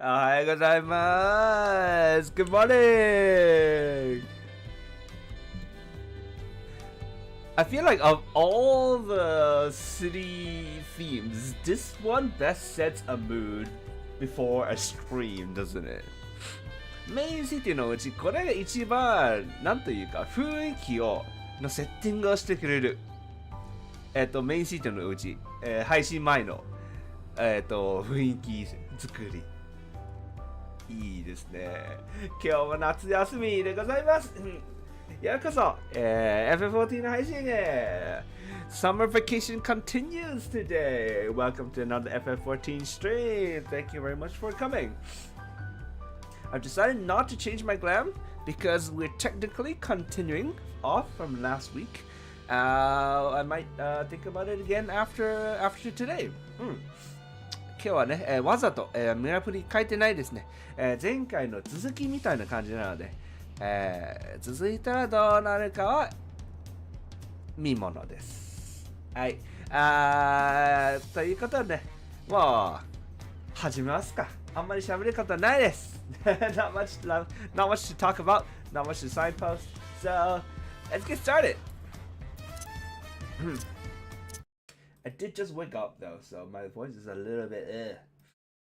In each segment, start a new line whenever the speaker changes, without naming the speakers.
おはようございます。Good morning. I feel like of all the city themes, this one best sets a mood before a stream, doesn't it? メインシティのうち、これが一番、なんというか、雰囲気のセッティングをしてくれる。メインシティのうち、配信前の、雰囲気作り。いいですね。今日は夏休みでございます。ようこそ、FF14 の配信へ。Summer vacation continues today. Welcome to another FF14 stream. Thank you very much for coming. I've decided not to change my glam because we're technically continuing off from last week. I might think about it again after today. 今日はね、わざと、メラプリ書いてないですね。前回の続きみたいな感じなので、続いたらどうなるかは見ものです。はい。ということで、もう始めますか。あんまり喋ることないです。not much to talk about, not much to signpost. So, let's get started. I did just wake up though, so my voice is a little bit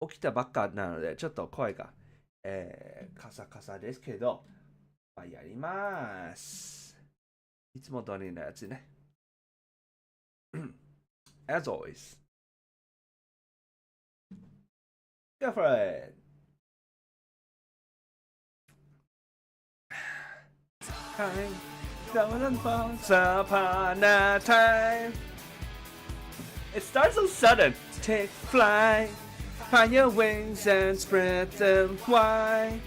起きたばっかなので、ちょっと声が、カサカサですけど、まあ、やります。いつも通りのやつね。As always. Go for it! Time, once upon a time. It starts so sudden. Take flight, find your wings and spread them wide.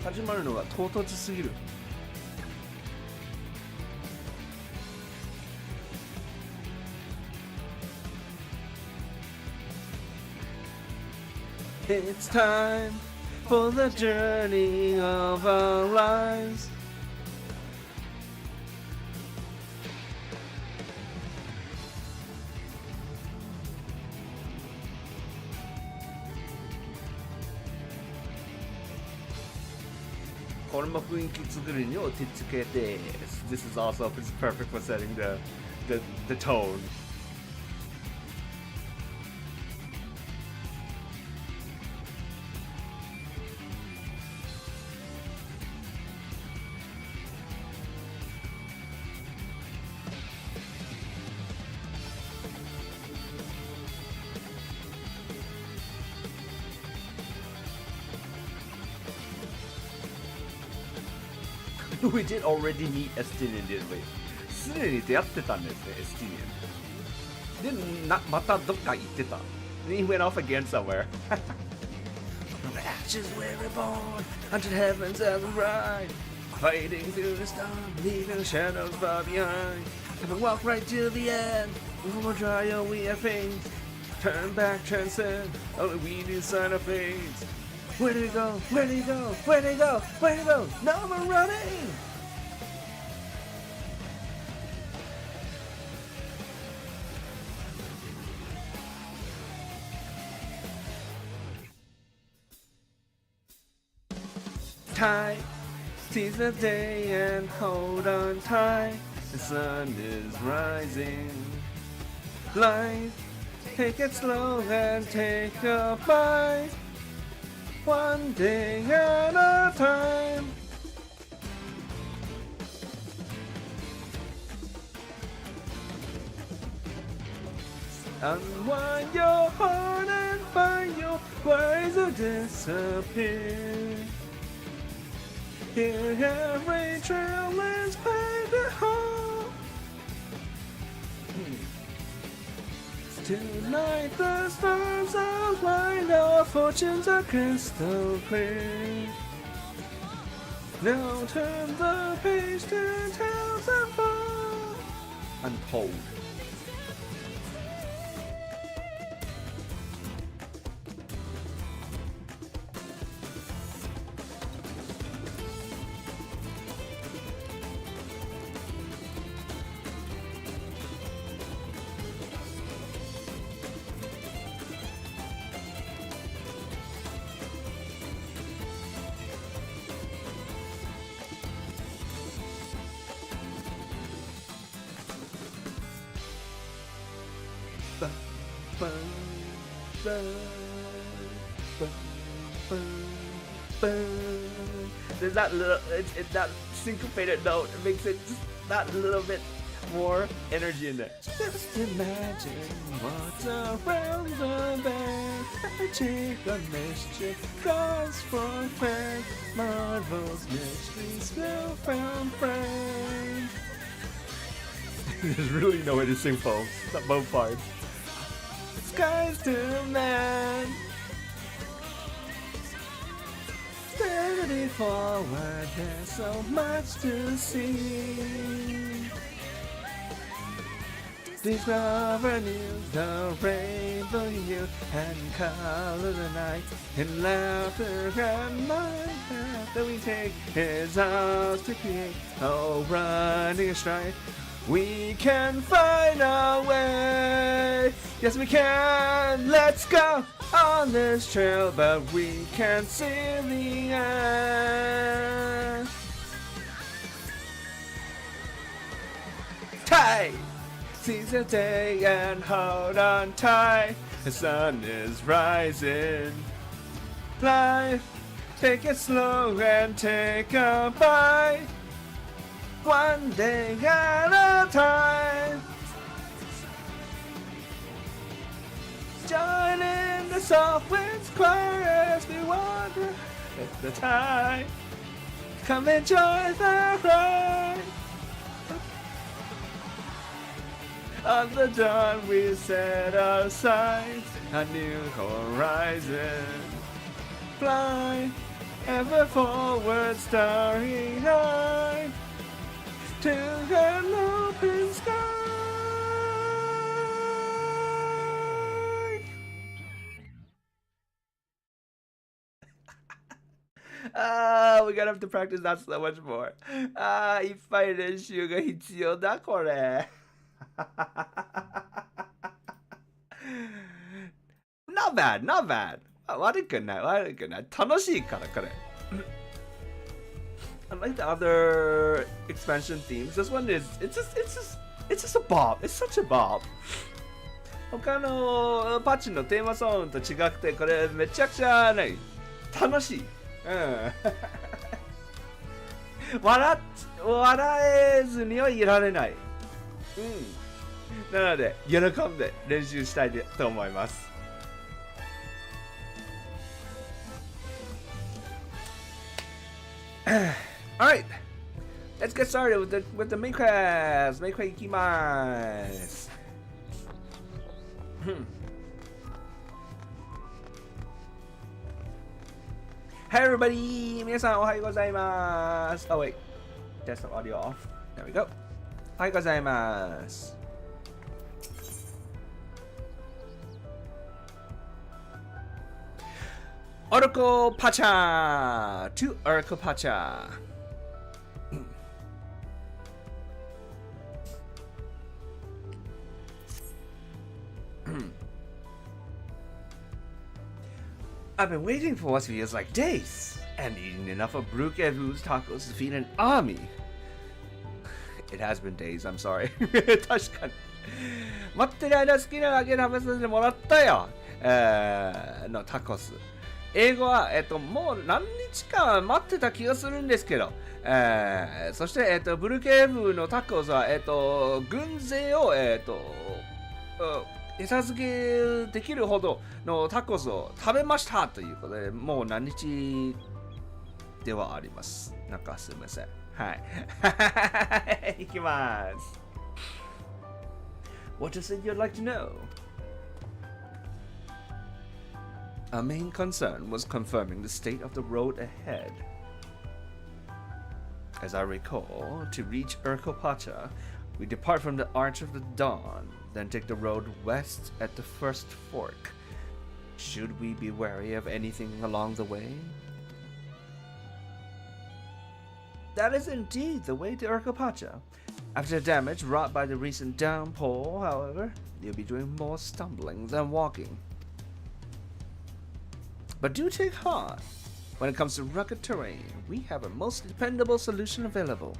始まるのが唐突すぎる。It's time for the journey of our lives. This is also perfect for setting the tone. We did already meet Estinian, didn't we? すでに出会ってたんですね、Estinian。で、またどっか行ってた。He went off again somewhere. From the ashes we're reborn, unto heavens ever rise, fighting through the storm, leaving the shadows far behind. If we walk right to the end, we will try all we have faced. Turn back, transcend, only we decide our fates. Where do we go? Where do you go? Where do you go? Where do you go? No more running! Tight, seize the day and hold on tight. The sun is rising. Life, take it slow and take a bite. One day at a time. Unwind your heart and find your ways to disappear. Here every trail is painted home. Tonight the stars outline, our fortunes are crystal clear. Now turn the page to tales untold. bum, bum, bum, bum, bum. There's that little, it's that syncopated note. It makes it just that little bit more energy in there. Just imagine what's around the bend. Magic or mischief, cause for friends, marvels, mysteries, will found friends. There's really no way to sing both parts. Skies to man. Steady forward, there's so much to see. Discover new, the rainbow hue and color the night, in laughter and my path that we take is ours to create. Oh, running astride, we can find our way. Yes, we can. Let's go on this trail, but we can't see the end. Tight. Seize the day and hold on tight. The sun is rising. Fly, take it slow and take a bite. One day at a time. Join in the soft winds choir as we wander at the tide. Come enjoy the ride. On the dawn we set our sights, a new horizon. Fly ever forward, starry high, to an open sky. We're gonna have to practice that so much more. いっぱい練習が必要だこれ。Not bad, not bad. 悪くない、悪くない。楽しいから、これ。Unlike the other expansion themes, this one is, it's just a bop. It's such a bop. 他のパッチのテーマソングと違くて、これめちゃくちゃね、楽しい。笑えずにはいられない。なので、喜んで練習したいと思います。Alright, let's get started with the main quest. メインクエいきます。Hey everybody! 皆さんおはようございます。Oh wait, desktop audio off. There we go. おはようございます。Urqopacha to Urqopacha. I've been waiting for what feels like days and eating enough of Urqopacha's tacos to feed an army. It has been days, I'm sorry. 確かに。待ってる間好きなだけ食べさせてもらったよ。のタコス。英語は、もう何日間待ってた気がするんですけど、そして、ブルケーブのタコスは、軍勢を、餌付けできるほどのタコスを食べましたということで、もう何日ではあります。なんかすみません。はい。いきます。What is it you'd like to know? Our main concern was confirming the state of the road ahead. As I recall, to reach Urqopacha, we depart from the Arch of the Dawn, then take the road west at the first fork. Should we be wary of anything along the way? That is indeed the way to Urqopacha. After the damage wrought by the recent downpour, however, you'll be doing more stumbling than walking. But do take heart. When it comes to rugged terrain, we have a most dependable solution available.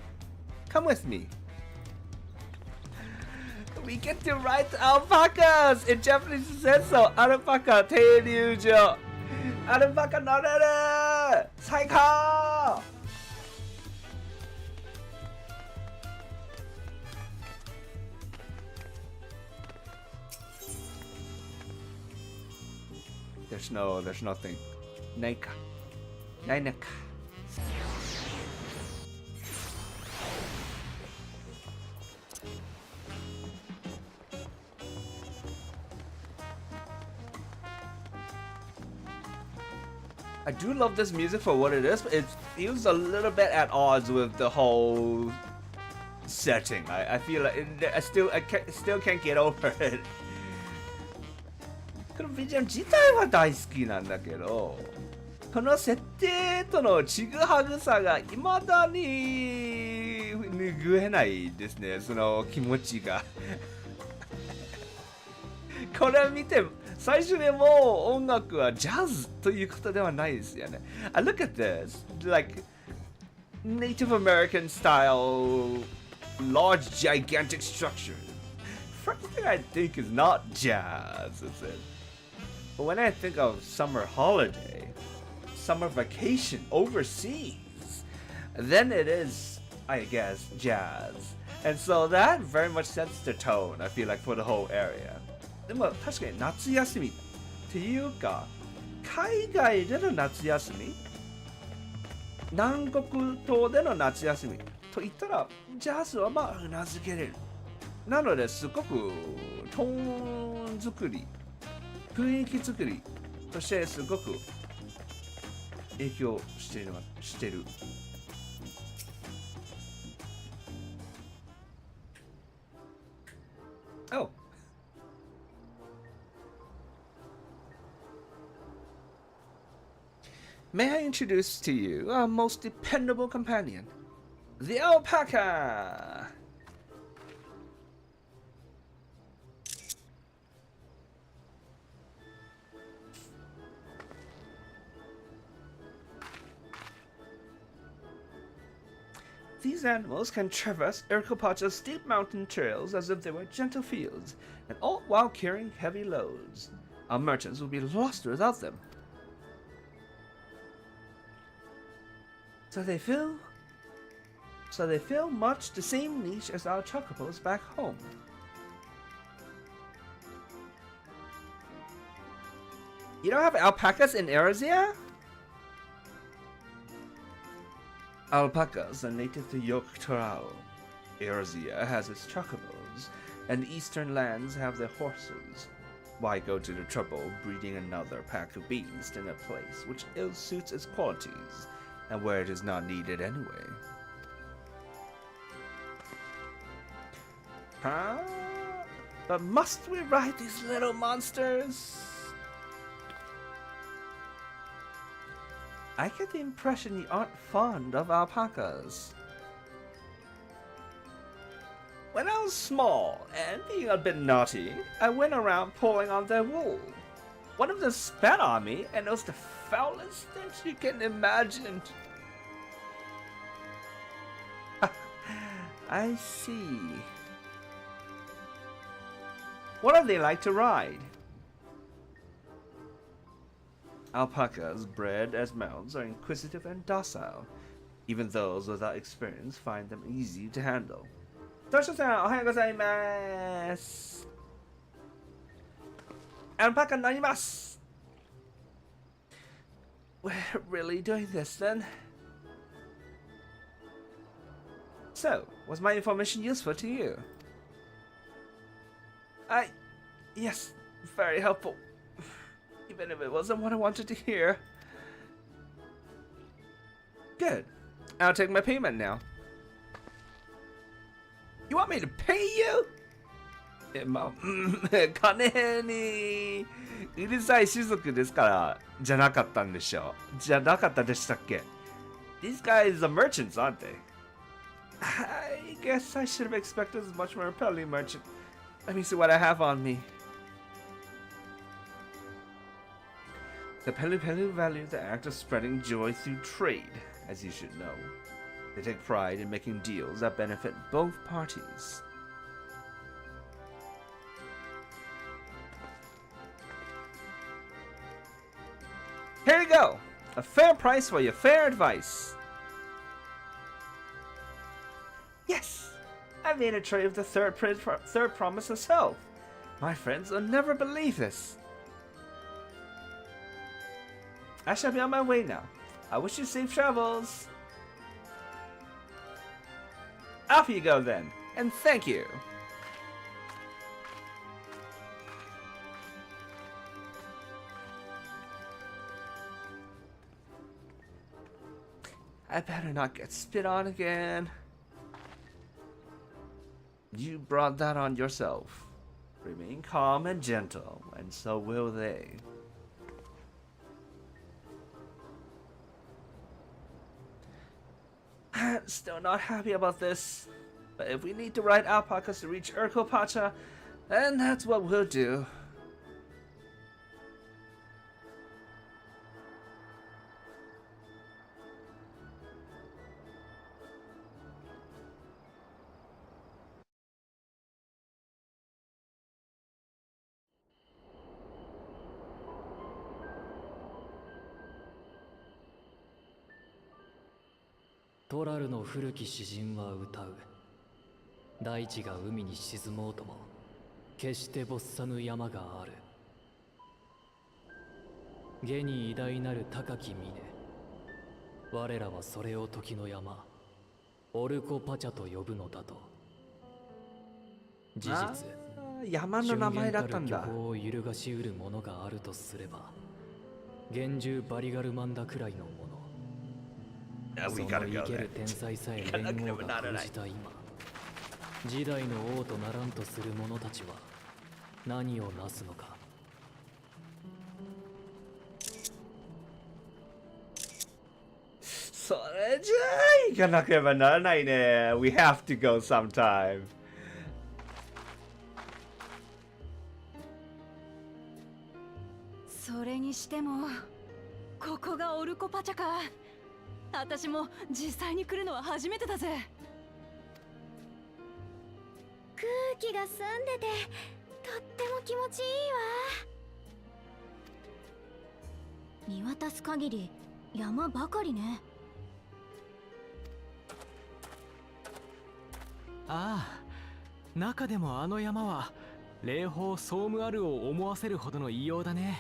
Come with me. We get to ride alpacas! In Japanese it says so. Alpaca 停留所。アルパカ乗れる！最高！ There's nothing. ないか。ないのか。I do love this music for what it is, but it feels a little bit at odds with the whole setting. I feel like I still can't get over it. このビジュアル自体は大好きなんだけど、この設定とのちぐはぐさが未だに拭えないですね、その気持ちが。これを見て最初にもう音楽はジャズということではないですよね。I look at this like Native American style large gigantic structure. First thing I think is not jazz, is it? But when I think of summer holiday, summer vacation overseas, then it is, I guess, jazz. And so that very much sets the tone, I feel like, for the whole area. でも確かに夏休みっていうか、海外での夏休み、南国島での夏休みと言ったら、ジャズはまあうなずけれる。なのですごくトーン作り、雰囲気作りとしてすごく影響してる。Oh. May I introduce to you our most dependable companion, the alpaca? These animals can traverse Urqopacha's steep mountain trails as if they were gentle fields, and all while carrying heavy loads. Our merchants would be lost without them. So they fill much the same niche as our chocobos back home. You don't have alpacas in Eurasia? Alpacas are native to Urqopacha. Eurasia has its chocobos, and the eastern lands have their horses. Why go to the trouble breeding another pack of beasts in a place which ill suits its qualities, and where it is not needed anyway? Huh? But must we ride these little monsters? I get the impression you aren't fond of alpacas. When I was small and being a bit naughty, I went around pulling on their wool. One of them spat on me, and it was the foulest thing you can imagine. I see. What do they like to ride? Alpacas bred as mounts are inquisitive and docile. Even those without experience find them easy to handle. Tosho-san, ohayou gozaimasu. Alpaca narimasu. We're really doing this then? So, was my information useful to you? Yes, very helpful. Even if it wasn't what I wanted to hear. Good. I'll take my payment now. You want me to pay you? 金にうるさい種族ですからじゃなかったんでしょう。じゃなかったでしたっけ? These guys are merchants, aren't they? I guess I should have expected a much more repelling merchant. Let me see what I have on me. The Pelu Pelu value the act of spreading joy through trade, as you should know. They take pride in making deals that benefit both parties. Here you go! A fair price for your fair advice. Yes! I made a trade with the third promise herself. My friends will never believe this. I shall be on my way now. I wish you safe travels. Off you go then, and thank you. I better not get spit on again. You brought that on yourself. Remain calm and gentle, and so will they. I'm still not happy about this, but if we need to ride alpacas to reach Urqopacha, then that's what we'll do.
トラルの古き詩人は歌う。大地が海に沈もうとも決して没さぬ山がある。下に偉大なる高き峰、我らはそれを時の山オルコパチャと呼ぶのだと。事実、
山の名前だったんだ。
俊元たる漁港を揺るがしうるものがあるとすれば、厳重バリガルマンダくらいのもの。その生ける天才さえ連合が封じた今、時代の王とならんとする者たちは何をなすのか。
それじゃあ行かなければならないね。We have to go sometime.
それにしてもここがオルコパチャか。私も実際に来るのは初めてだぜ。
空気が澄んでてとっても気持ちいいわ。見渡す限り山ばかりね。
ああ、中でもあの山は霊峰ソームアルを思わせるほどの異様だね。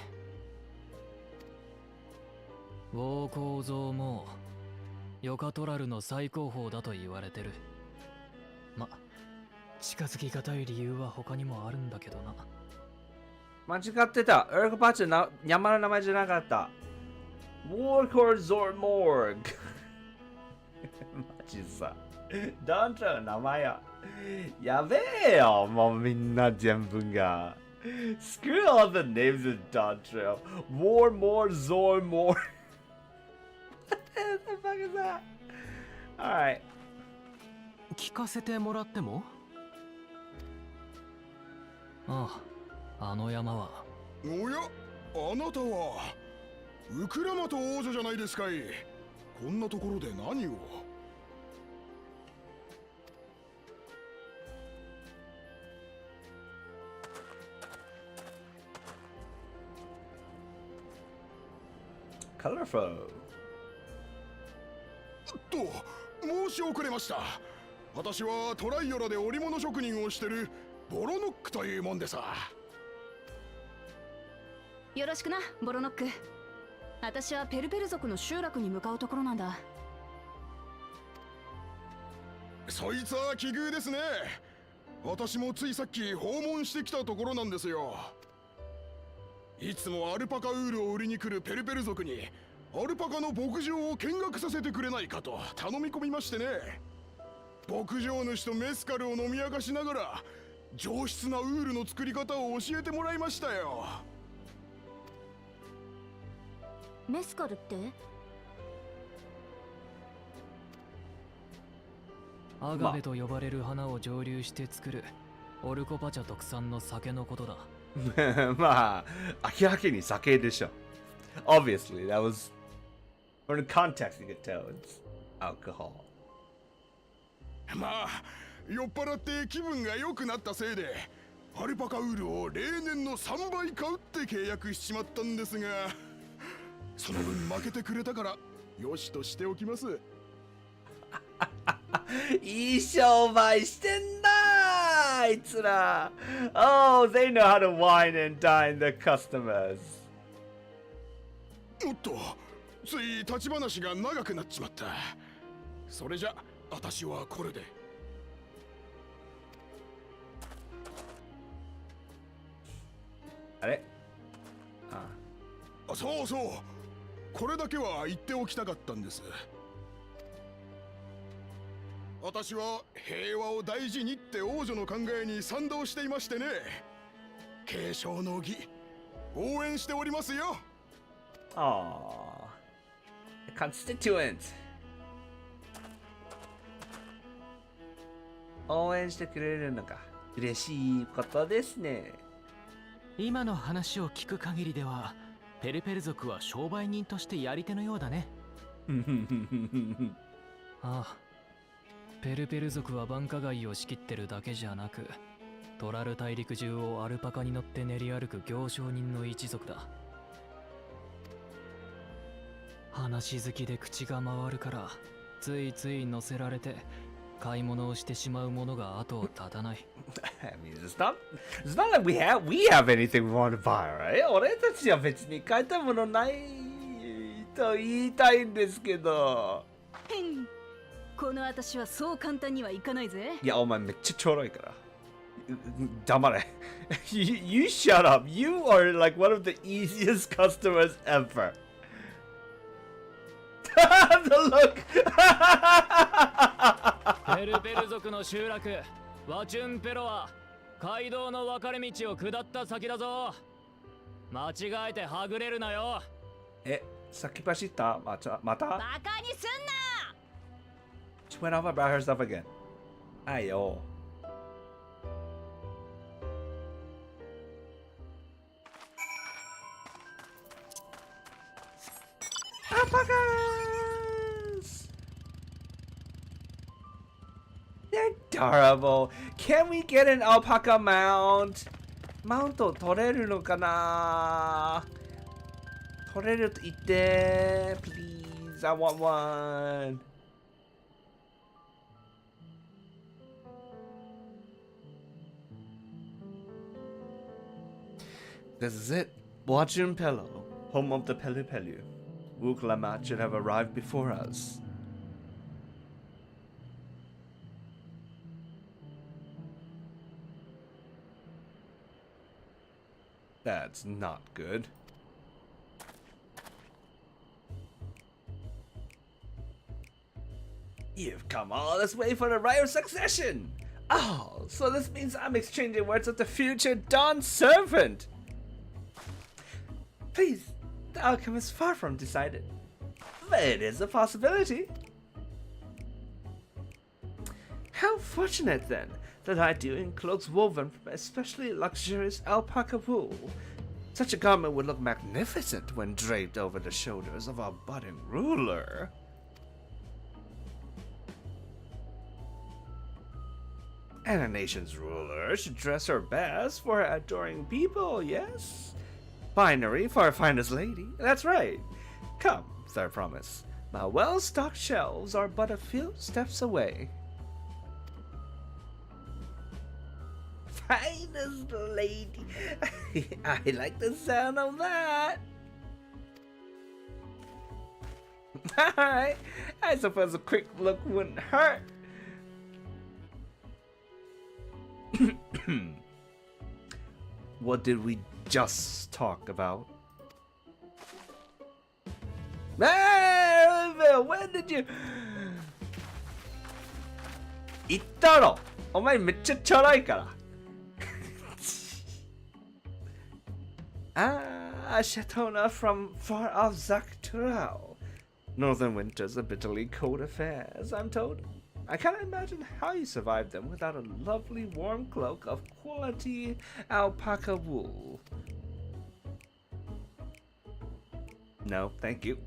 ウォー構造もヨカトラルの最高峰だと言われてる。ま、近づきがたい理由は他にもあるんだけどな。
間違ってた。Urqopachaな山の名前じゃなかった。Warcore Morg マジさ。Dawntrail の名前や。やべえよ、もうみんな全部が。Screw all the names of Dawntrail. Warmore, Zormore. What the fuck is that? Alright.
聞かせてもらっても？
ああ、あの山は。
おや、あなたはウクラマト王女じゃないですかい。こんなところで何を。
Colorful.
申し遅れました。私はトライオラで織物職人をしてるボロノックというもんでさ。
よろしくな、ボロノック。私はペルペル族の集落に向かうところなんだ。
そいつは奇遇ですね。私もついさっき訪問してきたところなんですよ。いつもアルパカウールを売りに来るペルペル族にアルパカの牧場を見学させてくれないかと頼み込みましてね。牧場主とメスカルを飲み明かしながら上質なウールの作り方を教えてもらいましたよ。
メスカルって？
アガベと呼ばれる花を蒸留して作るオルコパチャ特産の酒のことだ。
まあ、明らかに酒でしょ。Obviously, that was from the context you could tell it's alcohol.
まあ、酔っ払って気分が良くなったせいでアルパカウールを例年の3倍買うって契約しちまったんですが、その分負けてくれたからよしとしておきます。
いい商売してんなあいつら。Oh, they know how to wine and dine their customers.
おっと、つい立ち話が長くなっちまった。それじゃ私はこれで。
あれ？
あ、そうそう、これだけは言っておきたかったんです。私は平和を大事にって王女の考えに賛同していましてね。継承の儀、応援しておりますよ。
ああ。Constituent。応援してくれるのか。嬉しいことですね。
今の話を聞く限りでは、ペルペル族は商売人としてやり手のようだね。
ああ、ペルペル族は繁華街を仕切ってるだけじゃなく、トラル大陸中をアルパカに乗って練り歩く行商人の一族だ。話好きで口が回るから、ついつい乗せられて買い物をしてしまうものが後を絶たない。
I mean, it's not like we have anything we want to buy, right? 俺たちは別に買いたいものないと言いたいんですけど。
この私はそう簡単にはいかないぜ。
いや、お前めっちゃちょろいから。黙れ。you shut up. You are like one of the easiest customers ever. The look.
ペルペル族の集落ワチュンペロは街道の分かれ道を下った先だぞ。間違えてはぐれるなよ。
先走ったまた
バカにすんな。
She went off about herself again. あいよ。Alpacas! They're adorable. Can we get an alpaca mount? マウント取れるのかな？取れると言って。Please, I want one. This is it. Wajun Pelo, home of the Pelu Pelu. Urqopacha should have arrived before us. That's not good. You've come all this way for the right of succession! Oh, so this means I'm exchanging words with the future Dawn servant! Please, the outcome is far from decided. But it is a possibility. How fortunate then that I do in cloaks woven from especially luxurious alpaca wool. Such a garment would look magnificent when draped over the shoulders of our budding ruler. And a nation's ruler should dress her best for her adoring people, yes? Finery for her finest lady, that's right. Come, third promise. My well-stocked shelves are but a few steps away. Finest lady. I like the sound of that. Alright, I suppose a quick look wouldn't hurt. What did we just talk about? When did you... 言ったろ。お前めっちゃちょろいから。Shatona from far off Zakturao. Northern winters are bitterly cold affairs, I'm told. I can't imagine how you survive them without a lovely warm cloak of quality alpaca wool. No, thank you.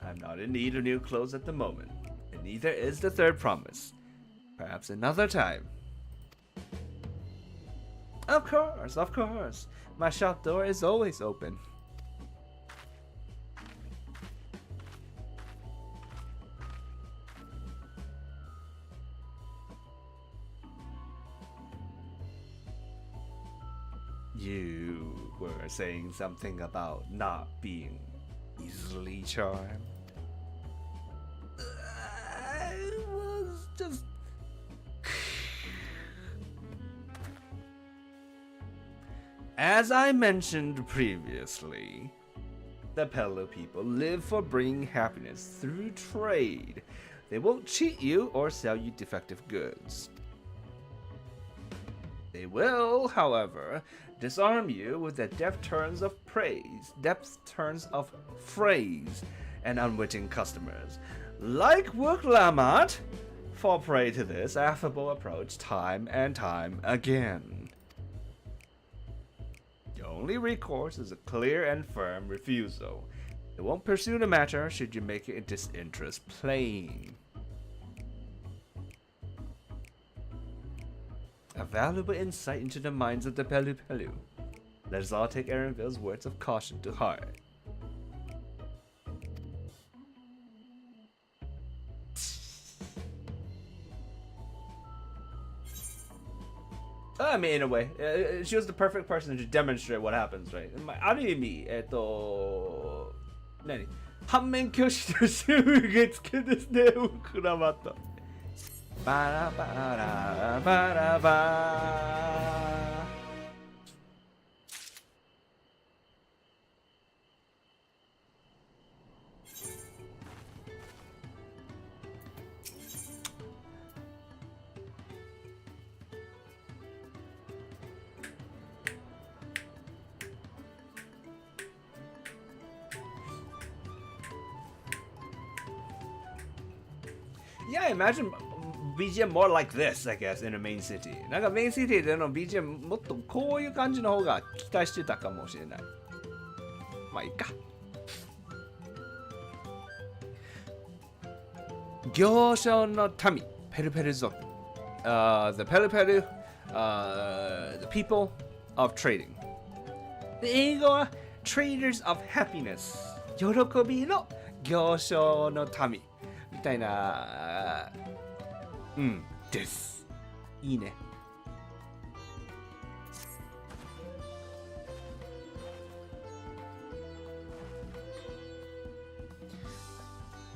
I'm not in need of new clothes at the moment, and neither is the third promise. Perhaps another time. Of course, of course. My shop door is always open. You were saying something about not being easily charmed. I was just... As I mentioned previously, the Pelo people live for bringing happiness through trade. They won't cheat you or sell you defective goods. They will, however, disarm you with the deft turns of phrase, and unwitting customers. Like Urqopacha, fall prey to this affable approach time and time again. Your only recourse is a clear and firm refusal. It won't pursue the matter should you make it disinterest plain. A valuable insight into the minds of the Pelu Pelu. Let us all take Aaronville's words of caution to heart. I mean, in a way, she was the perfect person to demonstrate what happens, right? ある意味、反面教師として受け付けですね、膨らまった。バラバラバラバ。Yeah, I imagine BGM more like this, I guess, in a main city. なんかメインシティでの BGM もっとこういう感じの方が期待してたかもしれない。まあいいか。行商の民、ペルペル族。The Pelu Pelu, the people of trading. 英語は Traders of Happiness。喜びの行商の民。みたいな、です。いいね。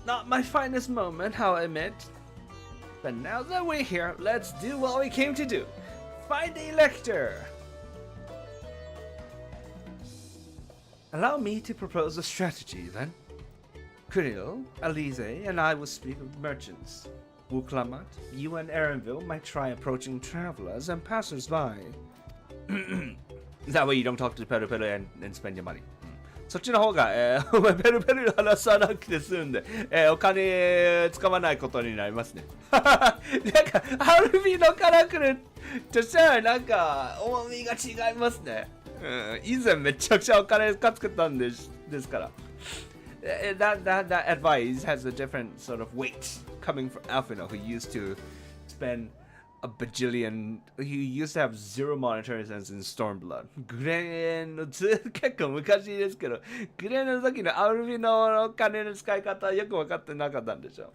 Not my finest moment, I'll admit. But now that we're here, let's do what we came to do. Find a lector. Allow me to propose a strategy, then. Krill, Alize, and I will speak with merchants. Urqopacha, you and Aaronville might try approaching travelers and passers-by. That way you don't talk to the Pelu Pelu and spend your money. そっちの方が、お前ペルペル話さなくて済んで、お金使わないことになりますね。なんか、アルビのからくるとしたらなんか、重みが違いますね。以前めちゃくちゃお金使ってたんですから。That advice has a different sort of weight coming from Alfino, who used to spend a bajillion. He used to have 0 monetary cents in Stormblood. グレーンの結構昔ですけど、グレーンの時のアルビノの金の使い方よく分かってなかったんでしょ。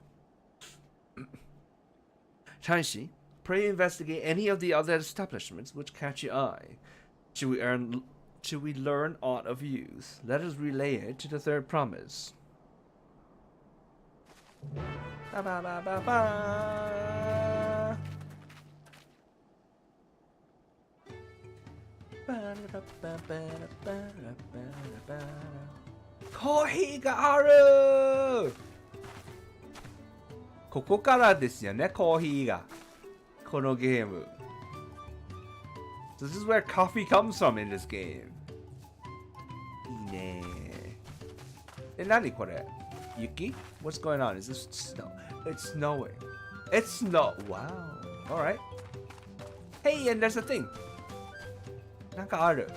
Shinishi, pray investigate any of the other establishments which catch your eye. Should we learn aught of use? Let us relay it to the third promise. Ba ba ba ba ba. Coffee がある。ここからですよね、コーヒーが。このゲーム。So this is where coffee comes from in this game. いいね。何これ？雪？ What's going on? Is this snow? It's snowing. It's snow. Wow. Alright. Hey, and there's a thing. なんかある。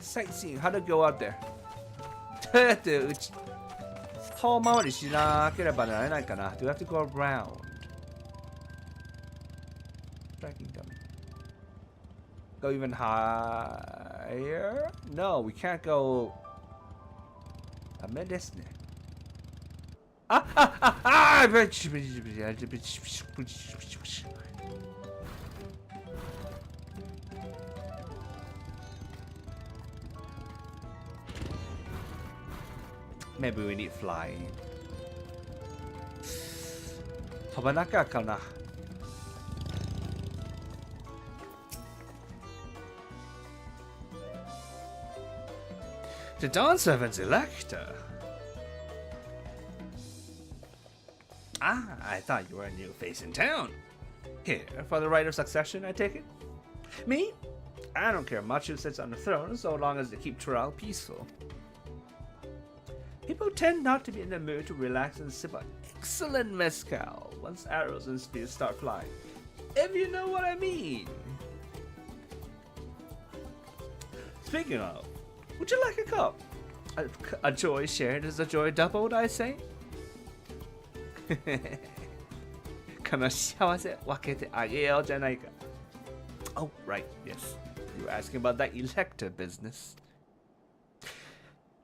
Sightseeing. How to go out there? どうやって遠回りしなければならないかな。Do we have to go around? Tracking dummy. Go even higher? No, we can't go. ダメですね。Maybe we need flying. 飛ばなきゃかな。The Dawn Servant's Elector. Ah, I thought you were a new face in town. Here, for the right of succession, I take it? Me? I don't care much who sits on the throne, so long as they keep Toral peaceful. People tend not to be in the mood to relax and sip an excellent mezcal once arrows and spears start flying. If you know what I mean. Speaking of, would you like a cup? A joy shared is a joy doubled, I say. 悲し幸せ分けてあげようじゃないか。Oh, right, yes. You were asking about that elector business.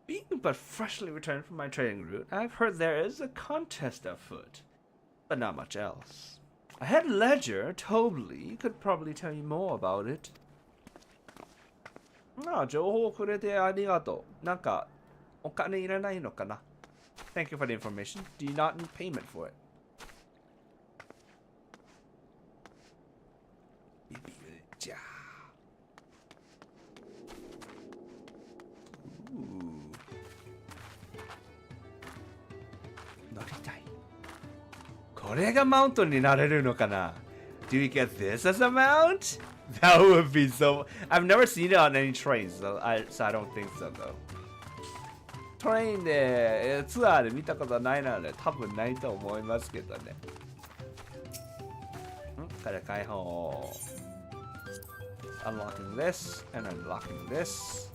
Being but freshly returned from my trading route, I've heard there is a contest afoot, but not much else. A head ledger, Tobley, could probably tell you more about it. ああ、情報をくれてありがとう。なんか、お金いらないのかな？ Thank you for the information. Do you not need payment for it? ビビるじゃ。乗りたい。これがマウントになれるのかな？ Do we get this as a mount? That would be so. I've never seen it on any trains, so I don't think so though. トレインでツアーで見たことないので多分ないと思いますけどね。これ解放。Unlocking this and unlocking this.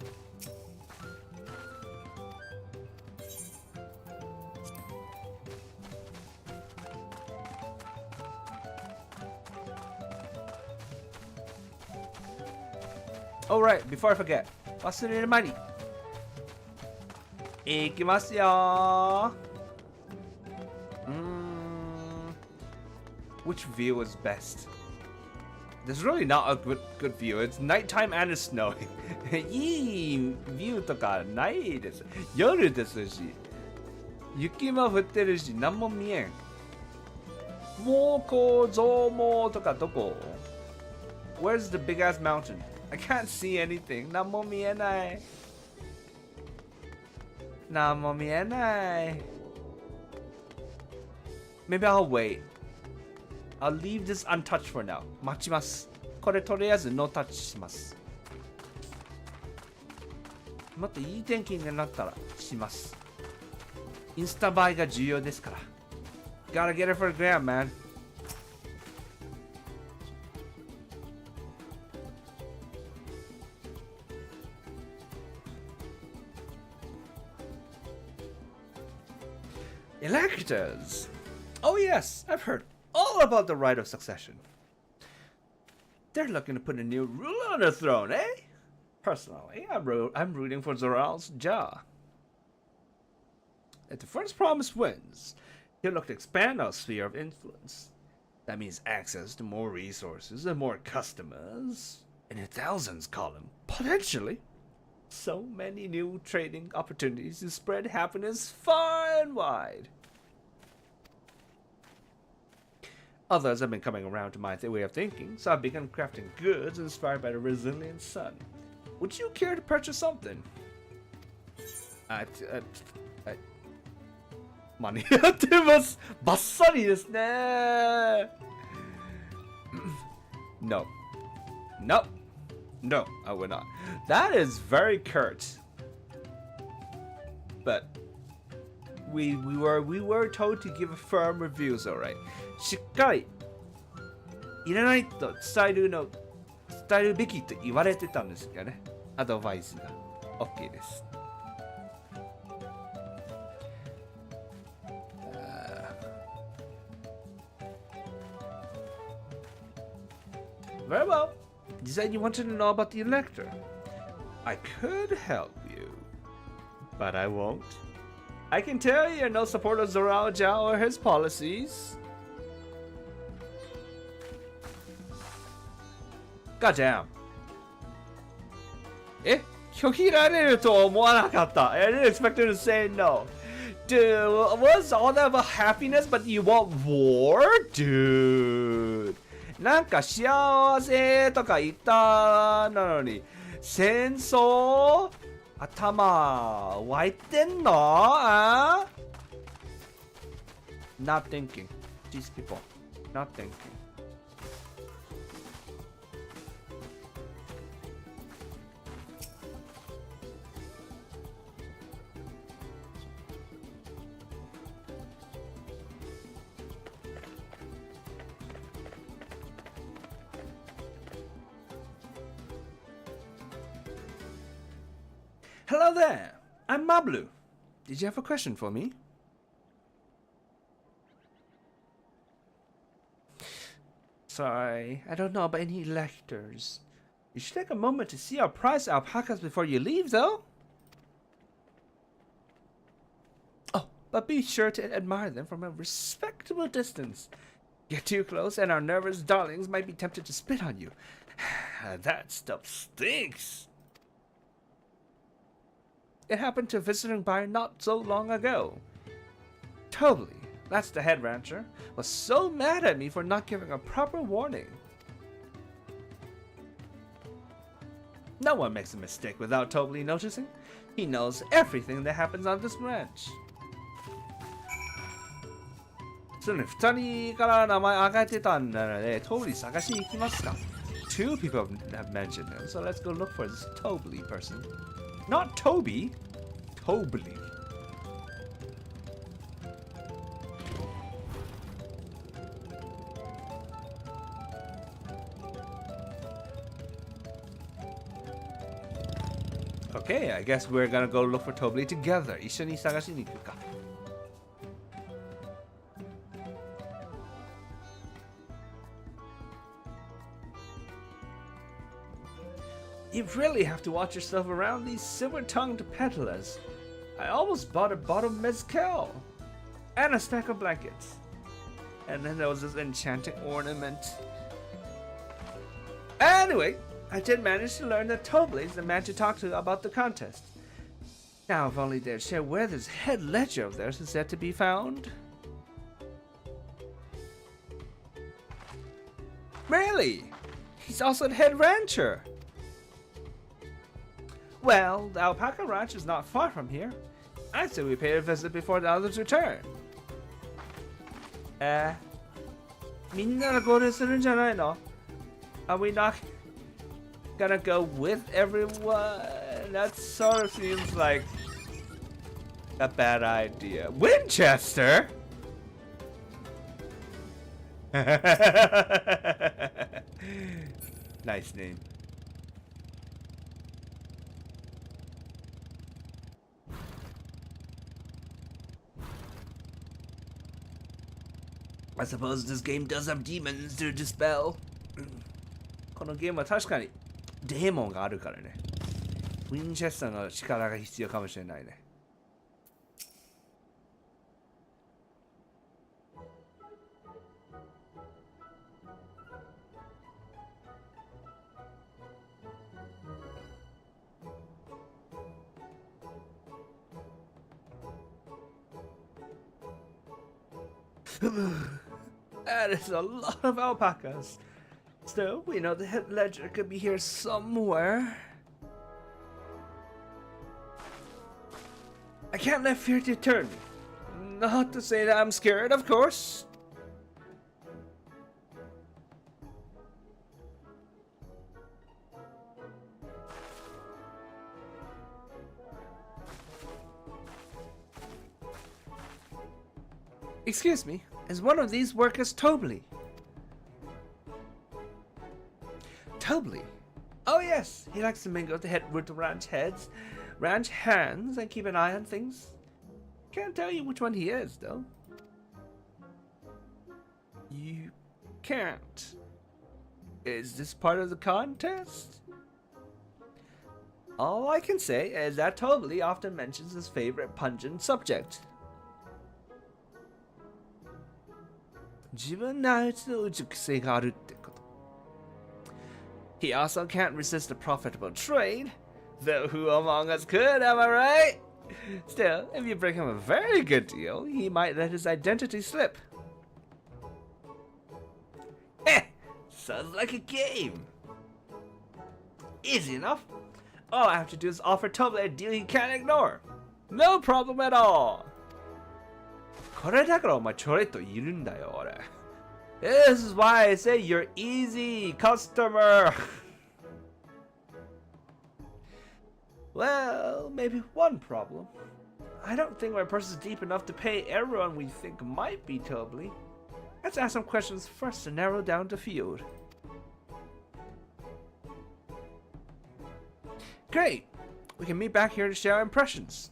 Oh right, before I forget, 忘れる前に行きますよ。Which view is best? There's really not a good view. It's nighttime and it's snowing. いいビューとかないです。夜ですし、雪も降ってるし、何も見えん。もうこう増毛とかどこ？ Where's the big ass mountain? I can't see anything. 何も見えない。何も見えない。Maybe I'll wait. I'll leave this untouched for now. 待ちます。これとりあえずノータッチします。もっといい天気になったらします。インスタ映えが重要ですから。Gotta get it for the gram, man. Electors! Oh yes, I've heard all about the right of succession. They're looking to put a new ruler on the throne, eh? Personally, I'm rooting for Zoral's jaw. If the first promise wins, he'll look to expand our sphere of influence. That means access to more resources and more customers. In a thousands column, potentially. So many new trading opportunities to spread happiness far and wide. Others have been coming around to my way of thinking, so I've begun crafting goods inspired by the resilient sun. Would you care to purchase something? 間に合ってます。バッサリですね。No. No. No, I would not. That is very curt. But we were told to give firm reviews, alright. しっかりいらないと伝えるべきと言われてたんですよね。アドバイスが OK です。Very well. You said you wanted to know about the elector. I could help you, but I won't. I can tell you're no supporter of Zoral Zhao or his policies. Goddamn. 拒否られるとは思わなかった. I didn't expect him to say no. Dude, what's all that about happiness but you want war? Dude. なんか幸せとか言ったなのに戦争頭湧いてんのあ Not thinking. These people. Not thinking. Hello there, I'm Mablu. Did you have a question for me? Sorry, I don't know about any lectors. You should take a moment to see our prize alpacas before you leave, though. Oh, but be sure to admire them from a respectable distance. Get too close and our nervous darlings might be tempted to spit on you. That stuff stinks. It happened to a visiting buyer not so long ago. Totally, that's the head rancher, was so mad at me for not giving a proper warning. No one makes a mistake without totally noticing. He knows everything that happens on this ranch. そうね、2人から名前挙げてたんなので、totally 探しに行きますか。Two people have mentioned him, so let's go look for this totally person. Not Toby, Tobly. Okay, I guess we're gonna go look for Tobly together. 一緒に探しに行くか。You really have to watch yourself around these silver-tongued peddlers. I almost bought a bottle of mezcal and a stack of blankets. And then there was this enchanting ornament. Anyway, I did manage to learn that Tobly's the man to talk to about the contest. Now, if only they'd share where this head ledger of theirs is said to be found. Really? He's also the head rancher. Well, the alpaca ranch is not far from here. I'd say we pay a visit before the others return. みんなが合流するんじゃないの? Are we not gonna go with everyone? That sort of seems like a bad idea. Winchester? Nice name. I suppose this game does have demons to dispel. このゲームは確かにデーモンがあるからね。ウィンチェスターの力が必要かもしれないね。That is a lot of alpacas. Still, we know the head ledger could be here somewhere. I can't let fear deter me. Not to say that I'm scared, of course. Excuse me, is one of these workers Tobly? Tobly? Oh yes, he likes to mingle with the ranch hands, and keep an eye on things. Can't tell you which one he is, though. You can't. Is this part of the contest? All I can say is that Tobly often mentions his favorite pungent subject. 自分の愛と宇宙癖があるってこと。He also can't resist a profitable trade, though who among us could, am I right? Still, if you bring him a very good deal, he might let his identity slip. Eh, sounds like a game. Easy enough. All I have to do is offer Toble a deal he can't ignore. No problem at all. これだからお前ちょれっといるんだよ俺。This is why I say you're easy, customer. Well, maybe one problem. I don't think my purse is deep enough to pay everyone we think might be Tobley. Let's ask some questions first to narrow down the field. Great! We can meet back here to share our impressions.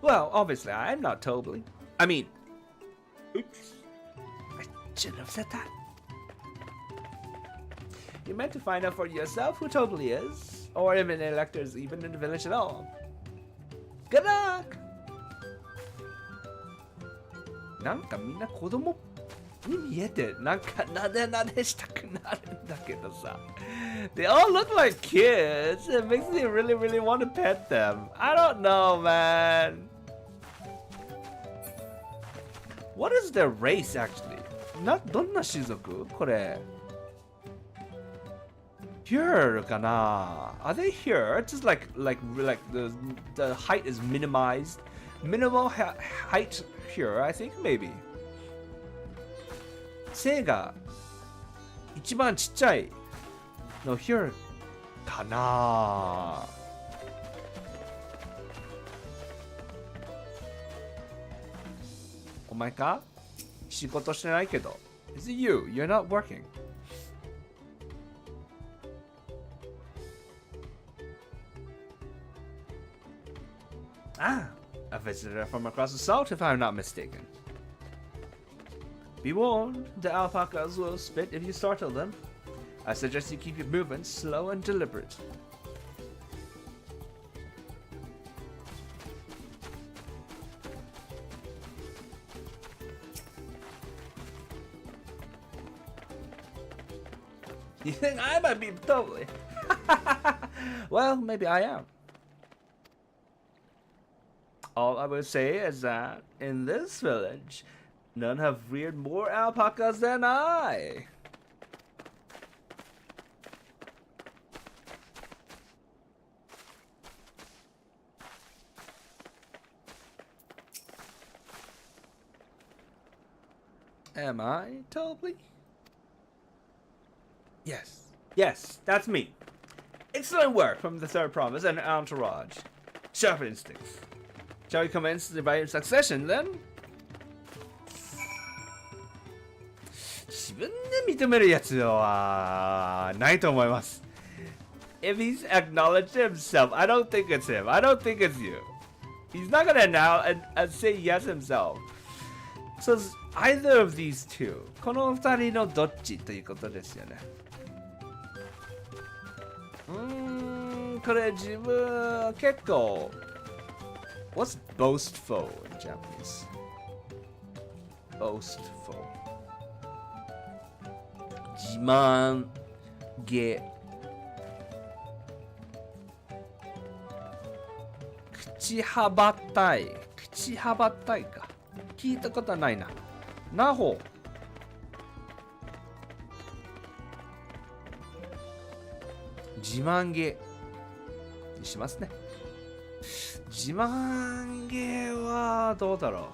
Well, obviously, I'm not Tobley. I mean, oops. I shouldn't have said that. You meant to find out for yourself who Tobley is, or if an elector is even in the village at all. Good luck! なんかみんな子供に見えてなんかなでなでしたくなるんだけどさ。They all look like kids. It makes me really, really want to pet them. I don't know, man. What is their race actually? どんな種族これ。Here かな Are they here? Just like the height is minimized. Minimal height here, I think maybe. 背が一番ちっちゃいの here かなお前か仕事してないけど Is it you? You're not working. Ah, a visitor from across the salt if I'm not mistaken. Be warned, the alpacas will spit if you startle them. I suggest you keep your movements slow and deliberate. You think I might be totally? Well, maybe I am. All I would say is that in this village, none have reared more alpacas than I. Am I, Tobley? Yes. Yes, that's me. Excellent work from the third province and entourage. Sharp instincts. Shall we commence the by succession then? 自分で認めるやつはないと思います。If he's acknowledged himself, I don't think it's him. I don't think it's you. He's not gonna now and say yes himself. So it's either of these two. この二人のどっちということですよね。これ自分結構 What's boastful in Japanese? Boastful. 自慢げ。口はばたい。口はばたいか。聞いたことないな。なほ。自慢げにしますね。自慢げはどうだろ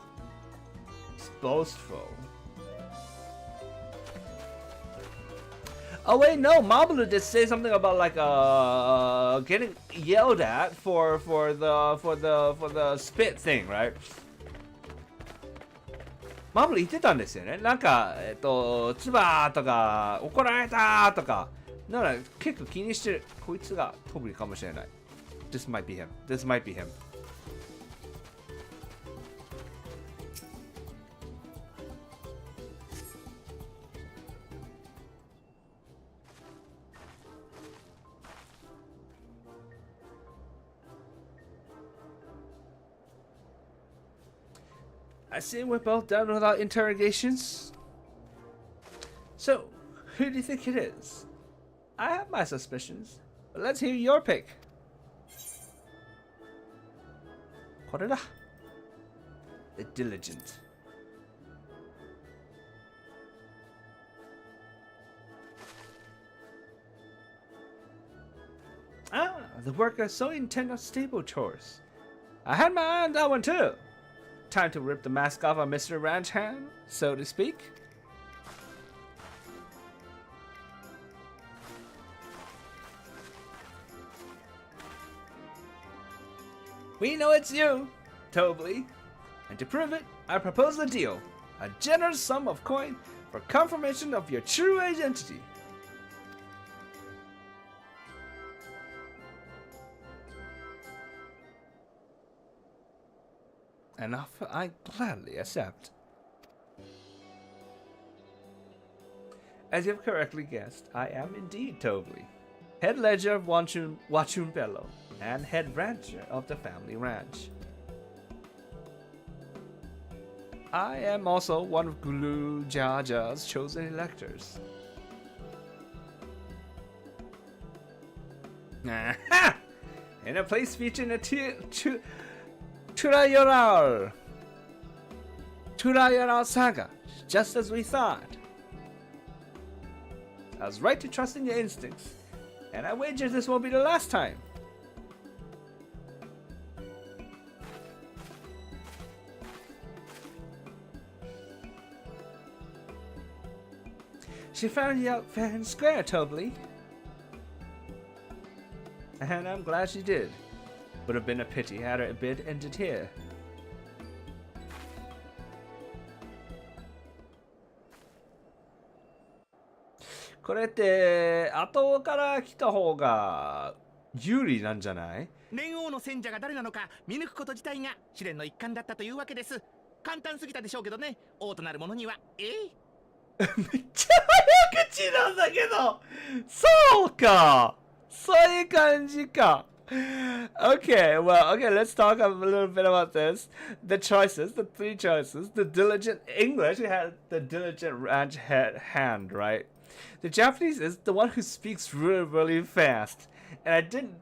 う boastful. Oh wait, no, Mabalu did say something about like getting yelled at for the spit thing, right? マブル言ってたんですよね。なんかツバーとか怒られたとか。なら結構気にしてる。こいつがトブリかもしれない。This might be him. This might be him. I see we're both done with our interrogations. So, who do you think it is? I have my suspicions, but let's hear your pick. これだ。The diligent. Ah, the worker so intent on stable chores. I had my eye on that one too. Time to rip the mask off of Mr. Ranch Hand, so to speak. We know it's you, Tobley. And to prove it, I propose a deal. A generous sum of coin for confirmation of your true identity. An offer I gladly accept. As you've correctly guessed, I am indeed Tobley, head ledger of Wachumbello, and head rancher of the family ranch. I am also one of Gulu Jaja's chosen electors. Aha! In a place featuring a Turayoral saga, just as we thought. I was right to trust in your instincts, and I wager this won't be the last time. She found you out fair and square, Tobley. And I'm glad she did. Would have been a pity had her bid ended here. This 後から来た方が有利なんじゃない？
連王の戦者が誰なのか見抜くこと自体が試練の一環だったというわけです。簡単すぎたでしょうけどね。王となる者には
めっちゃ早口なんだけど、そうか、そういう感じか。Okay, well, okay, let's talk a little bit about this. The choices, the three choices. The diligent English, we had the diligent ranch hand, right? The Japanese is the one who speaks really, really fast. And I didn't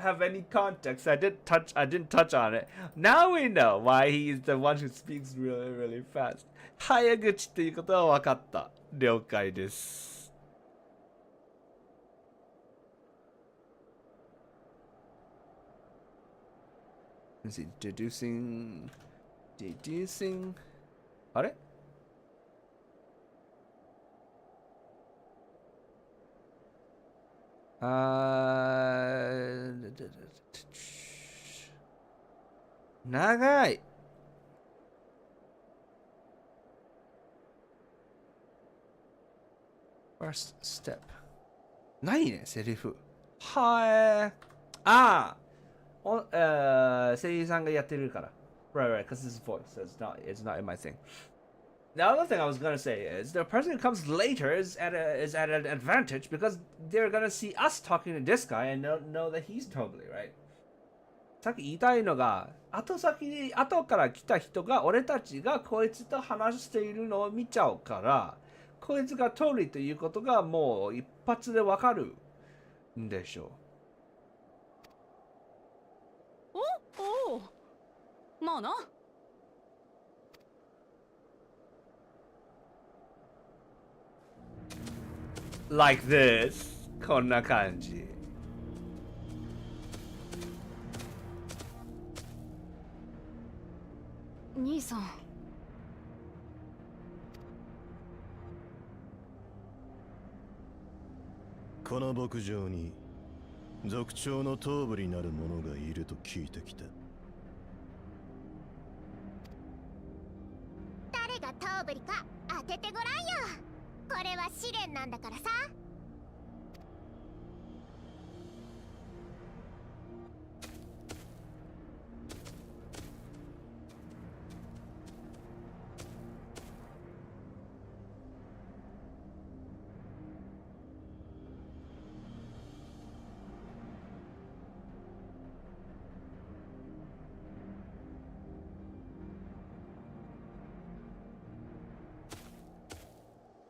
have any context. I didn't touch on it. Now we know why he is the one who speaks really, really fast. 早口っていうことは分かった。了解です。Let's see, deducing. あれ？長い。First step. ないね、セリフ。はい。ああ。声優さんがやってるから。Right, because it's his voice. So it's not in my thing. The other thing I was gonna say is the person who comes later is at an advantage because they're gonna see us talking to this guy and know that he's totally right. さっき言いたいのが、後から来た人が俺たちがこいつと話しているのを見ちゃうから、こいつが通りということがもう一発でわかるんでしょう。
おお、まあな。
Like this. こんな感じ。
兄さん。
この牧場に族長の頭部になる者がいると聞いてきた。
誰が頭部か当ててごらんよ。これは試練なんだからさ。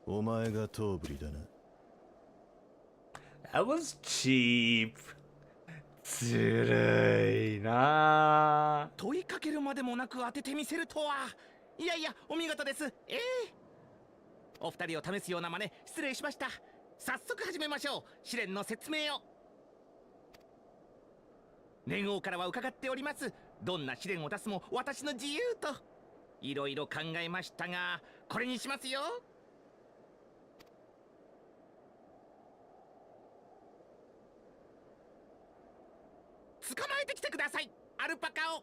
お前が頭振りだな。
That was cheap. ずるいな。
問いかけるまでもなく当ててみせるとは。いやいや、お見事です。お二人を試すような真似失礼しました。早速始めましょう。試練の説明を。年王からは伺っております。どんな試練を出すも私の自由と。いろいろ考えましたが、これにしますよ。捕まえてきてください、アルパカを。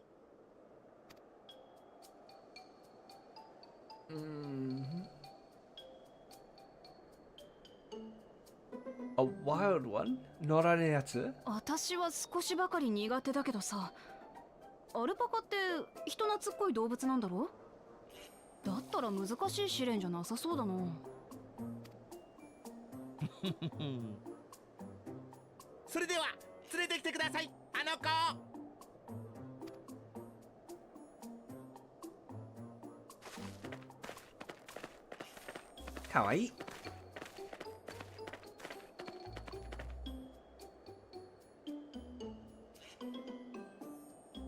A wild one? 野良のやつ？
私は少しばかり苦手だけどさ、アルパカって人懐っこい動物なんだろ？だったら難しい試練じゃなさそうだな。
それでは連れてきてください、あの子。
かわいい。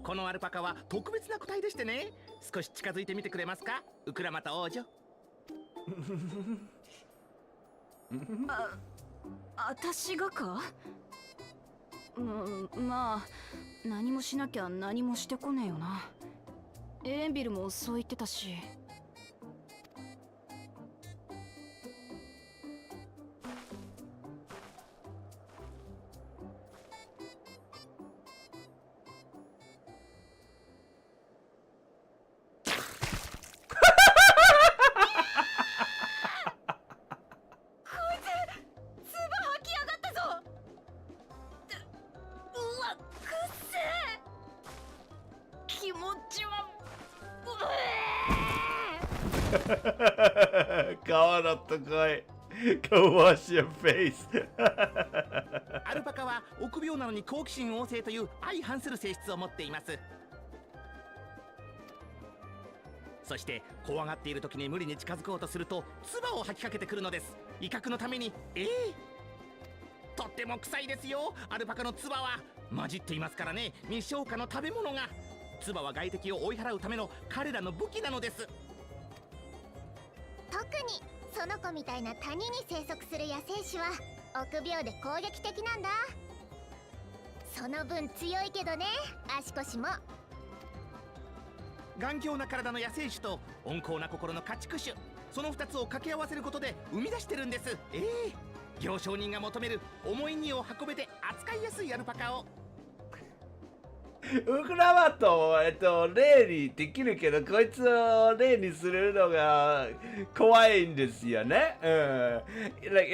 このアルパカは特別な個体でしてね。少し近づいてみてくれますか、ウクラマタ王女。
私がか？まあ何もしなきゃ何もしてこねえよな。エレンビルもそう言ってたし。
顔のとこい。Go wash your face.
アルパカは臆病なのに好奇心旺盛という相反する性質を持っています。そして怖がっている時に無理に近づこうとすると唾を吐きかけてくるのです。威嚇のために。とっても臭いですよ、アルパカの唾は。混じっていますからね、未消化の食べ物が。唾は外敵を追い払うための彼らの武器なのです。
特にその子みたいな谷に生息する野生種は臆病で攻撃的なんだ。その分強いけどね、足腰も。
頑強な体の野生種と温厚な心の家畜種、その2つを掛け合わせることで生み出してるんです。行商人が求める重い荷を運べて扱いやすいアルパカを。
ウクラマと、例にできるけど、こいつを例にするのが怖いんですよね。Like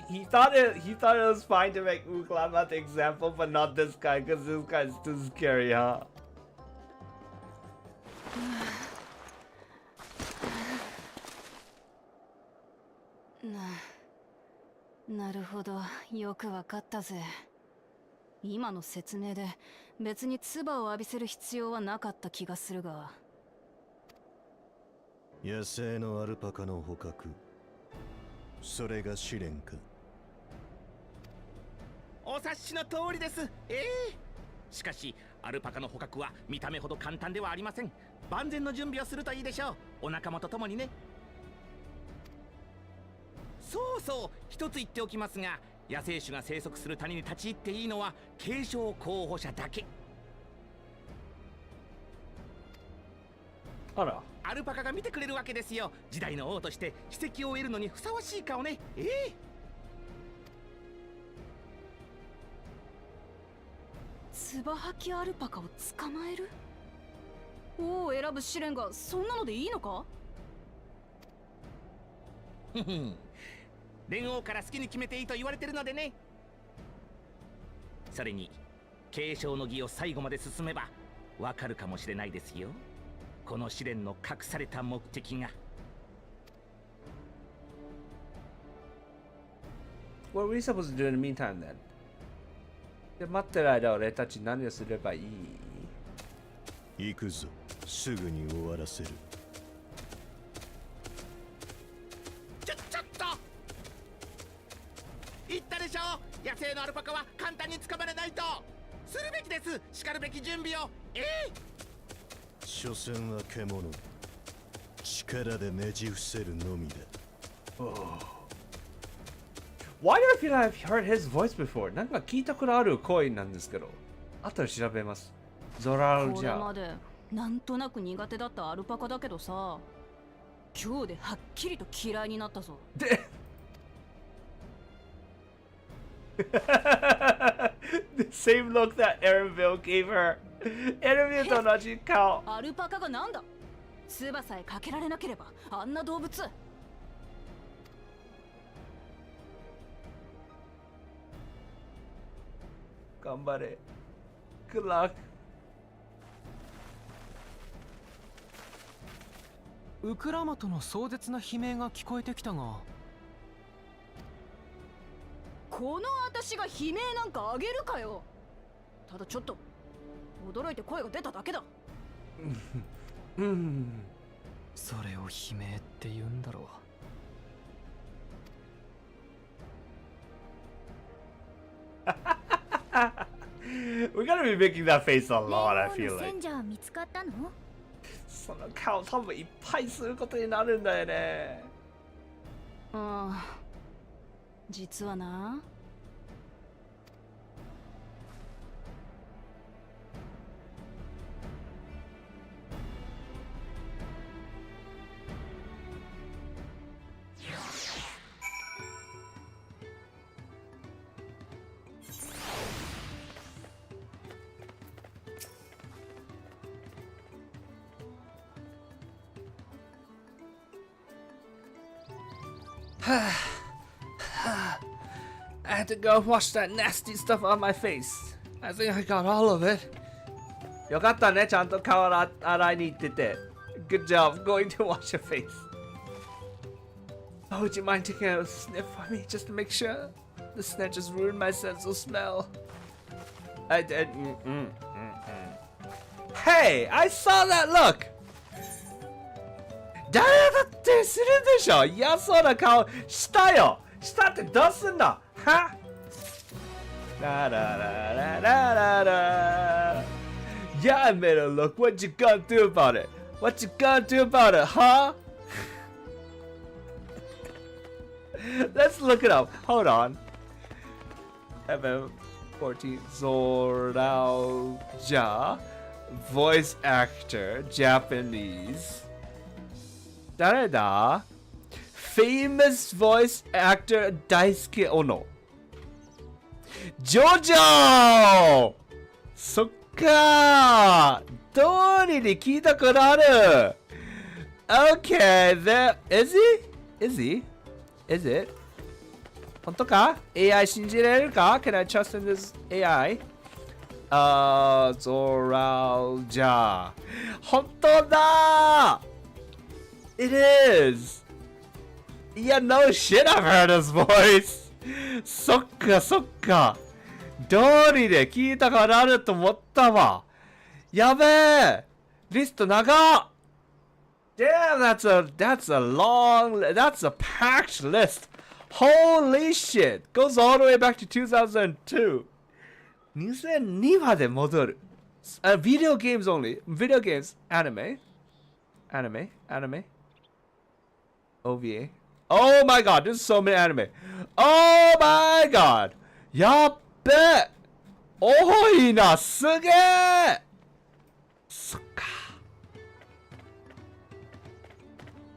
he thought it was fine to make Urqopacha the example, but not this guy, because this guy's too scary, huh?
なるほど、よくわかったぜ。今の説明で別に唾を浴びせる必要はなかった気がするが。
野生のアルパカの捕獲、それが試練か。
お察しの通りです。しかしアルパカの捕獲は見た目ほど簡単ではありません。万全の準備をするといいでしょう、お仲間と共にね。そうそう、一つ言っておきますが、野生種が生息する谷に立ち入っていいのは継承候補者だけ。
あら、
アルパカが見てくれるわけですよ。時代の王として史跡を得るのにふさわしいかをね。
唾吐きアルパカを捕まえる？王を選ぶ試練がそんなのでいいのか？
連王から好きに決めていいと言われてるのでね。それに継承の儀を最後まで進めばわかるかもしれないですよ、この試練の隠された目的が。
What are we supposed to do in the meantime then? で、待ってる間俺たち何をすればいい？
行くぞ、すぐに終わらせる。
ちょ野生のアルパカは簡単に捕まれないと。するべきです。しかるべき準備を。
所詮は獣。力でねじ伏せるのみだ。
Why do I feel like I've heard his voice before? なんか聞いたことある声なんですけど。後で調べます。ゾラル
こ
ジャー。
れまでなんとなく苦手だったアルパカだけどさ、今日ではっきりと嫌いになったぞ。
The same look that Aaronville gave her. Aaronville と同じ顔。
アルパカがなんだ。唾さえかけられなければあんな動物。
頑張れ。Good luck.
ウクラマとの壮絶な悲鳴が聞こえてきたが、
この私が悲鳴なんかあげるかよ。ただちょっと驚いて声が出ただけだ。
それを悲鳴って言うんだろう。
We're gonna be making that face a lot, I feel like.
賢者は見つかったの？
その顔多分いっぱいすることになるんだよね。
実はな。
I had to go wash that nasty stuff on my face. I think I got all of it. よかったね、ちゃんと顔洗いに行ってて。Good job going to wash your face. Oh, would you mind taking a sniff for me just to make sure? The stench just ruined my sense of smell. I did. Hey, I saw that look! 誰だってするでしょ。嫌そうな顔したよ。したってどうすんのはラララララララ Yeah, I made a look. What you gonna do about it? What you gonna do about it, huh? Let's look it up. Hold on. FF14 Zoralja. Voice actor, Japanese. 誰だ Famous voice actor 大輔ono. ジョジョそっかどうにで聞いたことある Okay, there... Is he? Is it? 本当か ?AI 信じられるか ?Can I trust in this AI? ゾラルジャー本当だ It is! Yeah, no shit, I've heard his voice! そっかそっか通りで聞いたことあると思ったわやべえリスト長っ Damn, that's a packed list. Holy shit. Goes all the way back to 2002. 2002まで戻る。Video games only. Video games. Anime. OVA. Oh my god, there's so many anime. Oh my god. やっべえ。多いな。すげえ。そっか。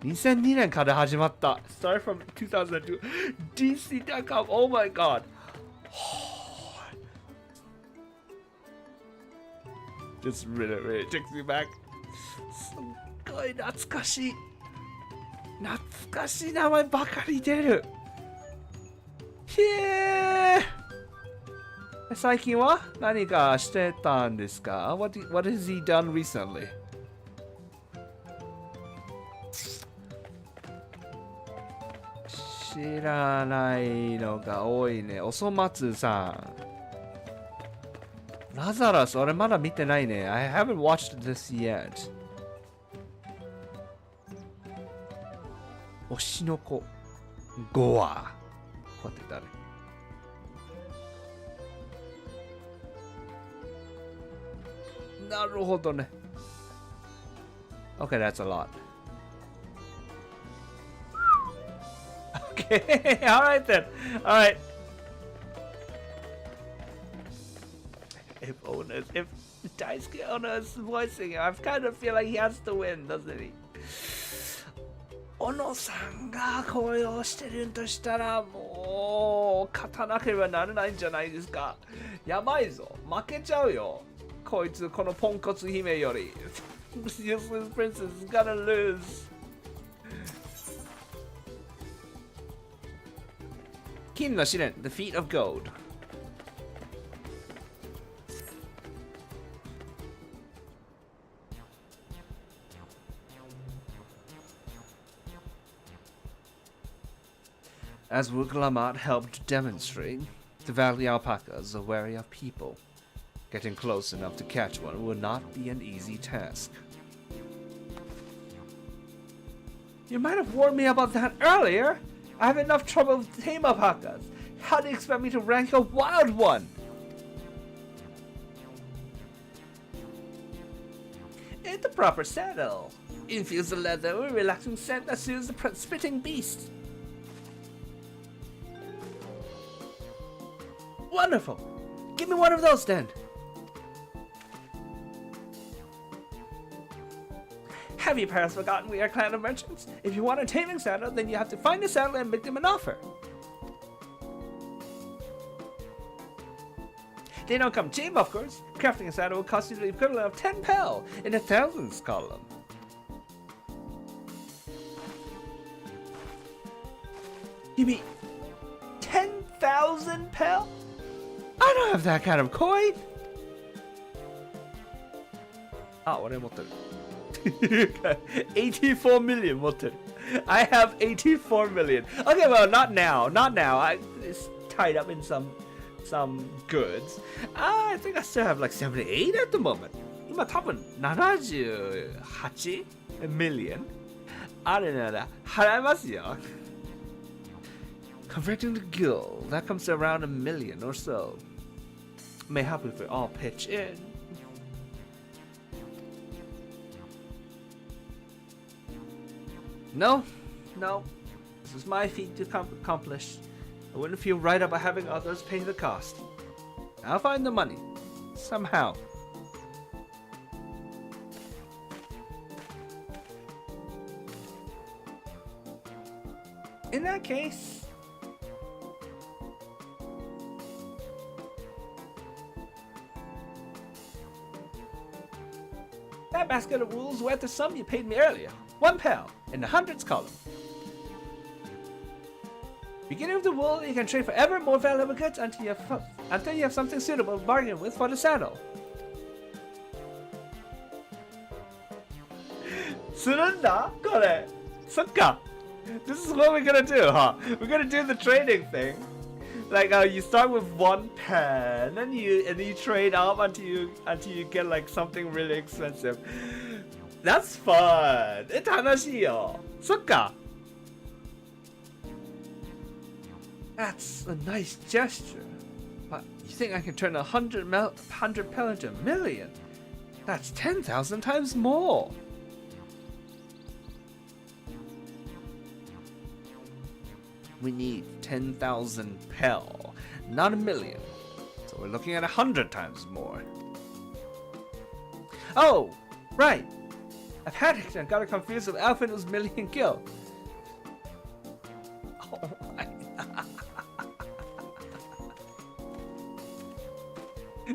2002年から始まった。Start from 2002. DC.com. Oh my god. Just really takes me back. すっごい懐かしい。懐かしい名前ばかり出る。へえ。最近は何かしてたんですか what has he done recently? 知らないのが多いね。おそ松さん。ラザラス、俺まだ見てないね。I haven't watched this yet. 推しの子。ゴア。こうやって誰なるほどね。Okay, that's a lot. Okay, alright then. Alright. If Daisuke Ono is voicing him, I kind of feel like he has to win, doesn't he? Ono さんが声をしてるとしたらもう勝たなければならないんじゃないですか。やばいぞ。負けちゃうよ。こいつこのポンコツ姫より。Useless princess is gonna lose. 金の試練 The Feet of Gold. As Urqopacha helped demonstrate, the valley alpacas are wary of people. Getting close enough to catch one will not be an easy task. You might have warned me about that earlier. I have enough trouble with tame alpacas. How do you expect me to rank a wild one? In the proper saddle. Infuse the leather with a relaxing scent that soothes the spitting beast. Wonderful! Give me one of those then! Have you perhaps forgotten we are a clan of merchants? If you want a taming saddle, then you have to find a saddler and make them an offer. They don't come cheap, of course. Crafting a saddle will cost you the equivalent of 10 pel in the thousands column. You mean 10,000 pel? I don't have that kind of coin! Ah, what am I 84 million 持ってる. I have 84 million. Okay, well, not now. Not now. It's tied up in some goods. I think I still have like 78 at the moment. 今多分78 million あるなら払いますよ. Converting the guild, that comes to around 1 million or so. Mayhap if we all pitch in. No. This is my feat to accomplish. I wouldn't feel right about having others pay the cost. I'll find the money. Somehow. In that case... that basket of wool is worth the sum you paid me earlier. 1 pel in the hundreds column. Beginning with the wool, you can trade for ever more valuable goods until you have something suitable to bargain with for the saddle. するんだこれ。そっか。This is what we're gonna do, huh? We're gonna do the trading thing. Like you start with 1 pen, and you trade up until you get like something really expensive. That's fun. 楽しいよ。そっか。That's a nice gesture. But you think I can turn 100 pel into 1 million? That's 10,000 times more. We need 10,000 pel, not 1 million. So we're looking at 100 times more. Oh, right. I panicked and got confused with Alpha's million kill. Oh my.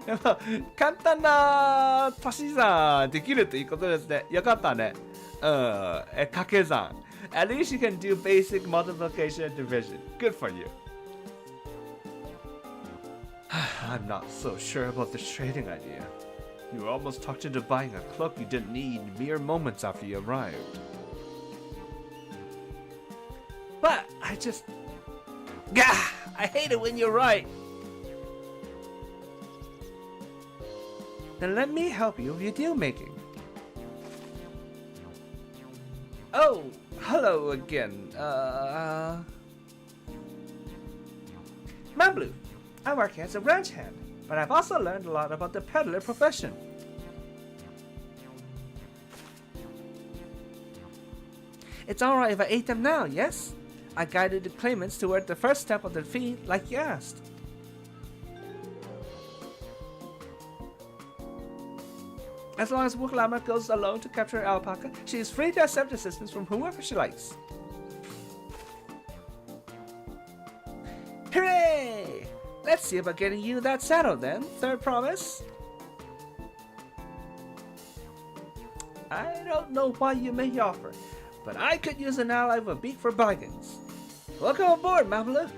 でも簡単な足し算できるということですね。よかったね。掛け算。At least you can do basic multiplication and division. Good for you. I'm not so sure about this trading idea. You were almost talked into buying a cloak you didn't need mere moments after you arrived. But I just... Gah! I hate it when you're right. Then let me help you with your deal making. Oh, hello again. Man Blue, I work here as a ranch hand, but I've also learned a lot about the peddler profession. It's alright if I ate them now, yes? I guided the claimants toward the first step of the feat like you asked. As long as Urqopacha goes alone to capture Alpaca, she is free to accept assistance from whoever she likes. Hooray! Let's see about getting you that saddle then. Third promise. I don't know why you made the offer, but I could use an ally with a beak for bargains. Welcome aboard, Mamalou.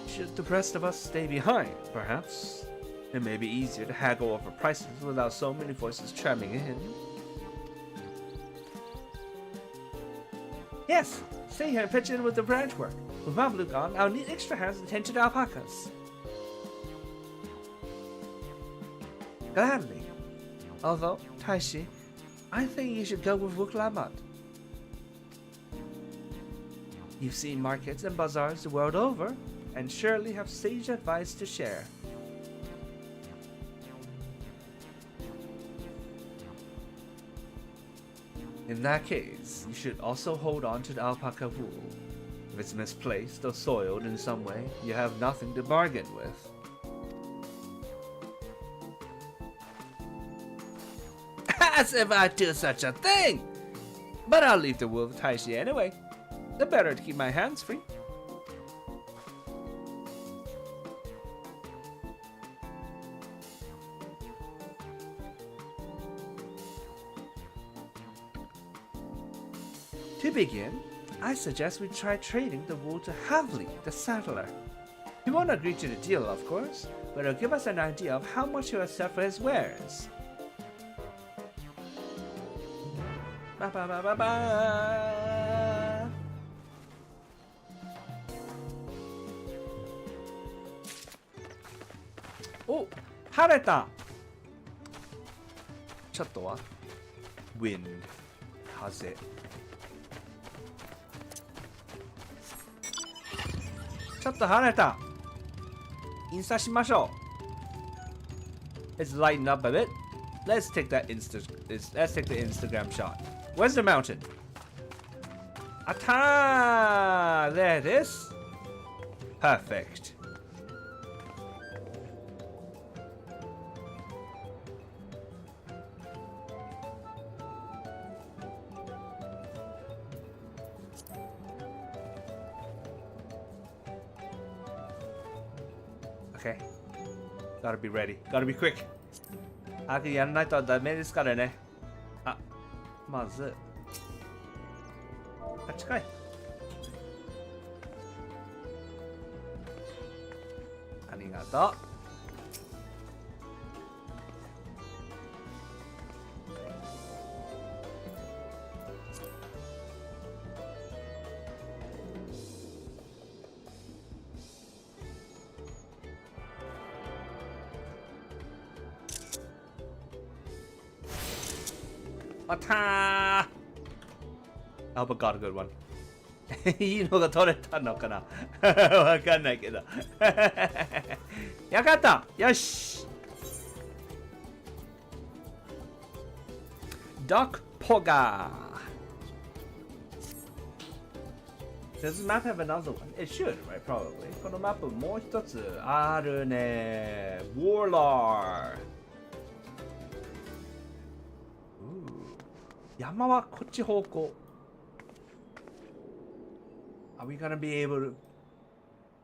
Should the rest of us stay behind, perhaps? It may be easier to haggle over prices without so many voices chiming in. Yes, stay here and pitch in with the branch work. With Mamalou gone, I'll need extra hands to tend to the alpacas. Gladly. Although, Taishi, I think you should go with Urqopacha. You've seen markets and bazaars the world over, and surely have sage advice to share. In that case, you should also hold on to the alpaca wool. If it's misplaced or soiled in some way, you have nothing to bargain with. As if I'd do such a thing! But I'll leave the wool with Taishi anyway. The better to keep my hands free. To begin, I suggest we try trading the wool to Havli, the saddler. He won't agree to the deal, of course, but it'll give us an idea of how much he'll accept for his wares. Ba ba ba ba ba. Oh, 晴れた。ちょっとは wind 風。ちょっと晴れた。インスタしましょう。It's lighting up a bit. Let's take the Instagram shot. Where's the mountain? Ata! There it is. Perfect. Okay. Gotta be ready. Gotta be quick. 早くやらないとダメですからね。あ、まず。あ、近い。ありがとう。I hope I got a good one. いいのが取れたのかなわかんないけど。よかった。よし。Doc Poga. Does this map have another one? It should, right? Probably. このマップもう一つあるね。Warlord. 山はこっち方向。Are we gonna be able to?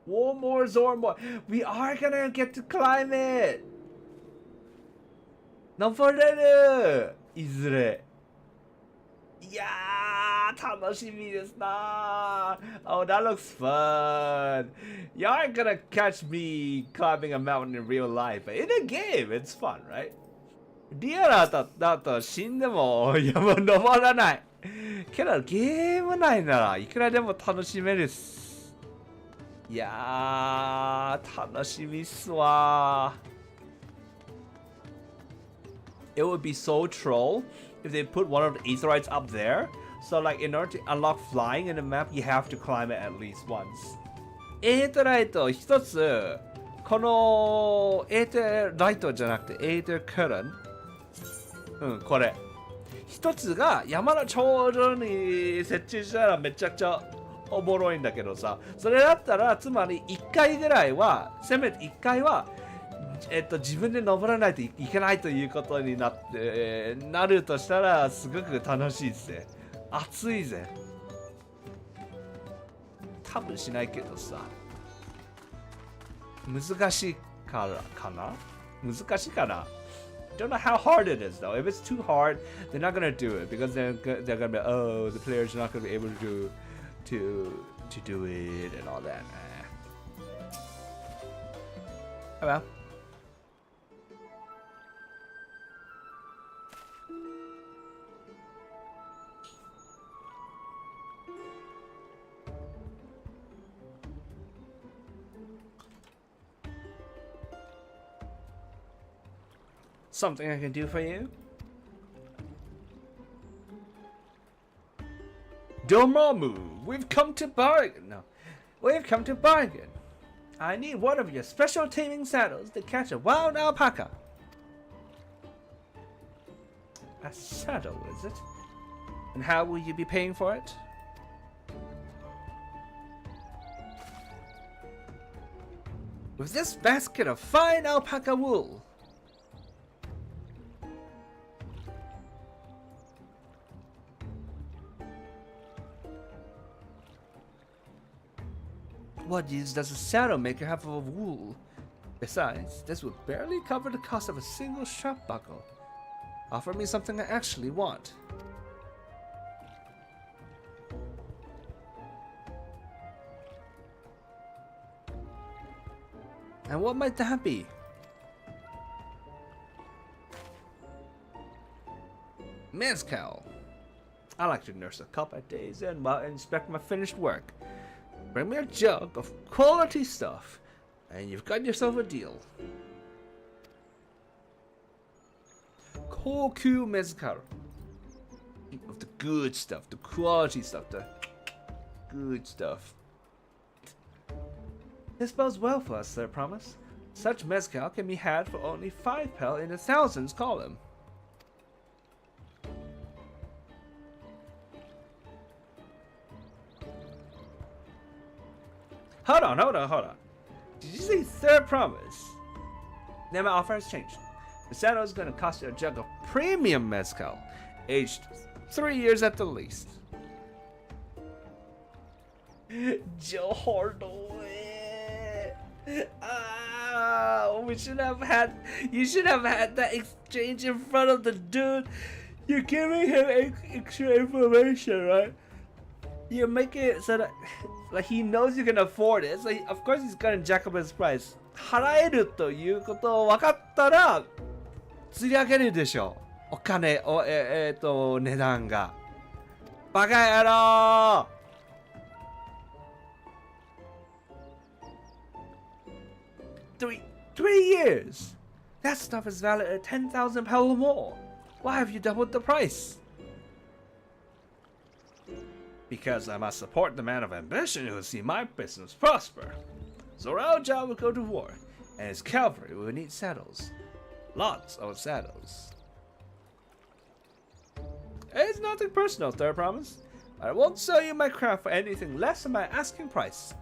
One more Zor more. We are gonna get to climb it. 登れる。いずれ。いやー、楽しみですな。Oh, that looks fun. You aren't gonna catch me climbing a mountain in real life, but in a game, it's fun, right? リアルだと死んでも山登らない。けどゲーム内ならいくらでも楽しめるっす。いやー、楽しみっすわ。It would be so troll if they put one of the aetherytes up there. So like in order to unlock flying in the map, you have to climb it at least once. エーテライト一つ、このエーテライトじゃなくてエーテルカレンうん、これ。一つが山の頂上に設置したらめちゃくちゃおもろいんだけどさ、それだったらつまり1回ぐらいは、せめて1回は、自分で登らないといけないということになるとしたらすごく楽しいですね。暑いぜ。多分しないけどさ。難しいからかな？難しいかな？ Don't know how hard it is though. If it's too hard, they're not gonna do it because they're gonna be the player's not gonna be able to do it and all that. Oh well. Something I can do for you? Dormammu, we've come to bargain. No, we've come to bargain. I need one of your special taming saddles to catch a wild alpaca. A saddle, is it? And how will you be paying for it? With this basket of fine alpaca wool. What use does a saddle maker have of wool? Besides, this would barely cover the cost of a single strap buckle. Offer me something I actually want. And what might that be? Mezcal. I like to nurse a cup at days end while I inspect my finished work. Bring me a jug of quality stuff, and you've got yourself a deal. Koku mezcal. Of the good stuff, the quality stuff, the good stuff. This bodes well for us, sir, promise. Such mezcal can be had for only 5 pel in the thousands column. Hold on. Did you say third promise? Then my offer has changed. The saddle is going to cost you a jug of premium mezcal, aged 3 years at the least. You should have had that exchange in front of the dude. You're giving him extra information, right? You make it so that like he knows you can afford it. So of course he's gonna jack up his price. 払えるということを分かったら釣り上げるでしょ。お金を値段が。バカ野郎。Three years. That stuff is valued at 10,000 pel or more. Why have you doubled the price? Because I must support the man of ambition who will see my business prosper. Zoralja will go to war, and his cavalry will need saddles. Lots of saddles. It's nothing personal, third promise. I won't sell you my craft for anything less than my asking price.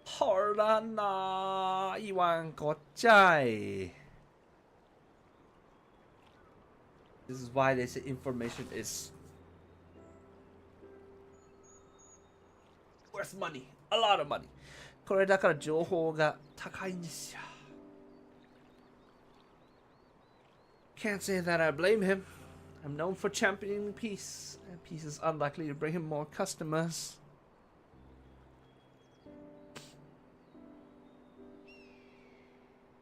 Horana Iwan. This is why they say information is worth money. A lot of money. これだから情報が高いんですよ。Can't say that I blame him. I'm known for championing peace, and peace is unlikely to bring him more customers.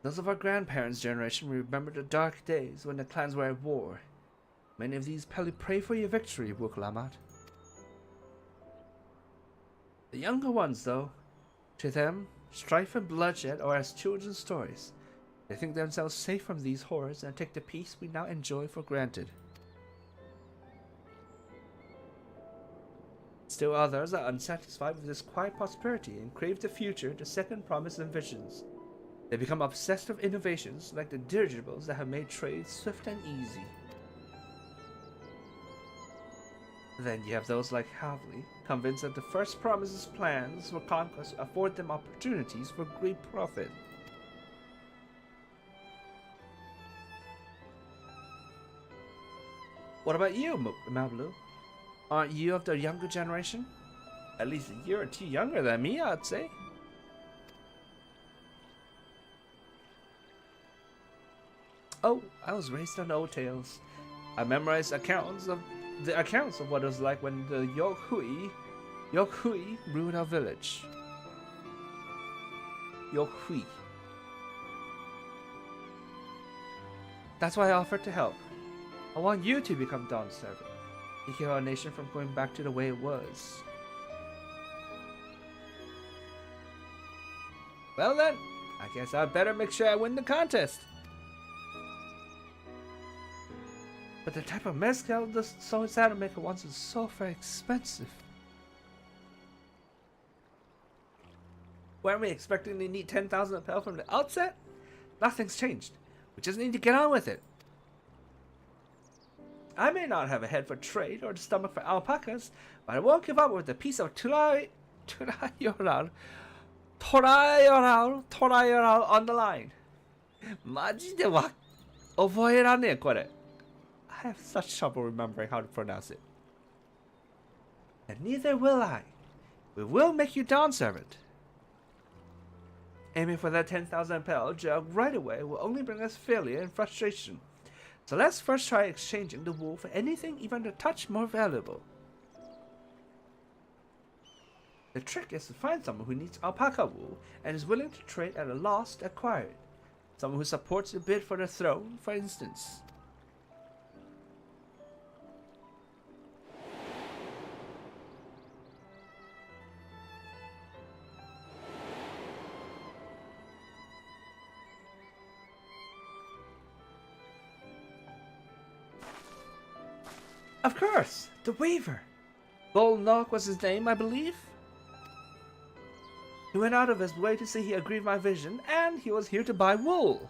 Those of our grandparents' generation remember the dark days when the clans were at war. Many of these probably pray for your victory, Urqopacha. The younger ones, though, to them, strife and bloodshed are as children's stories. They think themselves safe from these horrors and take the peace we now enjoy for granted. Still others are unsatisfied with this quiet prosperity and crave the future the second promise envisions. They become obsessed with innovations like the dirigibles that have made trade swift and easy. Then you have those like Havli, convinced that the first promises plans for conquest afford them opportunities for great profit. What about you, Mablu? Aren't you of the younger generation? At least a year or two younger than me, I'd say. Oh, I was raised on old tales. I memorized accounts of what it was like when the Yokhui ruled our village. Yokhui. That's why I offered to help. I want you to become Dawn's servant. To keep our nation from going back to the way it was. Well then, I guess I'd better make sure I win the contest. But the type of mezcal the soul cider maker wants is so very expensive. Weren't we expecting to need 10,000 pel from the outset? Nothing's changed. We just need to get on with it. I may not have a head for trade or the stomach for alpacas, but I won't give up with a piece of Torayoral on the line. マジでわ覚えらんねえこれ。I have such trouble remembering how to pronounce it. And neither will I. We will make you Dawn servant. Aiming for that 10,000 pel jug right away will only bring us failure and frustration. So let's first try exchanging the wool for anything even a touch more valuable. The trick is to find someone who needs alpaca wool and is willing to trade at a loss to acquire it. Someone who supports the bid for the throne, for instance. Of course, the Weaver. Bolnock was his name, I believe. He went out of his way to see he agreed with my vision, and he was here to buy wool.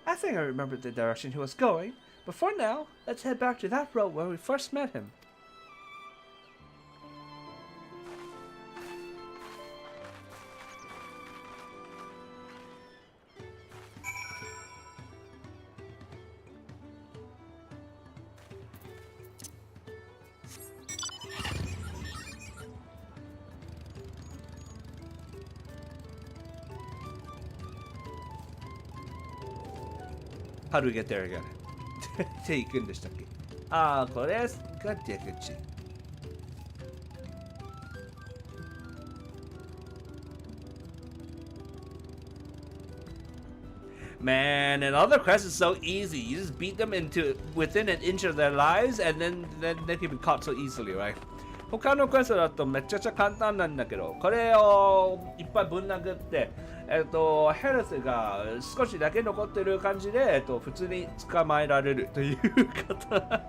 I think I remember the direction he was going, but for now, let's head back to that road where we first met him. How do we get there again? 手行くんでしたっけ？ああ、これが出口。Man, and other quests is so easy. You just beat them into within an inch of their lives, and then they can be caught so easily, right? 他のクエストだとめちゃくちゃ簡単なんだけど、これをいっぱいぶん殴って、ヘルスが少しだけ残ってる感じで、普通に捕まえられるという方。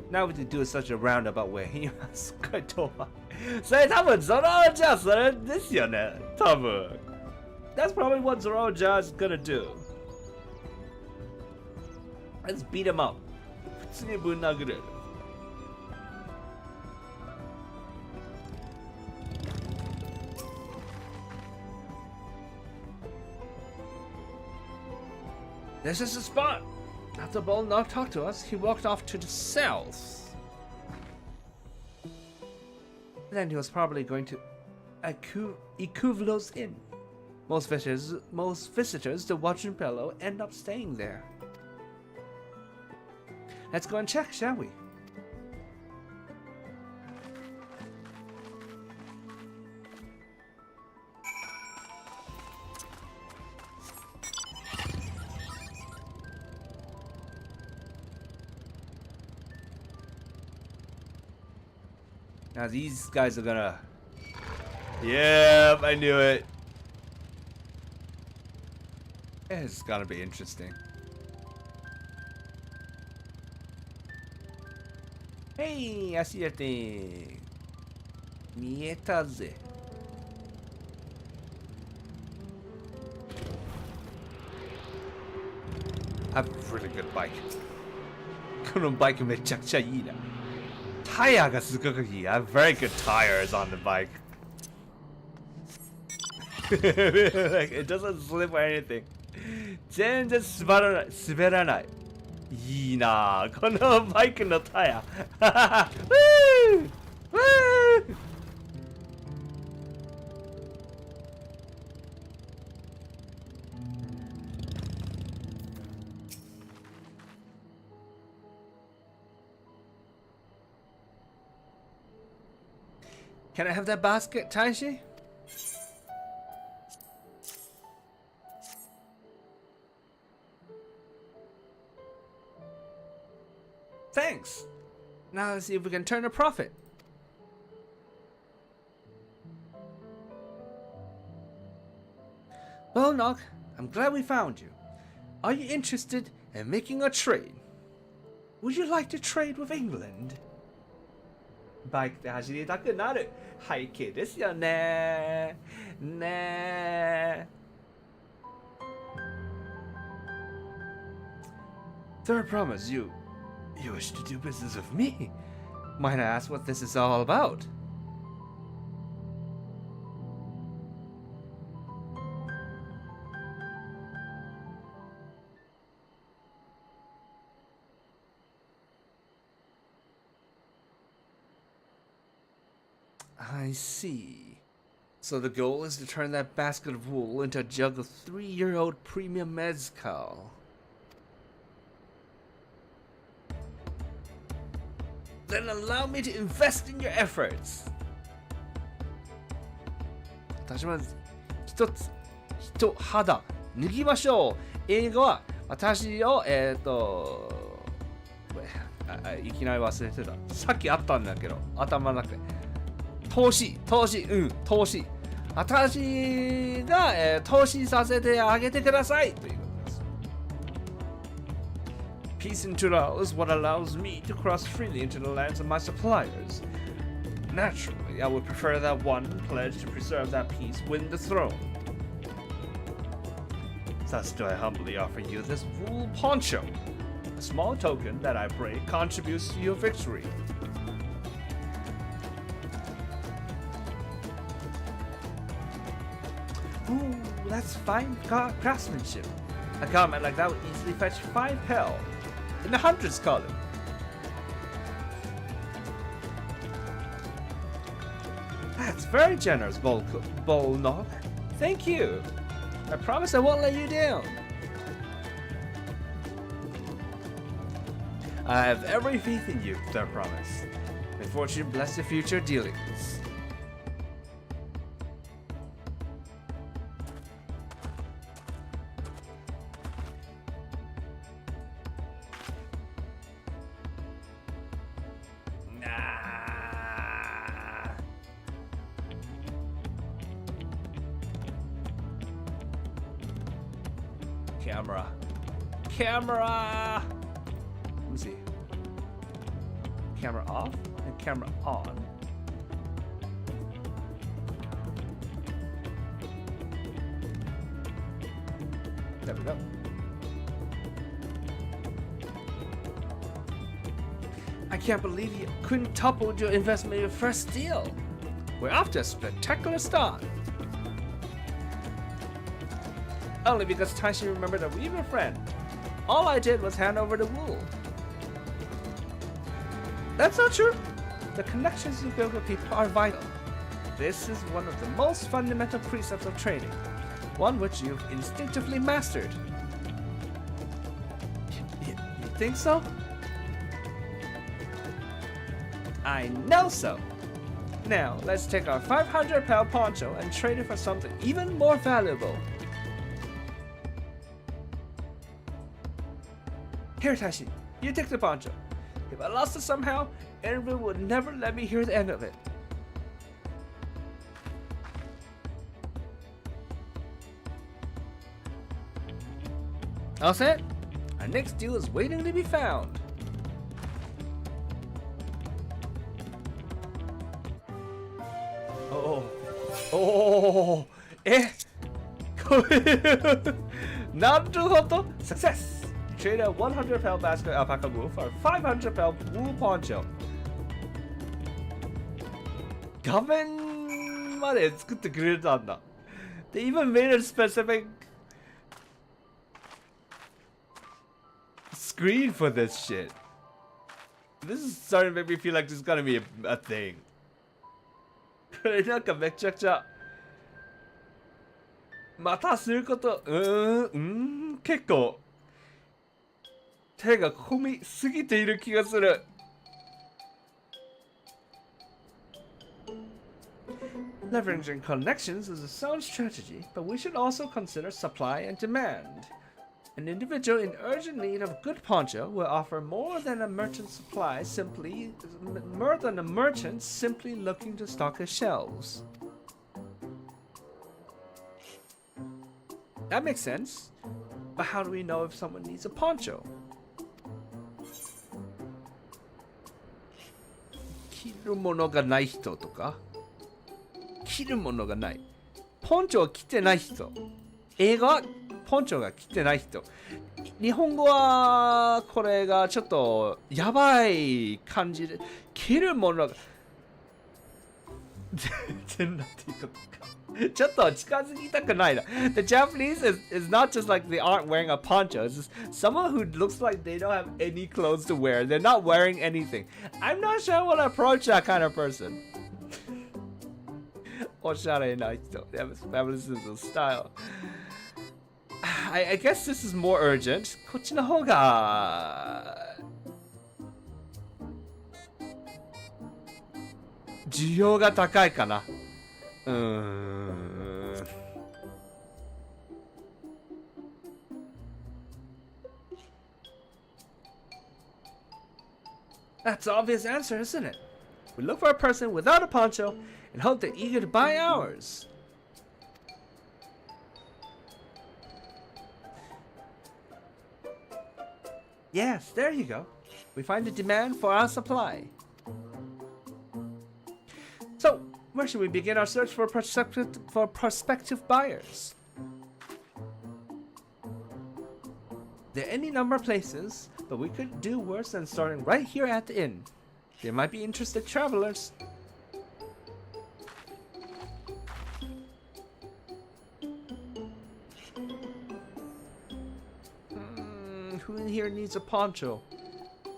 Now we do such a roundabout way. 今すっごい遠い。それ多分ゾロじゃそれですよね。多分。That's probably what Zoroja is gonna do. Let's beat him up. 普通にぶん殴る。This is the spot. After Bolnock talked to us, he walked off to the south. Then he was probably going to Ikuvlo's Inn. Most visitors to Wajunpelo end up staying there. Let's go and check, shall we? Now these guys are gonna... Yep, I knew it. It's gonna be interesting. Hey, I see your thing. 見えたぜ。I have a really good bike. このバイクめちゃくちゃいいな。タイヤがすごくいい。I have very good tires on the bike. Like, it doesn't slip or anything. 全然滑らない。いいなぁ。このバイクのタイヤ。Woo! Woo! Can I have that basket, Taishi? Thanks. Now let's see if we can turn a profit. Well, Nog, I'm glad we found you. Are you interested in making a trade? Would you like to trade with England? バイクで走りたくなる背景ですよね。ね。Third promise, you wish to do business with me. Might I ask what this is all about? I see. So the goal is to turn that basket of wool into a jug of 3-year-old premium mezcal. Then allow me to invest in your efforts. 私は一肌脱ぎましょう。英語は私をいきなり忘れてた。さっきあったんだけど頭の中で。投資。私が、投資させてあげてくださいということです。Peace in Tural is what allows me to cross freely into the lands of my suppliers. Naturally, I would prefer that one pledge to preserve that peace win the throne. Thus do I humbly offer you this wool poncho, a small token that I pray contributes to your victory. Ooh, that's fine craftsmanship. A garment like that would easily fetch 5 hell in the hundreds column. That's very generous, Bolnock. Thank you. I promise I won't let you down. I have every faith in you, I promise. May fortune bless your future dealings. Camera! Let me see. Camera off and camera on. There we go. I can't believe you quintupled your investment in your first deal. We're off to a spectacular start. Only because Taishi remembered that we were friends. All I did was hand over the wool. That's not true. The connections you build with people are vital. This is one of the most fundamental precepts of trading, one which you've instinctively mastered. You think so? I know so. Now, let's take our 500-pound poncho and trade it for something even more valuable. Here, Taishi, you take the poncho. If I lost it somehow, everyone would never let me hear the end of it. All set? Our next deal is waiting to be found. おおこれなるほど Success! Trade a 100 pel basket alpaca wool for a 500 pel wool poncho. 画面まで作ってくれたんだ。They even made a specific screen for this shit. This is starting to make me feel like this is gonna be a thing. これなんかめちゃくちゃまたすること結構手が込みすぎている気がする。Leveraging connections is a sound strategy, but we should also consider supply and demand. An individual in urgent need of a good poncho will offer more than a merchant simply looking to stock his shelves. That makes sense, but how do we know if someone needs a poncho? 着るものがない人とか着るものがないポンチョを着てない人英語はポンチョが着てない人日本語はこれがちょっとやばい感じで着るものが全然なんていうかちょっと近づきたくないな The Japanese is not just like they aren't wearing a poncho. It's just someone who looks like they don't have any clothes to wear. They're not wearing anything. I'm not sure I want to approach that kind of person. おしゃれな人 Feminism style. I guess this is more urgent. こっちの方が需要が高いかな。That's the obvious answer, isn't it? We look for a person without a poncho and hope they're eager to buy ours. Yes, there you go. We find the demand for our supply. So, where should we begin our search for prospective buyers? There are any number of places, but we could do worse than starting right here at the inn. There might be interested travelers. Who in here needs a poncho?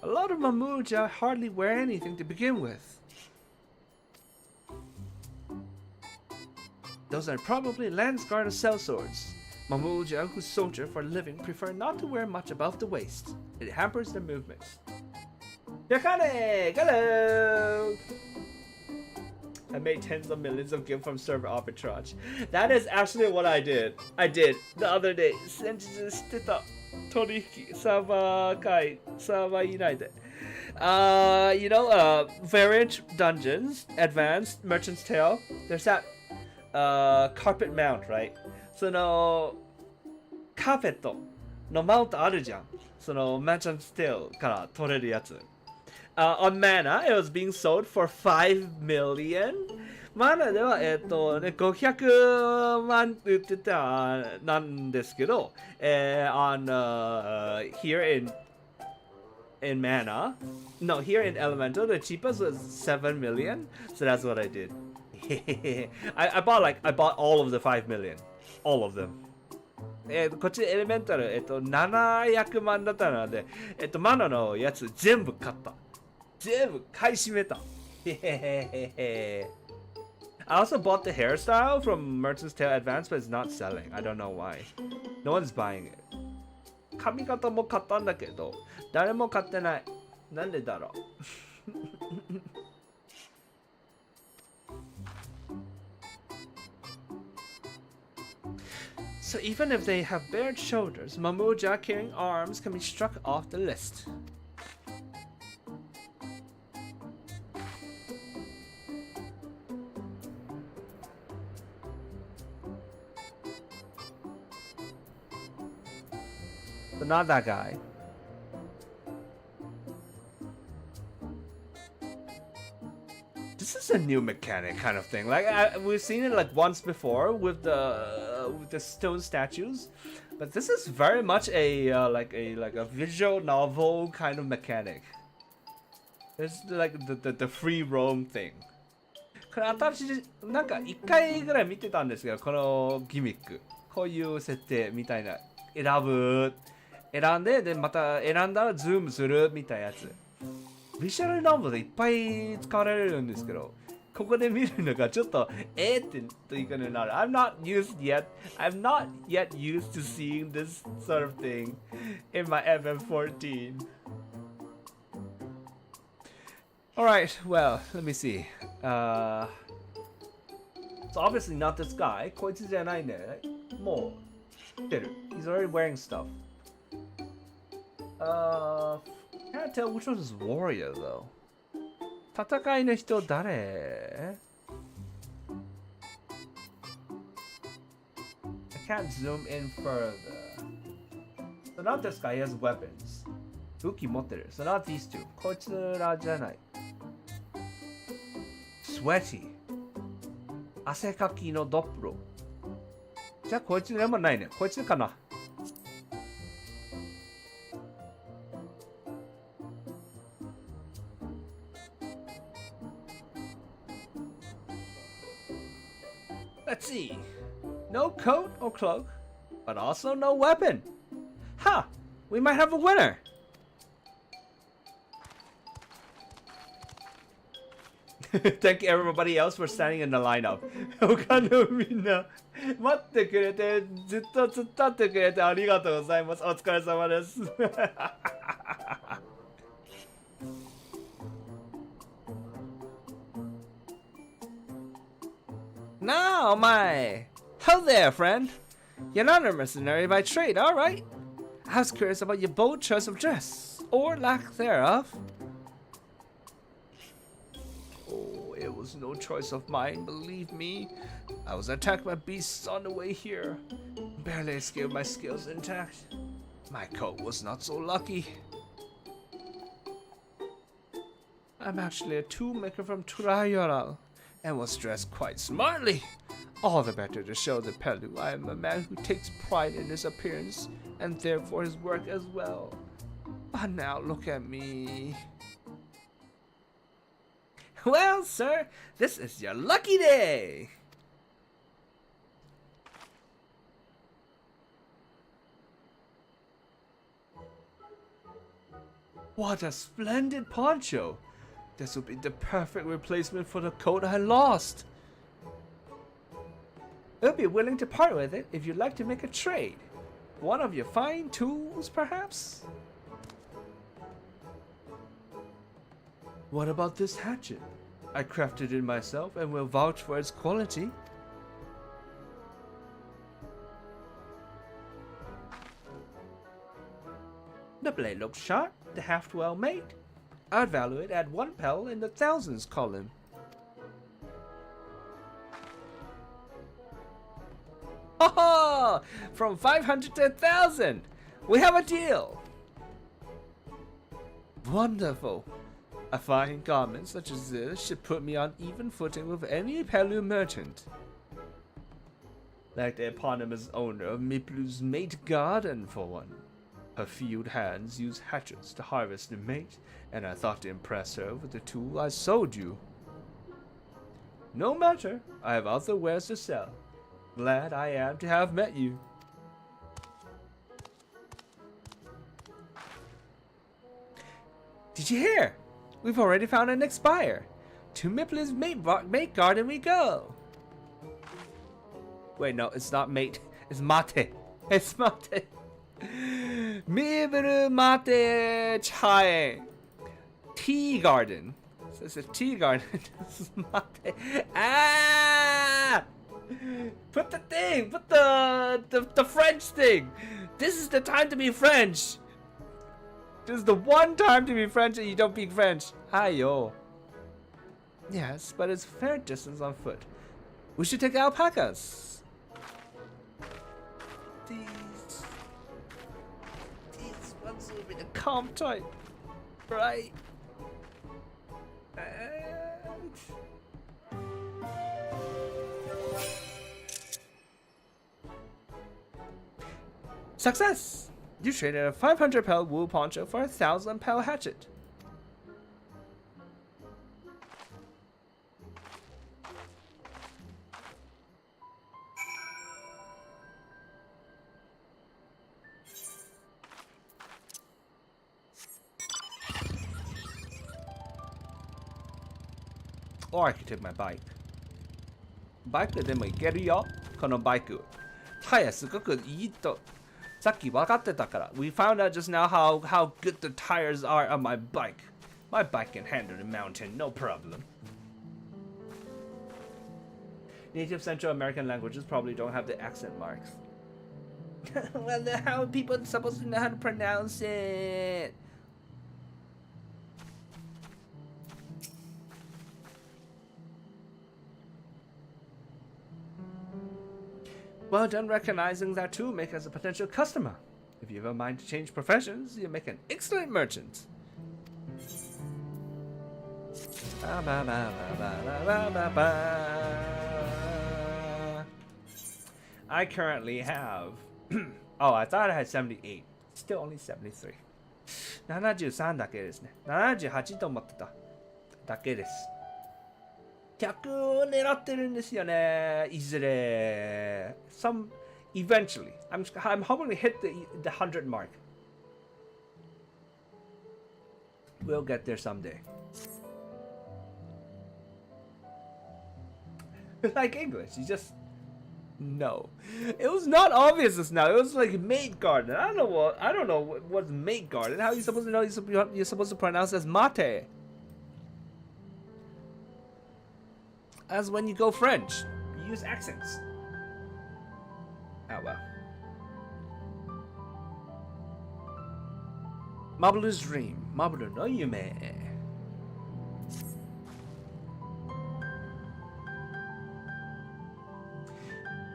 A lot of Mamuja hardly wear anything to begin with. Those are probably Landsguard or sellswords. Mamuja who soldier for a living prefer not to wear much above the waist. It hampers their movements. Yakane! Hello! I made tens of millions of gifts from server arbitrage. That is actually what I did. I did the other day. Variant dungeons, advanced merchant's tale. There's that carpet mount, right? そのカーペットのマウントあるじゃん。その merchant's tale から取れるやつ。On Mana, it was being sold for 5 million. Mana では500万売ってたなんですけど、on here in Mana, no, here in Elemental, the cheapest was 7 million. So that's what I did. I bought all of the 5 million. All of them. こっちエレメンタル、700万だったので、マナのやつ全部買った。全部買い占めた。I also bought the hairstyle from Merchant's Tale Advance, but it's not selling. I don't know why. No one's buying it. 髪型も買ったんだけど、誰も買ってない。なんでだろう。So even if they have bared shoulders, Mamuja carrying arms can be struck off the list. But not that guy. this is a new mechanic kind of thing. Like we've seen it like once before with the stone statues, but this is very much a like a visual novel kind of mechanic. It's like the free roam thing. これ新しいなんか1回ぐらい見てたんですけど、このギミック、こういう設定みたいな、選んででまた選んだらズームするみたいなやつ。ビジュアルノーブルでいっぱい使われるんですけど、ここで見るのがちょっとってというかになる。I'm not used yet. I'm not yet used to seeing this sort of thing in my FF14. Alright, well, let me see. So obviously not this guy. こいつじゃないね。もう知ってる。He's already wearing stuff. Can't tell which one is warrior though. 戦いの人誰? I can't zoom in further. So not this guy, he has weapons. 武器持ってる. So not these two. こいつらじゃない. Sweaty. 汗かきのドップロ。じゃあこいつでもないね。こいつかな。Let's see. No coat or cloak, but also no weapon. Ha! We might have a winner. Thank everybody else for standing in the lineup. 他のみんな待ってくれて、ずっと突っ立ってくれてありがとうございます。お疲れ様です。Now, my. Hello there, friend. You're not a mercenary by trade, alright? I was curious about your bold choice of dress, or lack thereof. Oh, it was no choice of mine, believe me. I was attacked by beasts on the way here. Barely escaped my skills intact. My coat was not so lucky. I'm actually a toolmaker from Tolerant, and was dressed quite smartly. All the better to show the Pelu I am a man who takes pride in his appearance, and therefore his work as well. But now look at me. Well, sir, this is your lucky day. What a splendid poncho! This will be the perfect replacement for the coat I lost. I'll be willing to part with it if you'd like to make a trade. One of your fine tools, perhaps? What about this hatchet? I crafted it myself and will vouch for its quality. The blade looks sharp, the haft well made. I'd value it at 1 pel in the thousands column. Ha ha! From 500 to 1,000! We have a deal! Wonderful! A fine garment such as this should put me on even footing with any Pelu merchant. Like the eponymous owner of Miplu's mate garden, for one. Her field hands use hatchets to harvest the mate, and I thought to impress her with the tool I sold you. No matter, I have other wares to sell. Glad I am to have met you. Did you hear? We've already found an next buyer. To Miplu's mate garden we go. Wait, no, it's not mate. It's mate. It's mate. Miplu mate chai. Tea garden. So it's a tea garden. Mate. Ah! Put the thing. Put the French thing. This is the time to be French. This is the one time to be French and you don't speak French. Hi-yo. Yes, but it's a fair distance on foot. We should take alpacas. These ones will be the calm type. Right? Success! You traded a 500 pel wool poncho for a 1,000 pel hatchet. Or I could take my bike. Bike でも行けるよ。このバイク。タイヤすごくいいと。さっき分かってたから。We found out just now how good the tires are on my bike. My bike can handle the mountain, no problem. Native Central American languages probably don't have the accent marks. Well, then how are people supposed to know how to pronounce it? Well done recognizing that too, make us a potential customer. If you have a mind to change professions, you make an excellent merchant. I currently have... oh, I thought I had 78. Still only 73. 73だけですね。78と思ってた。だけです。100を狙ってるんですよね。いずれ。Eventually. I'm hoping to hit the 100 mark. We'll get there someday. Like English, you just know. It was not obvious just now. It was like mate garden. I don't know what's mate garden. How are you supposed to know you're supposed to pronounce as mate? As when you go French, you use accents. Oh well. Maburu's dream. Maburu no yume.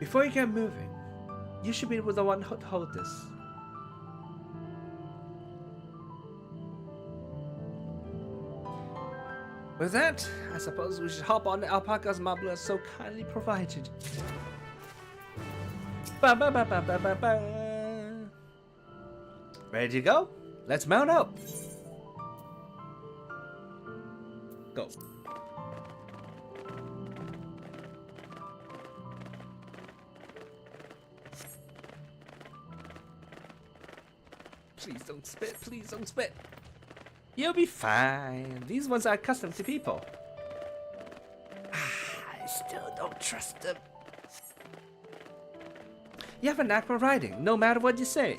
Before you get moving, you should be the one to hold this. With that, I suppose we should hop on the alpacas Mabulu has so kindly provided. Ready to go? Let's mount up. Go. Please don't spit, please don't spit. You'll be fine. These ones are accustomed to people. I still don't trust them. You have a knack for riding, no matter what you say.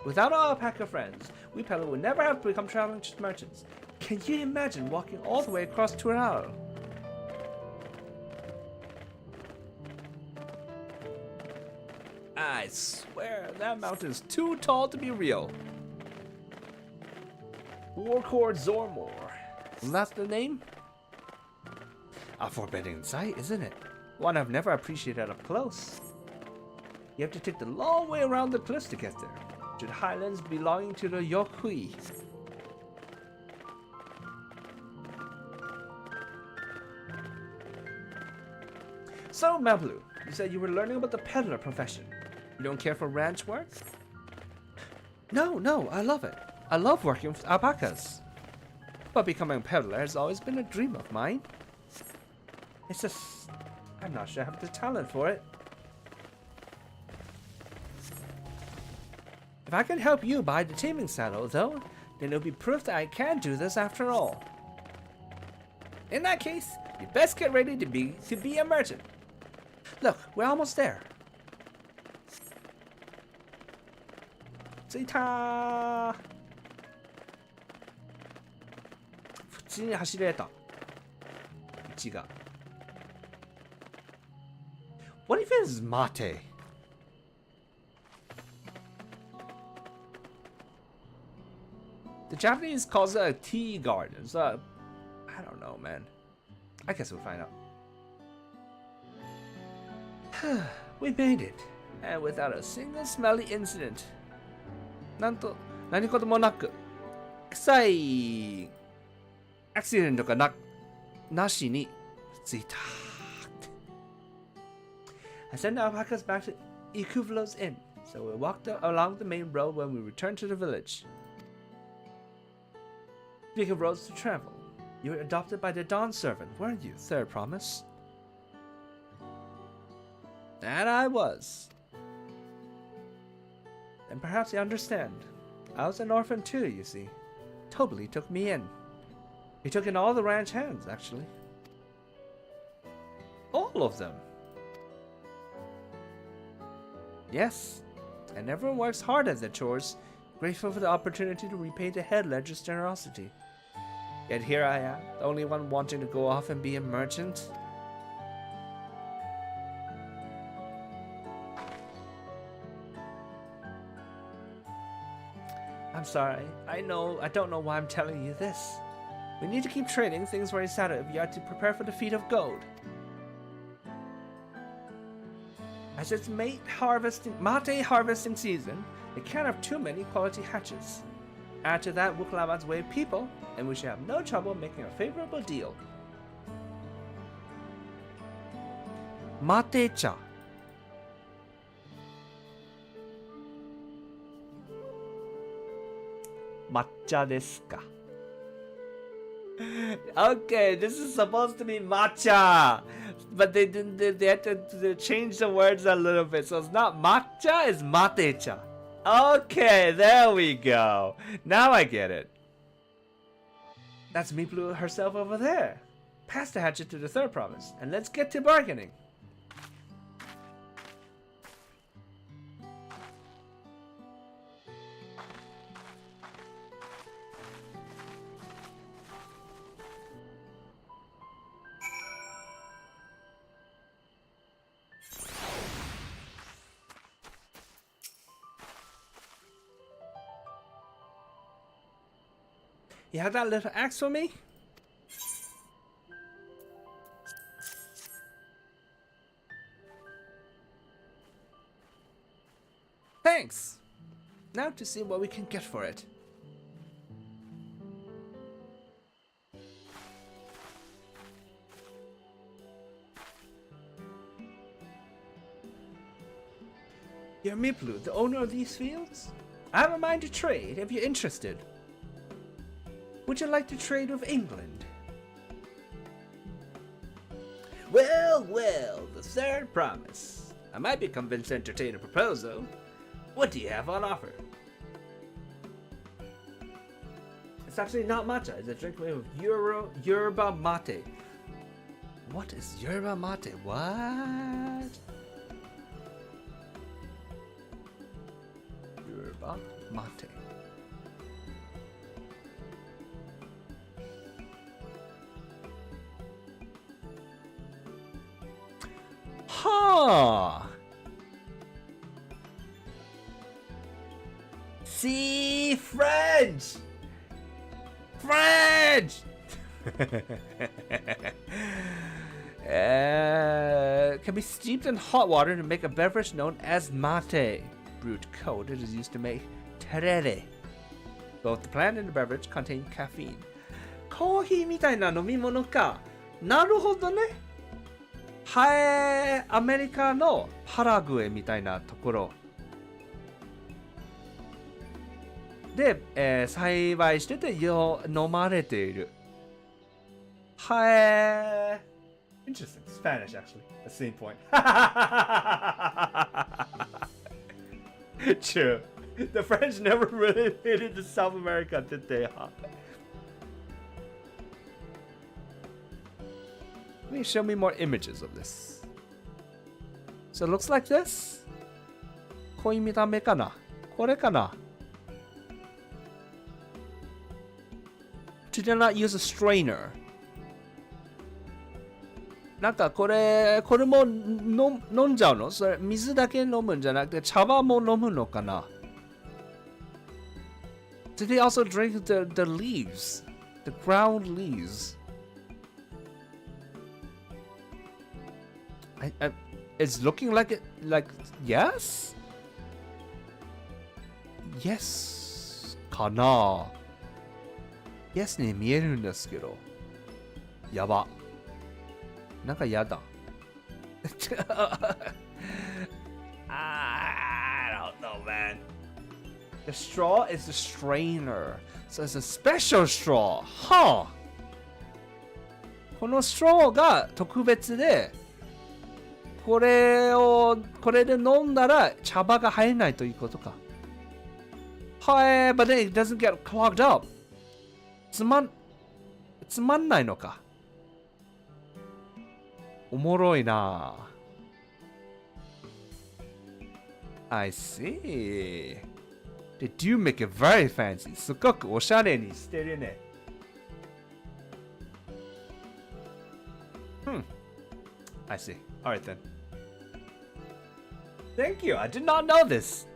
Without our alpaca friends, we Pella would never have become traveling merchants. Can you imagine walking all the way across Tural? I swear that mountain's too tall to be real. Warcord Zormor. That's the name? A forbidding sight, isn't it? One I've never appreciated up close. You have to take the long way around the cliffs to get there, to the highlands belonging to the Yokui. So, Mablu, you said you were learning about the peddler profession. You don't care for ranch work? No, I love it. I love working with alpacas. But becoming a peddler has always been a dream of mine. It's just, I'm not sure I have the talent for it. If I can help you buy the taming saddle, though, then it'll be proof that I can do this after all. In that case, you best get ready to be a merchant. Look, we're almost there. 着いた。普通に走れた。道が。What if it's mate? The Japanese calls it a tea garden, so I don't know, man. I guess we'll find out. We made it, and without a single smelly incident. なんと何事もなく臭いアクシデントがなしに着いた。I send alpacas back to Urqopacha's inn. So we walked along the main road when we returned to the village. Speaking of roads to travel, you were adopted by the Dawn servant, weren't you? Third promise. And I was. And perhaps you understand. I was an orphan too, you see. Tobly took me in. He took in all the ranch hands, actually. All of them. Yes, and everyone works hard at their chores, grateful for the opportunity to repay the head ledger's generosity. Yet here I am, the only one wanting to go off and be a merchant. I'm sorry. I don't know why I'm telling you this. We need to keep trading things very sad if you are to prepare for the feat of gold. As it's mate harvesting season, it can't have too many quality hatches. Add to that Urqopacha's way of people, and we should have no trouble making a favorable deal. Mate-cha. Matcha desu ka? Okay, this is supposed to be matcha, but they didn't. They had to change the words a little bit, so it's not matcha, it's mate-cha. Okay, there we go. Now I get it. That's Miplu herself over there. Pass the hatchet to the third province, and let's get to bargaining. You have that little axe for me? Thanks! Now to see what we can get for it. You're Miplu, the owner of these fields? I have a mind to trade if you're interested. Would you like to trade with England? Well, the third promise. I might be convinced to entertain a proposal. What do you have on offer? It's actually not matcha. It's a drink made with yerba mate. What is yerba mate? What? Yerba mate. Huh. See, French! French! Can be steeped in hot water to make a beverage known as mate. Brewed cold, it is used to make terere. Both the plant and the beverage contain caffeine. コーヒーみたいな飲み物か。なるほどね。はい、アメリカのパラグエみたいなところで、栽培してて飲まれている。はい。Interesting. Spanish, actually. The same point. True. The French never really made it to South America, did they? Huh? Please show me more images of this. So it looks like this. こういう見た目かな。これかな。To not use a strainer. なんかこれも飲んじゃうの？それ水だけ飲むんじゃなくて茶葉も飲むのかな？ Did they also drink the leaves? The ground leaves? It's looking like it, like, yes? Yes かな Yes に見えるんですけど。やば。なんかやだ。I don't man. The straw is the strainer. So it's a special straw. Huh. この straw が特別で、これで飲んだら茶葉が入らないということか。はい、but then it doesn't get clogged up. つまんないのか。おもろいな。I see. They do make it very fancy. すごくおしゃれにしてるね。I see. Alright then. Thank you. I did not know this.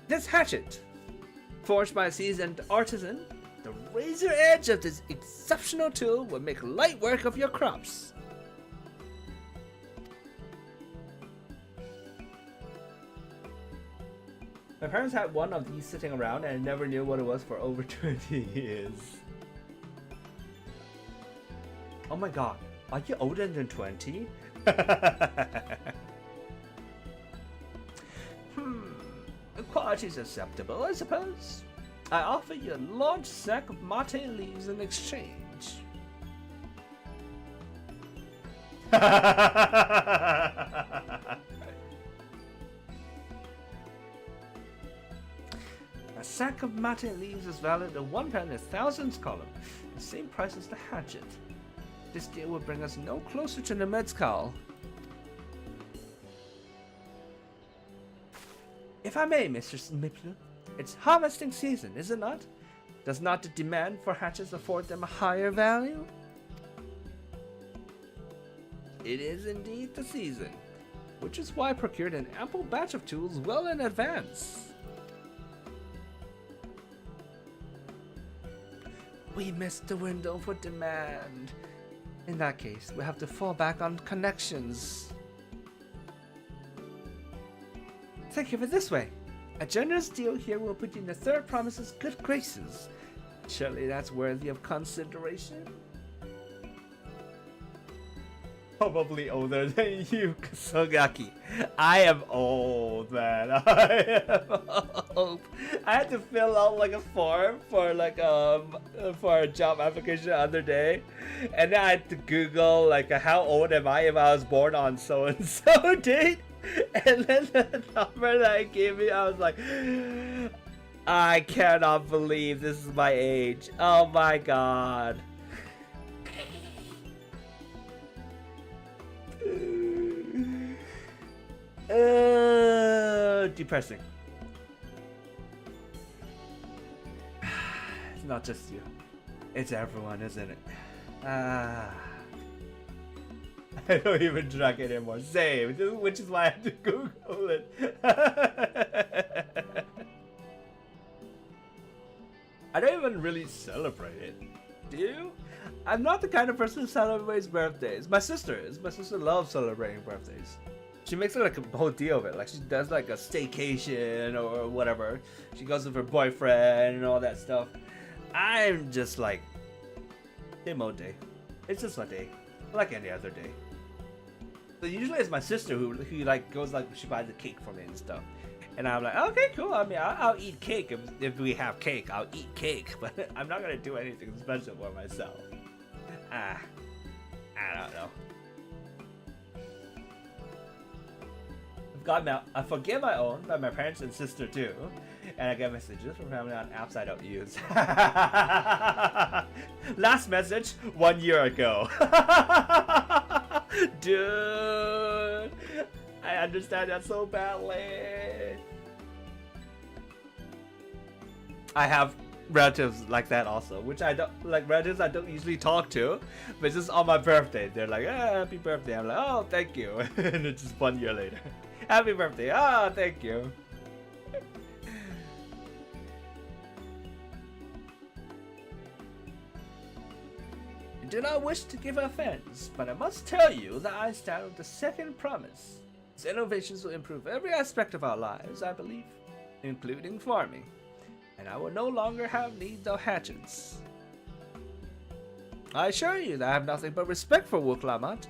This hatchet, forged by a seasoned artisan, the razor edge of this exceptional tool will make light work of your crops. My parents had one of these sitting around and I never knew what it was for over 20 years. Oh my god, are you older than 20? The quality is acceptable, I suppose. I offer you a large sack of mate leaves in exchange. A sack of mate leaves is valued at 1 pound and thousands column, the same price as the hatchet. This deal will bring us no closer to the mezcal. If I may, Mr. Smipler, it's harvesting season, is it not? Does not the demand for hatchets afford them a higher value? It is indeed the season, which is why I procured an ample batch of tools well in advance. We missed the window for demand. In that case, we have to fall back on connections. Think of it this way. A generous deal here will put you in the third promise's good graces. Surely that's worthy of consideration? Probably older than you, Kusogaki. I am old, man. I am old. I had to fill out like a form for for a job application the other day, and then I had to Google like how old am I if I was born on so and so date, and then the number that it gave me, I was like, I cannot believe this is my age. Oh my god. Depressing. It's not just you. It's everyone, isn't it? I don't even drink it anymore. Same, which is why I had to Google it. I don't even really celebrate it. Do you? I'm not the kind of person who celebrates birthdays. My sister is. My sister loves celebrating birthdays. She makes it like a whole deal of it. Like she does like a staycation or whatever. She goes with her boyfriend and all that stuff. I'm just like, same old day. It's just a day, like any other day. So usually it's my sister who like goes like she buys the cake for me and stuff. And I'm like, okay, cool. I mean, I'll eat cake if we have cake. I'll eat cake, but I'm not gonna do anything special for myself. I don't know. I forget my own by my parents and sister too, and I get messages from family on apps I don't use. Last message 1 year ago. Dude, I understand that so badly. I have relatives like that also, which I don't like, relatives I don't usually talk to, but just on my birthday they're like, happy birthday. I'm like, oh, thank you. And it's just 1 year later, happy birthday. Oh, thank you. I do not wish to give offense, but I must tell you that I stand with the second promise. These innovations will improve every aspect of our lives, I believe, including farming. And I will no longer have need of hatchets. I assure you that I have nothing but respect for Urqopacha,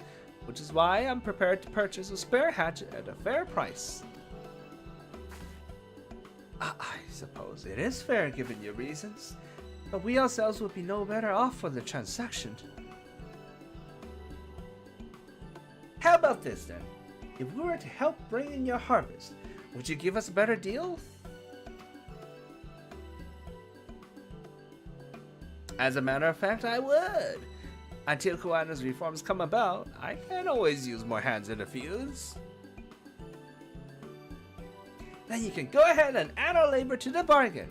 which is why I'm prepared to purchase a spare hatchet at a fair price. I suppose it is fair given your reasons, but we ourselves would be no better off for the transaction. How about this then? If we were to help bring in your harvest, would you give us a better deal? As a matter of fact, I would. Until Koana's reforms come about, I can always use more hands in the fields. Then you can go ahead and add our labor to the bargain.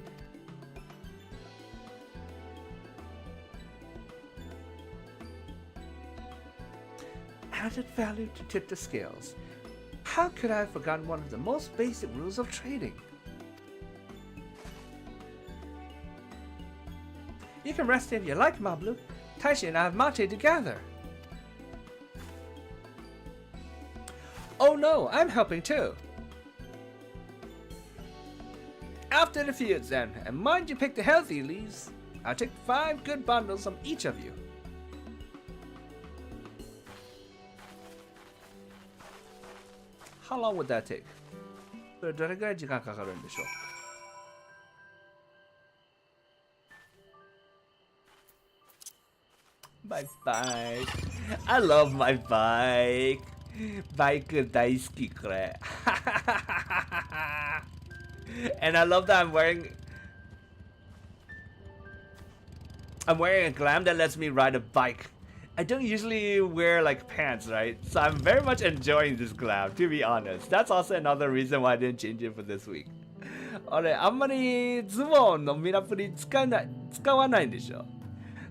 Added value to tip the scales. How could I have forgotten one of the most basic rules of trading? You can rest if you like, Mablu. Taishi and I have mate together. Oh no, I'm helping too. After the fields then, and mind you pick the healthy leaves. I'll take 5 good bundles from each of you. How long would that take? どれぐらい時間かかるんでしょう? My bike. I love my bike. バイク大好きこれ。And I love that I'm wearing a glam that lets me ride a bike. I don't usually wear like pants, right? So I'm very much enjoying this glam, to be honest. That's also another reason why I didn't change it for this week. 俺あんまりズボンのミラプリ使わないんでしょ。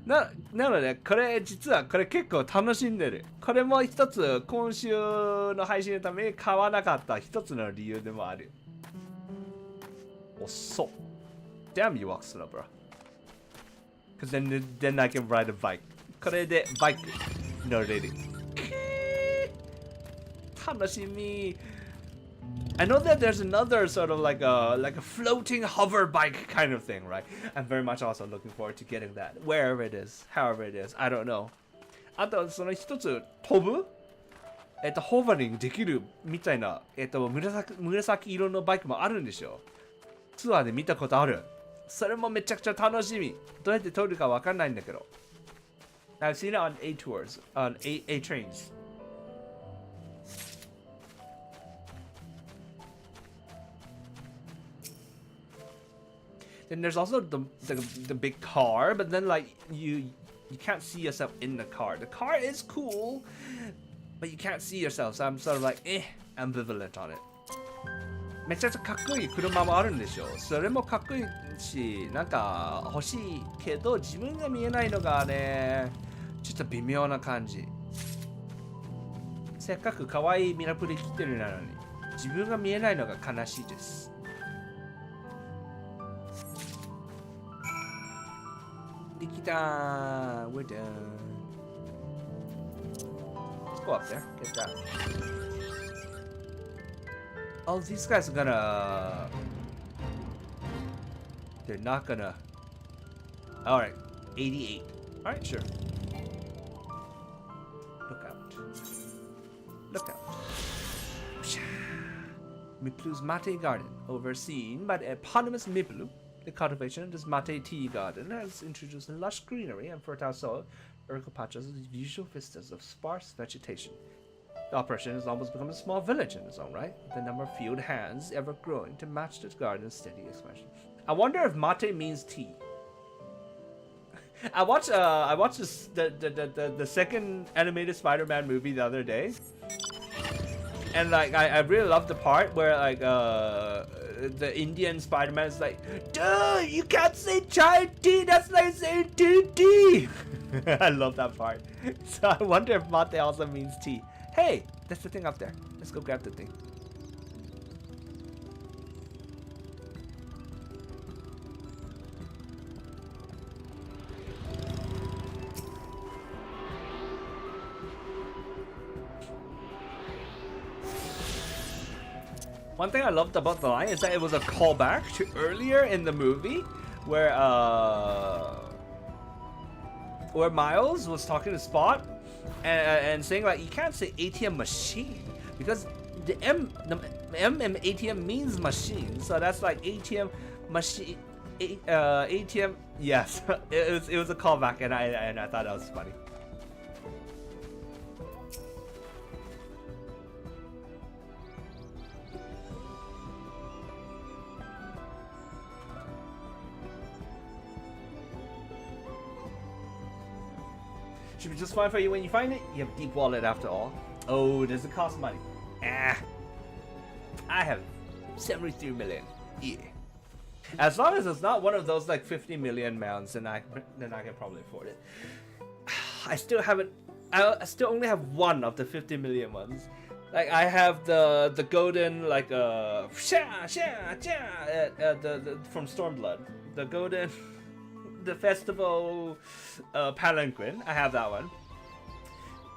なのでこれ実はこれ結構楽しんでる。これも一つ今週の配信のために買わなかった一つの理由でもある。遅っ。Damn, you walk slow, bro. Because then I can ride a bike. これでバイク乗れる。楽しみ。I know that there's another sort of like a floating hover bike kind of thing, right? I'm very much also looking forward to getting that. Wherever it is, however it is, I don't know. あとその一つ飛ぶホバリングできるみたいな紫色のバイクもあるんでしょ。ツアーで見たことある。それもめちゃくちゃ楽しみ。どうやって撮るかわかんないんだけど。I've seen it on A tours, on A trains. Then there's also the big car, but then like you can't see yourself in the car. The car is cool, but you can't see yourself. So I'm sort of like ambivalent on it. めちゃくちゃかっこいい車もあるんでしょ。それもかっこいいし、なんか欲しいけど自分が見えないのがね、ちょっと微妙な感じ。せっかく可愛いミラプリ着てるなのに自分が見えないのが悲しいです。できた。We're done. Let's go up there. Get that. Oh, these guys are gonna... They're not gonna... Alright, 88. Alright, sure. Look out. Look out. Miplu's Mate Garden, overseen by the eponymous Miplu. The cultivation of this Mate tea garden has introduced lush greenery and fertile soil, Urqopacha's usual vistas of sparse vegetation. The operation has almost become a small village in its own right, with the number of field hands ever growing to match the garden's steady expansion. I wonder if mate means tea. I watched the second animated Spider-Man movie the other day, and like I really loved the part where like the Indian Spider-Man is like, dude, you can't say chai tea, that's like saying tea. I love that part. So I wonder if mate also means tea. Hey, that's the thing up there. Let's go grab the thing. One thing I loved about the line is that it was a callback to earlier in the movie where where Miles was talking to Spot and saying like you can't say ATM machine because the M and ATM means machine, so that's like ATM machine. ATM. Yes, it was a callback, and I thought that was funny. Should be just fine for you when you find it. You have a deep wallet after all. Oh, does it cost money? Ah, I have 73 million. Yeah. As long as it's not one of those like 50 million mounts, then I can probably afford it. I still haven't. I still only have one of the 50 million ones. Like I have the golden like the from Stormblood, the golden, the festival palanquin. I have that one.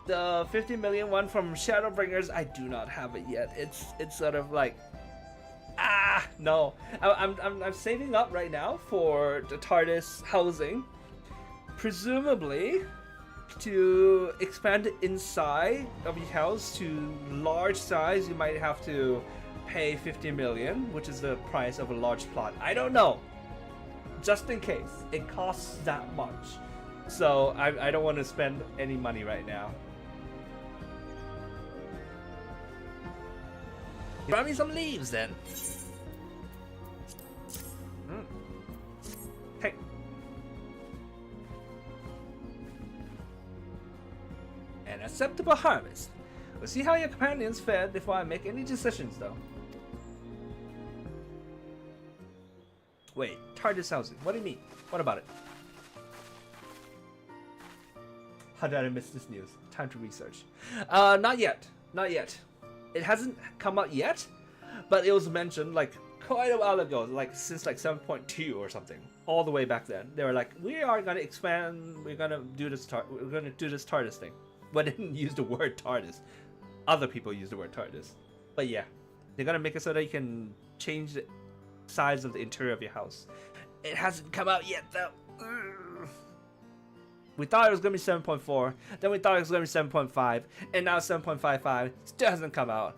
The 50 million one from Shadowbringers, I do not have it yet. It's sort of like, no. I'm saving up right now for the TARDIS housing, presumably to expand the inside of your house to large size. You might have to pay 50 million, which is the price of a large plot. I don't know. Just in case it costs that much, so I don't want to spend any money right now. Grab me some leaves then. Hey. An acceptable harvest. We'll see how your companions fared before I make any decisions, though. Wait, TARDIS housing. What do you mean? What about it? How did I miss this news? Time to research. Not yet. Not yet. It hasn't come out yet, but it was mentioned like quite a while ago, like since like 7.2 or something, all the way back then. They were like, we are gonna expand. We're gonna do this. We're gonna do this TARDIS thing, but they didn't use the word TARDIS. Other people use the word TARDIS, but yeah, they're gonna make it so that you can change the size of the interior of your house. It hasn't come out yet though. We thought it was gonna be 7.4, then we thought it was gonna be 7.5, and now 7.55 still hasn't come out.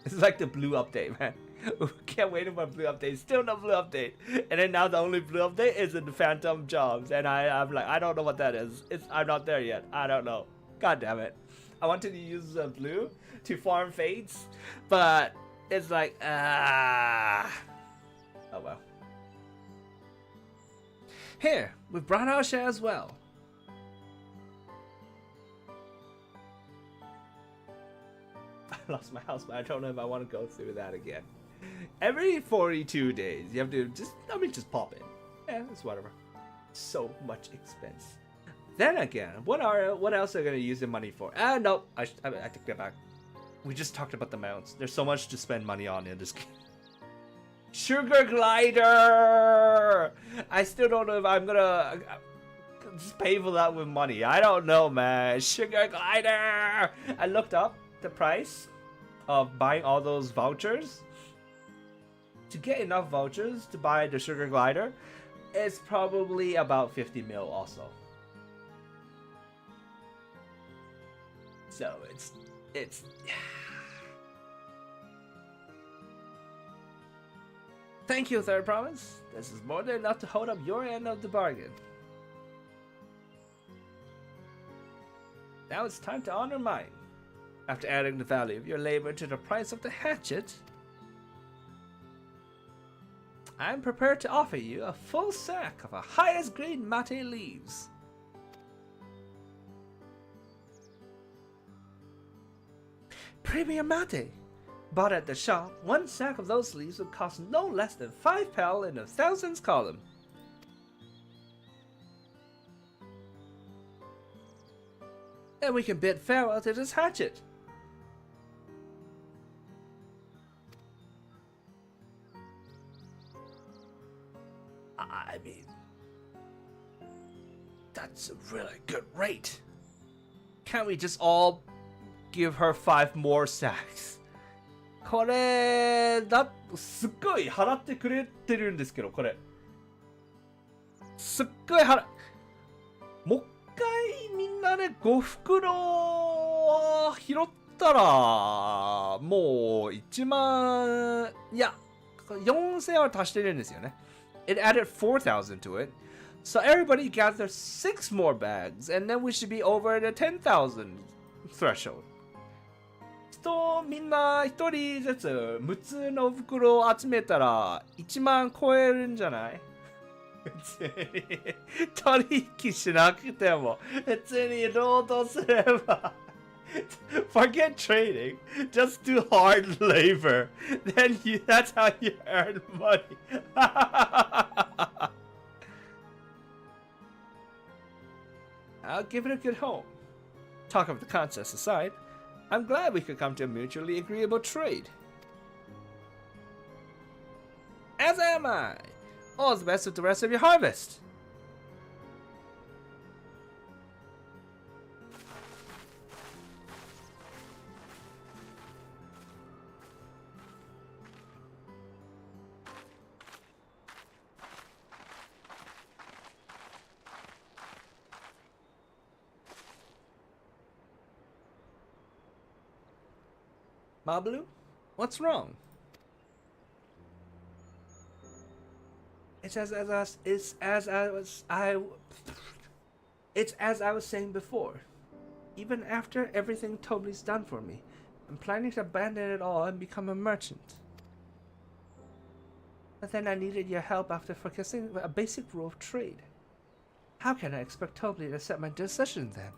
It's like the blue update, man. We can't wait for a blue update. Still no blue update, and then now the only blue update is in the Phantom Jobs, and I'm like, I don't know what that is. I'm not there yet. I don't know. God damn it. I wanted to use blue to farm fates, but it's like oh well. Here, we've brought our share as well. I lost my house, but I don't know if I want to go through that again. Every 42 days, you have to just pop in. Yeah, it's whatever. So much expense. Then again, what else are they gonna use the money for? No, I take that back. We just talked about the mounts. There's so much to spend money on in this game. Sugar glider! I still don't know if I'm gonna just pay for that with money. I don't know, man. Sugar glider! I looked up the price of buying all those vouchers. To get enough vouchers to buy the sugar glider, it's probably about 50 mil also. So it's Thank you, Third Province. This is more than enough to hold up your end of the bargain. Now it's time to honor mine. After adding the value of your labor to the price of the hatchet, I am prepared to offer you a full sack of the highest grade mate leaves. Premium mate. Bought at the shop, one sack of those leaves would cost no less than 5 pel in the thousands column. And we can bid farewell to this hatchet. I mean, that's a really good rate. Can't we just all give her 5 more sacks? これだ、すっごい払ってくれてるんですけど、これすっごいもう一回みんなで5袋拾ったらもう1万いや4000は足してるんですよね。It added 4,000 to it. So everybody gather 6 more bags and then we should be over the 10,000 threshold. みんな1人ずつ6つの袋を集めたら1万超えるんじゃない？取引しなくても普通に労働すればForget trading, just do hard labor. Then that's how you earn money. I'll give it a good home. Talk of the contest aside, I'm glad we could come to a mutually agreeable trade. As am I. All the best with the rest of your harvest. Mablu, what's wrong? It's as I was saying before. Even after everything Tobli's done for me, I'm planning to abandon it all and become a merchant. But then I needed your help after forgetting a basic rule of trade. How can I expect Tobli to accept my decision then?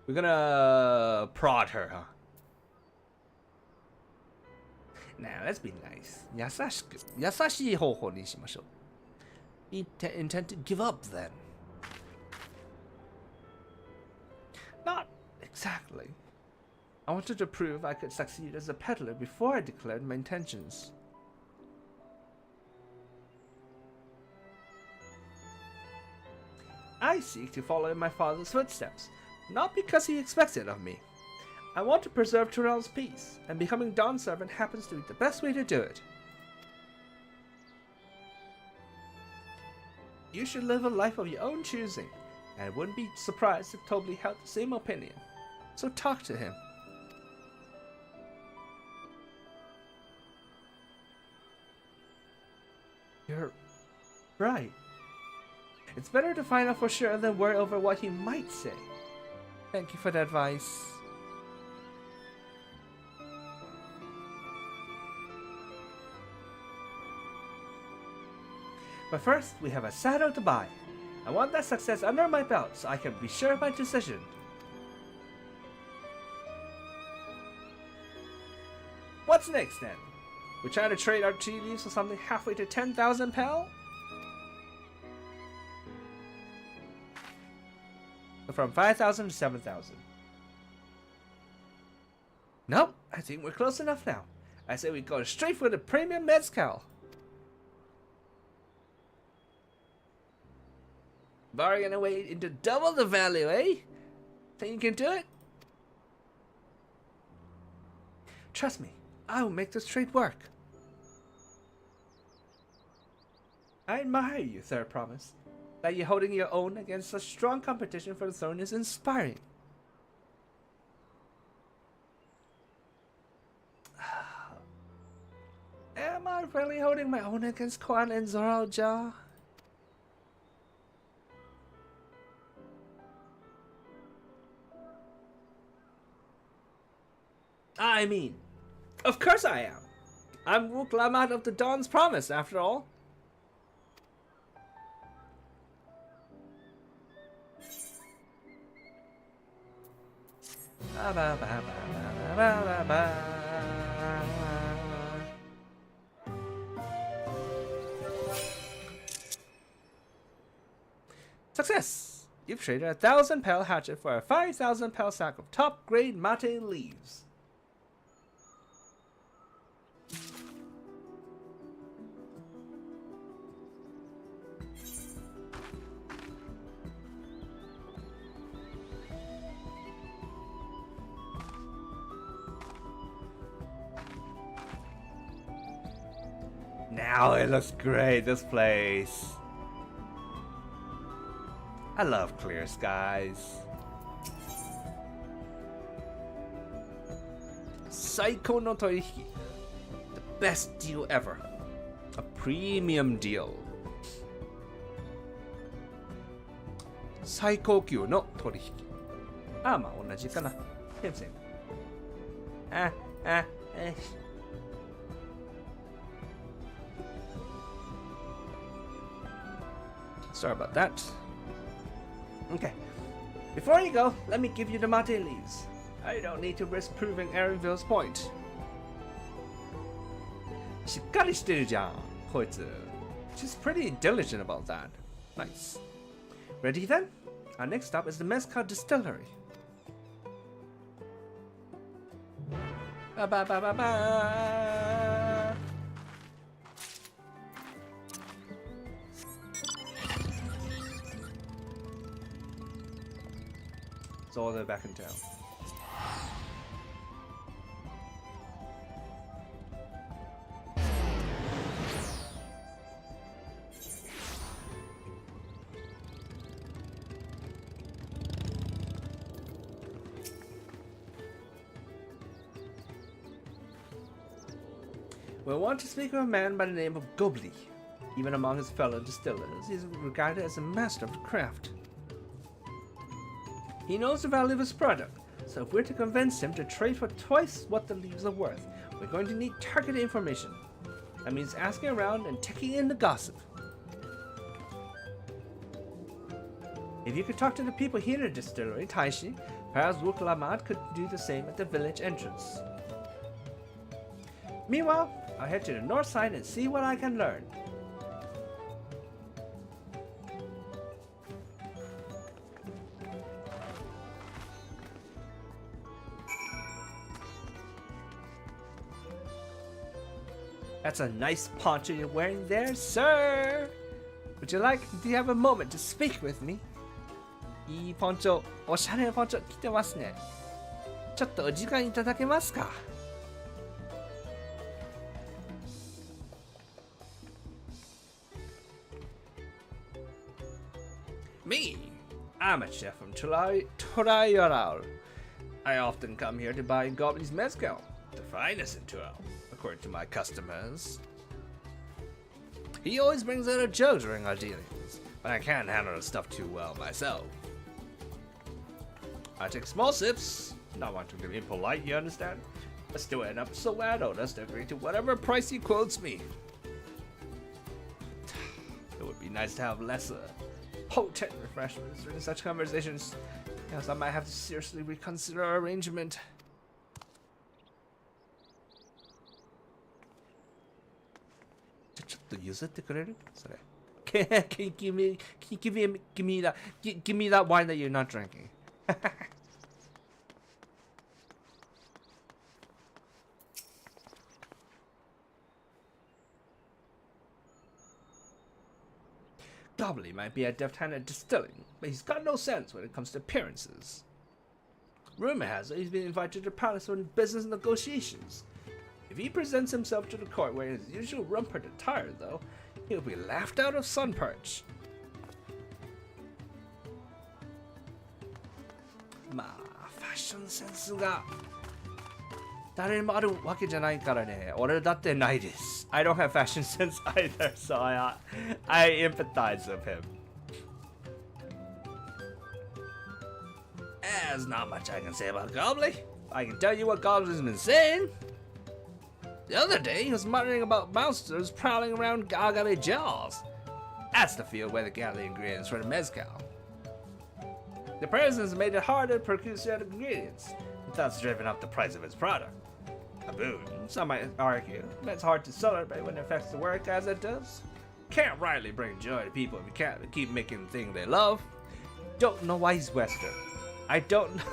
We're gonna prod her, huh? Now let's be nice. 優しい方法にしましょう. You intend to give up then? Not exactly. I wanted to prove I could succeed as a peddler before I declared my intentions. I seek to follow in my father's footsteps, not because he expects it of me. I want to preserve Tyrell's peace, and becoming Dawn's servant happens to be the best way to do it. You should live a life of your own choosing, and I wouldn't be surprised if Tobli held the same opinion. So talk to him. You're right. It's better to find out for sure than worry over what he might say. Thank you for the advice. But first, we have a saddle to buy. I want that success under my belt so I can be sure of my decision. What's next then? We try to trade our tea leaves for something halfway to 10,000 pel? From 5,000 to 7,000. Nope, I think we're close enough now. I say we go straight for the premium mezcal. Bargain away into double the value, eh? Think you can do it? Trust me, I will make this trade work. I admire you, Third Promise. That you're holding your own against such strong competition for the throne is inspiring. Am I really holding my own against Quan and Zoralja? I mean, of course I am. I'm Urqopacha of the Dawn's Promise, after all. Success! You've traded 1,000 pel hatchet for a 5,000 pel sack of top-grade mate leaves. Now it looks great, this place. I love clear skies. Saiko no torihiki. The best deal ever. A premium deal. 最高級の取引。まあ同じかな。Same. Sorry about that. Okay. Before you go, let me give you the mate leaves. I don't need to risk proving Erinville's point. しっかりしてるじゃん、こいつ。She's pretty diligent about that. Nice. Ready then? Our next stop is the Mezcal Distillery. Ba ba ba ba ba. So they're back in town. We want to speak of a man by the name of Gobli. Even among his fellow distillers, he is regarded as a master of the craft. He knows the value of his product, so if we're to convince him to trade for twice what the leaves are worth, we're going to need targeted information. That means asking around and taking in the gossip. If you could talk to the people here at the distillery, Taishi, perhaps Urqopacha could do the same at the village entrance. Meanwhile, I'll head to the north side and see what I can learn. That's a nice poncho you're wearing there, sir. Do you have a moment to speak with me? いいポンチョ、おしゃれなポンチョ着てますね。ちょっとお時間いただけますか? Me? I'm a chef from Tolerant. I often come here to buy Goblin's mezcal, the finest in Tolerant, according to my customers. He always brings out a joke during our dealings, but I can't handle the stuff too well myself. I take small sips, not wanting to be impolite, you understand? I still end up so I don't just agree to whatever price he quotes me. It would be nice to have less potent refreshments during such conversations. Yes, I might have to seriously reconsider our arrangement. Can you give me that wine that you're not drinking? Goblin might be a deft hand at distilling, but he's got no sense when it comes to appearances. Rumor has it he's been invited to the palace for business negotiations. If he presents himself to the court wearing his usual rumpered attire, though, he'll be laughed out of sun perch. まあ、ファッションセンスが誰にもあるわけじゃないからね。俺だってないです。I don't have fashion sense either, so I empathize with him. There's not much I can say about Goblin. I can tell you what Goblin's been saying. The other day, he was muttering about monsters prowling around Agave Jaws. That's the field where they gather the ingredients for the mezcal. The presence made it harder to procure certain ingredients, and thus driven up the price of its product. A boon, some might argue, but it's hard to celebrate when it affects the work as it does. Can't rightly bring joy to people if you can't keep making the thing they love. Don't know why he's Western. I don't know.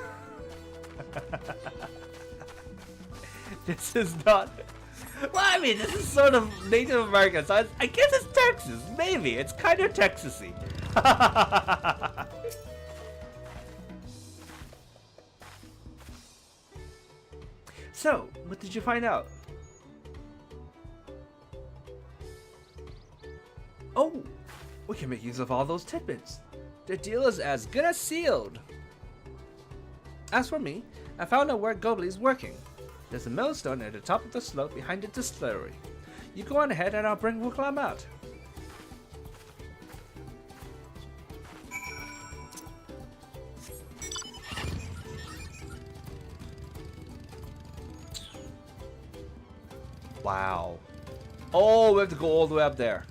This is not... Well, I mean, this is sort of Native American, so I guess it's Texas. Maybe. It's kind of Texas-y. So, what did you find out? can make use of all those tidbits. The deal is as good as sealed. As for me, I found out where Gobley's working. There's a millstone at the top of the slope behind the distillery. You go on ahead and I'll bring Wuklam out. Wow. Oh, we have to go all the way up there.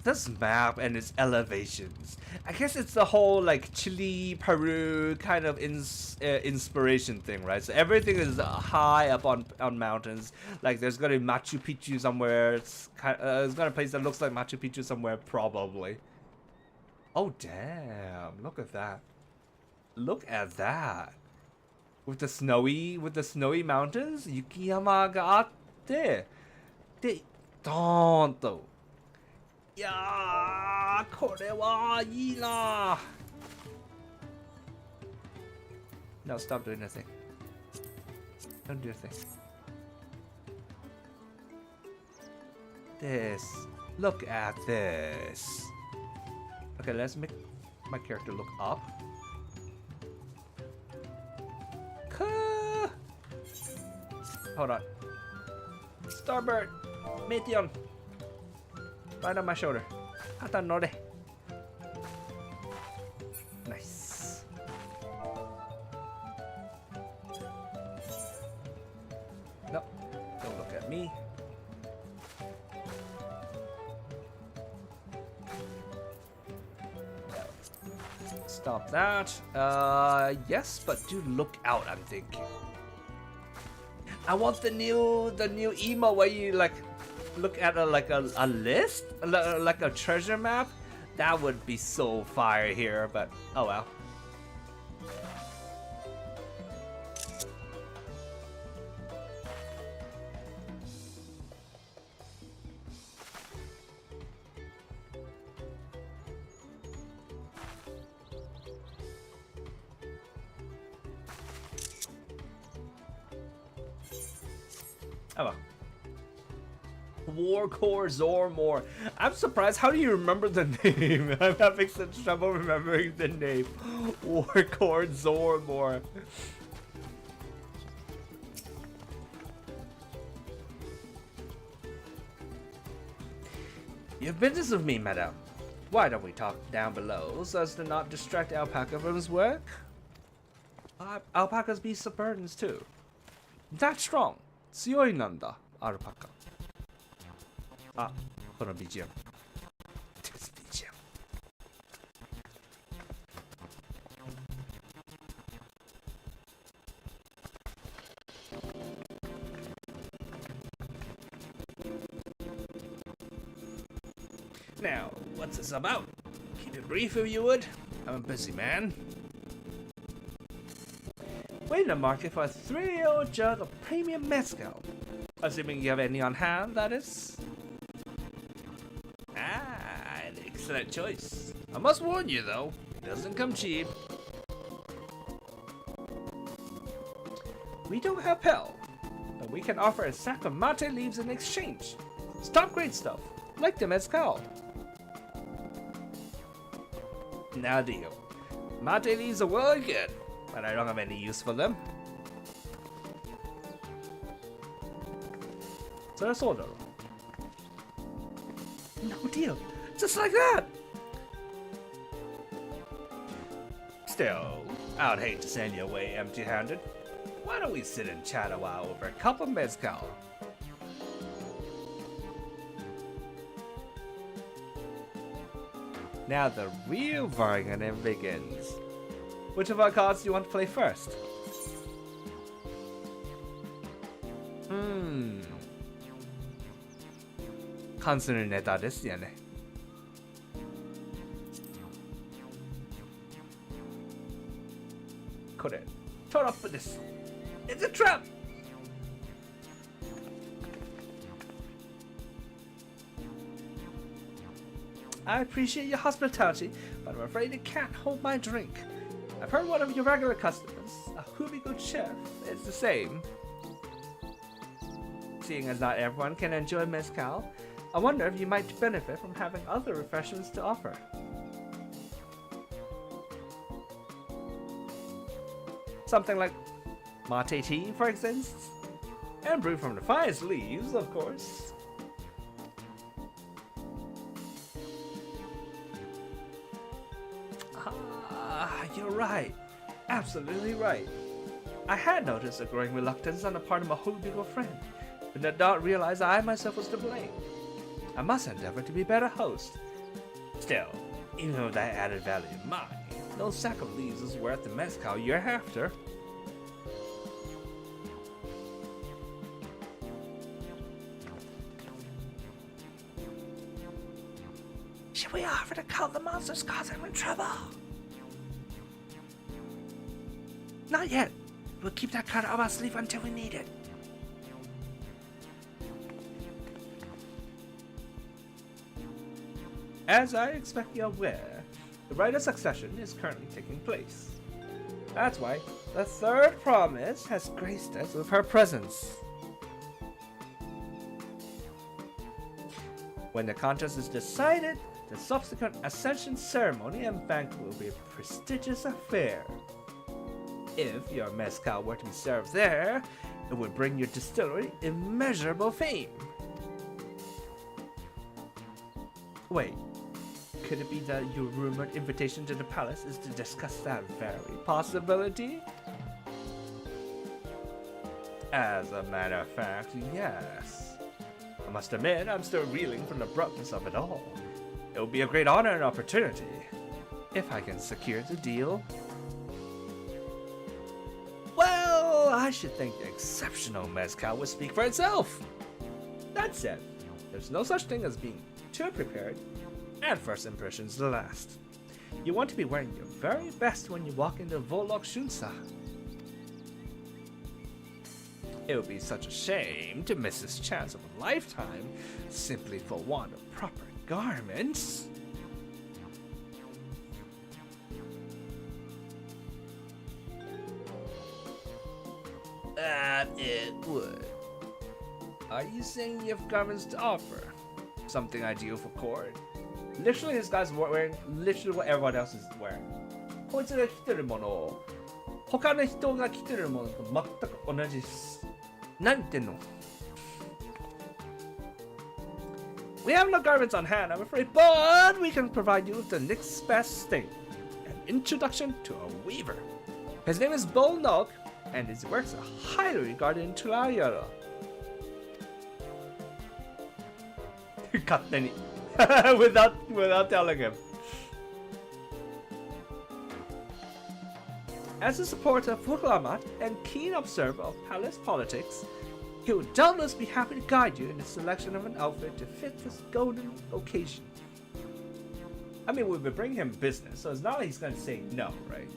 This map and its elevations. I guess it's the whole like Chile, Peru kind of inspiration thing, right? So everything is high up on mountains. Like there's gonna be Machu Picchu somewhere. It's gonna be a place that looks like Machu Picchu somewhere probably. Oh damn! Look at that. Look at that. With the snowy mountains, Yukiyama ga atte, de Dawntrail. いやー、これはいいな。No, stop doing that thing. Don't do that thing. This. Look at this. Okay, let's make my character look up. Hold on. Starboard. Meteon. Right on my shoulder. Atanore. Nice. No, don't look at me. Stop that. Yes, but do look out, I'm thinking. I want the new emo where you like look at a list, like a treasure map. That would be so fire here, but oh well. Oh well. Warcore Zormor. I'm surprised. How do you remember the name? I'm having such trouble remembering the name. Warcore Zormor. You have business with me, madam. Why don't we talk down below so as to not distract Alpaca from his work? Alpacas be Spartans too. That strong. 強いなんだ、アルパカ。あ、この BGM。This BGM。Now, what's this about? Keep it brief if you would. I'm a busy man. We're in the market for a 3-year-old jug of premium mezcal. Assuming you have any on hand, that is. Ah, an excellent choice. I must warn you, though, it doesn't come cheap. We don't have Pell, but we can offer a sack of mate leaves in exchange. It's top-grade stuff, like the mezcal. Now deal. Mate leaves are well good, but I don't have any use for them. So that's all though. No deal. Just like that. Still, I'd hate to send you away empty-handed. Why don't we sit and chat a while over a cup of mezcal? Now the real bargaining begins. Which of our cards do you want to play first? Hmm. 関するネタですよね。これ、トラップです。It's a trap! I appreciate your hospitality, but I'm afraid I can't hold my drink. I've heard one of your regular customers, a Hubigo chef, is the same. Seeing as not everyone can enjoy mezcal, I wonder if you might benefit from having other refreshments to offer. Something like mate tea, for instance, and brewed from the finest leaves, of course. You're right. Absolutely right. I had noticed a growing reluctance on the part of my Hobigo friend, but did not realize I myself was to blame. I must endeavor to be a better host. Still, even with that added value in mind, no sack of leaves is worth the mezcal you're after. Should we offer to kill the monsters causing them trouble? Not yet. We'll keep that card up our sleeve until we need it. As I expect you're aware, the rite of succession is currently taking place. That's why the third promise has graced us with her presence. When the contest is decided, the subsequent ascension ceremony and banquet will be a prestigious affair. If your mezcal were to be served there, it would bring your distillery immeasurable fame. Wait, could it be that your rumored invitation to the palace is to discuss that very possibility? As a matter of fact, yes. I must admit, I'm still reeling from the abruptness of it all. It will be a great honor and opportunity, if I can secure the deal. Well, I should think the exceptional mezcal would speak for itself. That said, there's no such thing as being too prepared, and first impressions the last. You want to be wearing your very best when you walk into Volok Shunsa. It would be such a shame to miss this chance of a lifetime simply for want of proper garments. It would. Are you saying you have garments to offer? Something ideal for court? Literally, this guy's wearing literally what everyone else is wearing. こいつが着てるものを他の人が着てるものと全く同じです。何言ってんの? We have no garments on hand, I'm afraid, but we can provide you with the next best thing. An introduction to a weaver. His name is Bolnok, and his works are highly regarded in Tulayara. 勝手に without telling him. As a supporter of Urqopacha and keen observer of palace politics, he would doubtless be happy to guide you in the selection of an outfit to fit this golden occasion. I mean, we've been bringing him business, so it's not like he's going to say no, right?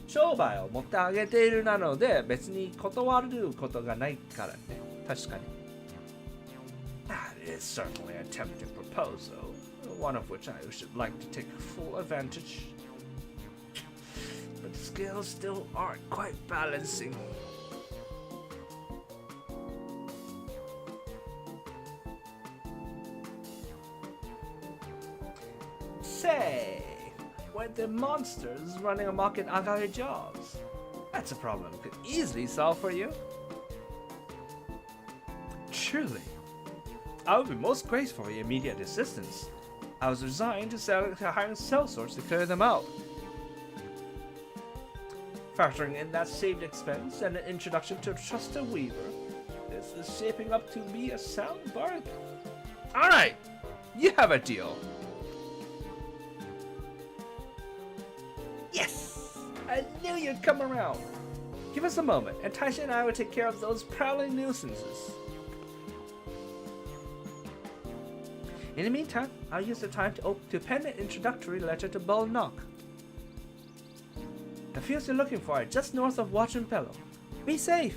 商売を持ってあげているなので別に断ることがないからね。確かに。That is certainly a tempting proposal, one of which I should like to take full advantage. But the scales still aren't quite balancing. Say, were the monsters running amok in Agari jobs? That's a problem I could easily solve for you. Truly, I would be most grateful for your immediate assistance. I was resigned to hiring sellswords to clear them out. Factoring in that saved expense and an introduction to a trusted weaver, this is shaping up to be a sound bargain. Alright, you have a deal. Yes! I knew you'd come around. Give us a moment, and Taisha and I will take care of those prowling nuisances. In the meantime, I'll use the time to pen an introductory letter to Bolnok. The fields you're looking for are just north of Watching Bellow. Be safe!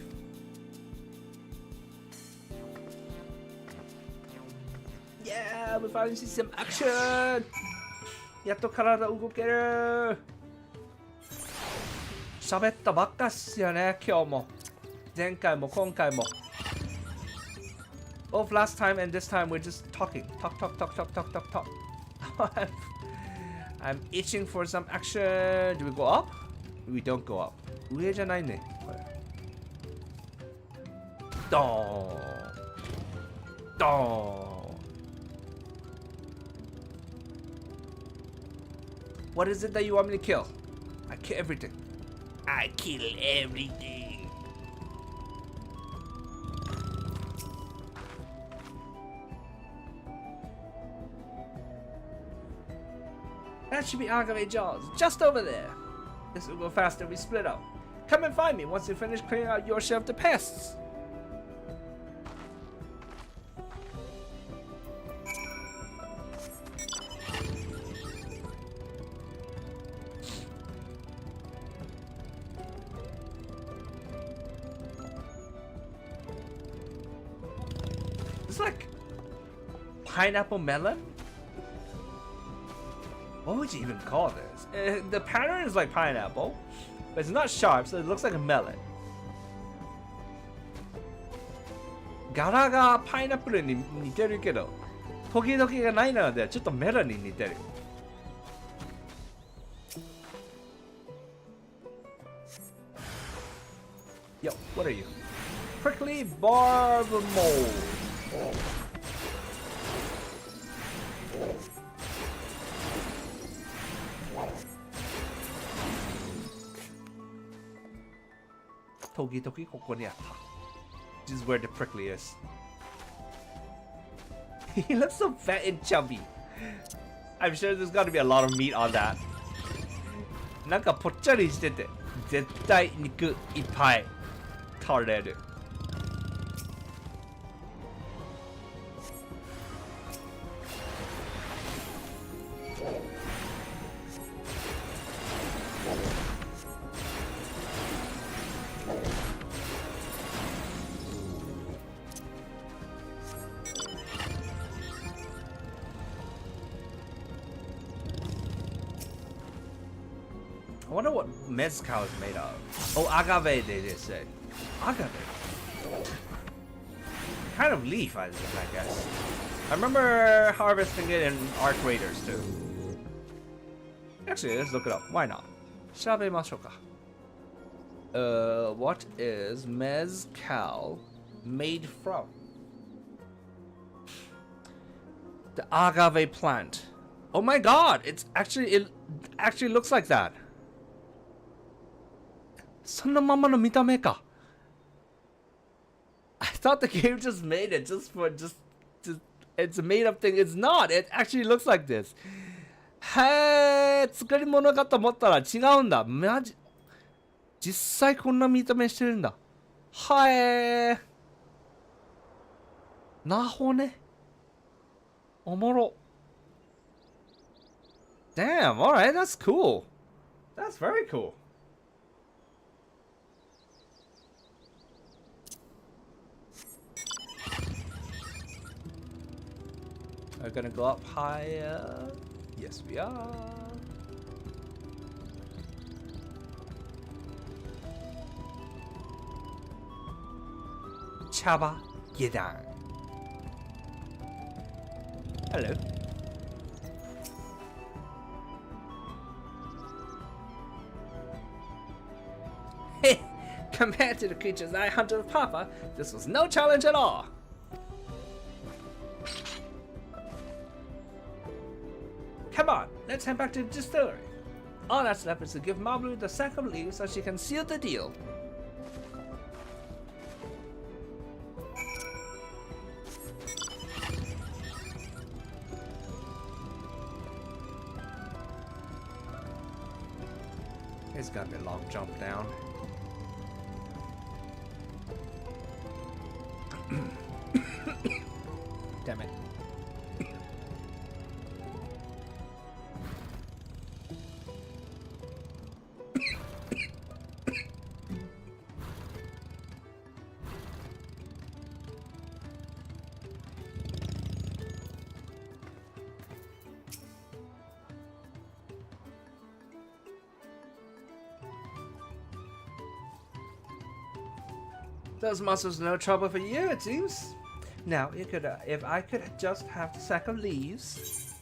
Yeah, we finally see some action! やっと体動ける! 喋ったばっかっすよね、今日も。前回も今回も。Both last time and this time we're just talking. Talk. I'm itching for some action. Do we go up? We don't go up. 上じゃないね。これ。ドーン。ドーン。What is it that you want me to kill? I kill everything. I kill everything. That should be Agave Jaws, just over there. This will go faster if we split up. Come and find me once you finish clearing out your share of the pests. It's like pineapple melon? What would you even call this? The pattern is like pineapple, but it's not sharp, so it looks like a melon. 柄がパイナップルに似てるけど、トゲトゲがないのでちょっとメロンに似てる。Yo, what are you? Prickly barb mole. Togi togi koko ni atta. This is where the prickly is. He looks so fat and chubby. I'm sure there's got to be a lot of meat on that. なんかぽっちゃりしてて、絶対肉いっぱい取れる。I wonder what mezcal is made of. Oh, agave, they did say. Agave. Kind of leaf, I guess. I remember harvesting it in Arc Raiders too. Actually, let's look it up. Why not? 調べましょうか. What is mezcal made from? The agave plant. Oh my god! It actually looks like that. そのままの見た目か。I thought the game just made it just it's a made up thing. It's not. It actually looks like this. へえ、作り物かと思ったら違うんだ。マジ。実際こんな見た目してるんだ。はえ。なるほどね。おもろ。Damn, alright, that's cool. That's very cool. We're gonna go up higher. Yes, we are. Chaba Yedan. Hello. Heh, compared to the creatures I hunted with Papa, this was no challenge at all. Come on, let's head back to the distillery. All that's left is to give Mablu the sack of leaves so she can seal the deal. It's gotta be a long jump down. Damn it. Those muscles are no trouble for you, it seems. Now, if I could just have the sack of leaves.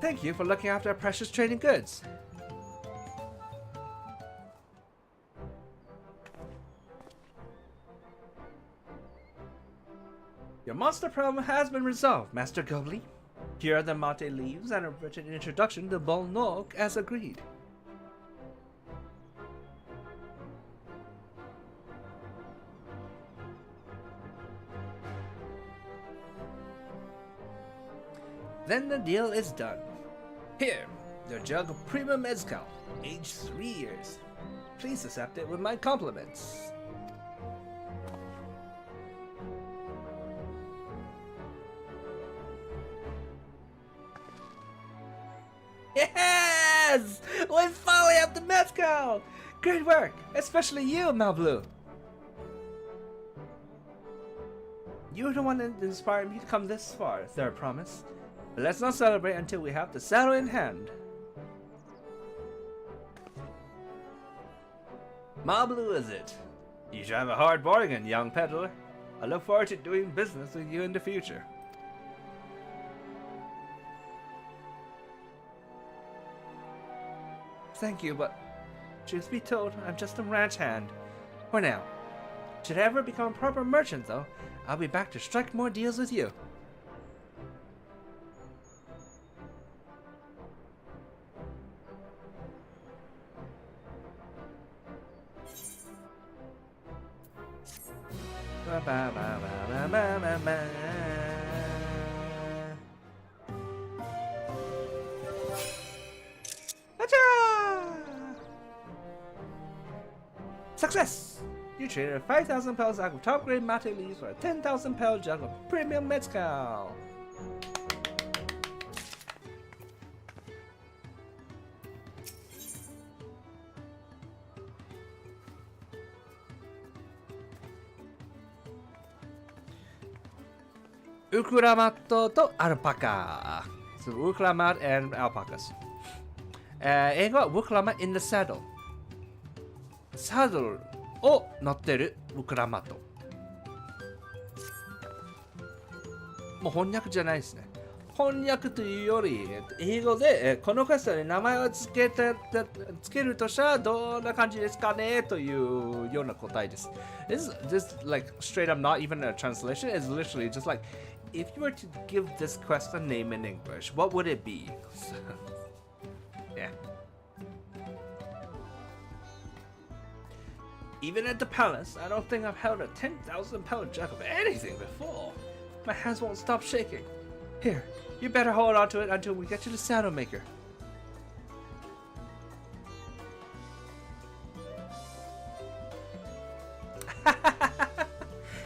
Thank you for looking after our precious trading goods. Your monster problem has been resolved, Master Gobley. Here are the mate leaves and a written introduction to Bolnog as agreed. Then the deal is done. Here, your jug of Prima Mezcal, aged 3 years. Please accept it with my compliments. Yes! We finally have the Mezcal! Great work, especially you, Malblue. You're the one that inspired me to come this far, Third Promise. But let's not celebrate until we have the saddle in hand. Malblue is it? You should have a hard bargain, young peddler. I look forward to doing business with you in the future. Thank you, but truth be told, I'm just a ranch hand. For now. Should I ever become a proper merchant, though, I'll be back to strike more deals with you. Success! You traded 5,000 pells out of top grade mate leaves for a 10,000 pel jug of premium mezcal. Urqopacha to alpaca. So Urqopacha and alpacas. 英語は Urqopacha in the saddle. サドルを乗ってるウクラマト。もう翻訳じゃないですね。翻訳というより、英語でこのクエストに名前をつけるとしたらどんな感じですかねというような答えです。This like straight up not even a translation. It's literally just like if you were to give this quest a name in English, what would it be? Yeah. Even at the palace, I don't think I've held a 10,000 pound jug of anything before. My hands won't stop shaking. Here, you better hold on to it until we get to the saddle maker.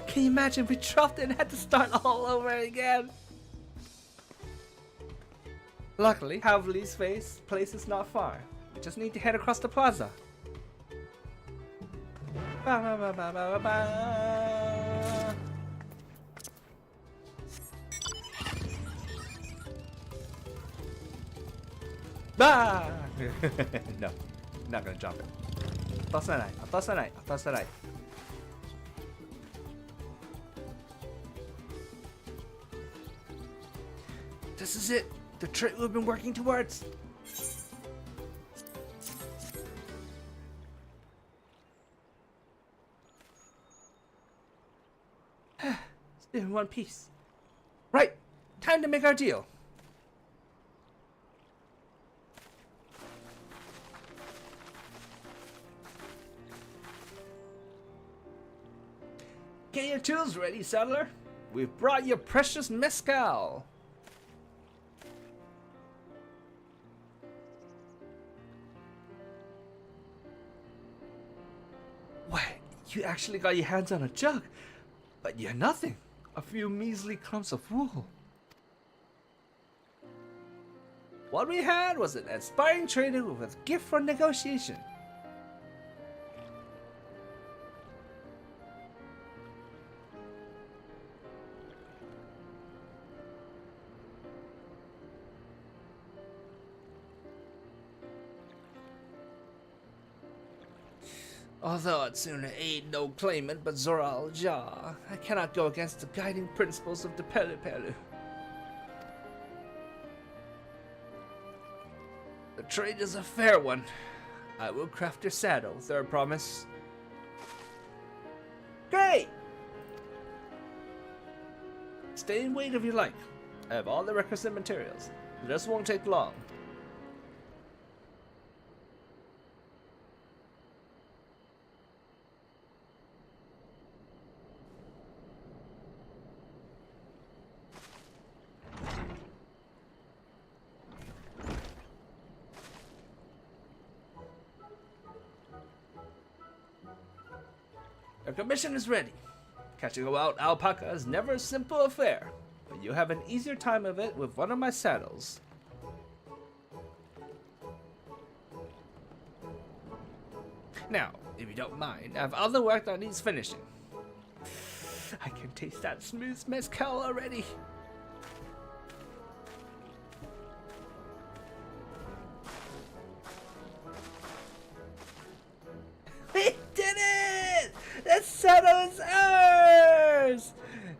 Can you imagine we dropped and had to start all over again? Luckily, Havli's place is not far. We just need to head across the plaza. Ba, ba, ba, ba, ba, ba. Bah! No, not gonna jump it. 落とさない、落とさない、落とさない。This is it, the trick we've been working towards. Still in one piece. Right, time to make our deal. Get your tools ready, settler. We've brought you precious mezcal. What? You actually got your hands on a jug, but you're nothing. A few measly clumps of wool. What we had was an aspiring trader with a gift for negotiation. Although I'd sooner aid no claimant but Zoral Jah, I cannot go against the guiding principles of the Pelu Pelu. The trade is a fair one. I will craft your saddle, third promise. Great! Stay and wait if you like. I have all the requisite materials. This won't take long. Your commission is ready. Catching a wild alpaca is never a simple affair, but you have an easier time of it with one of my saddles. Now, if you don't mind, I have other work that needs finishing. I can taste that smooth mezcal already. We did it! The saddle is ours!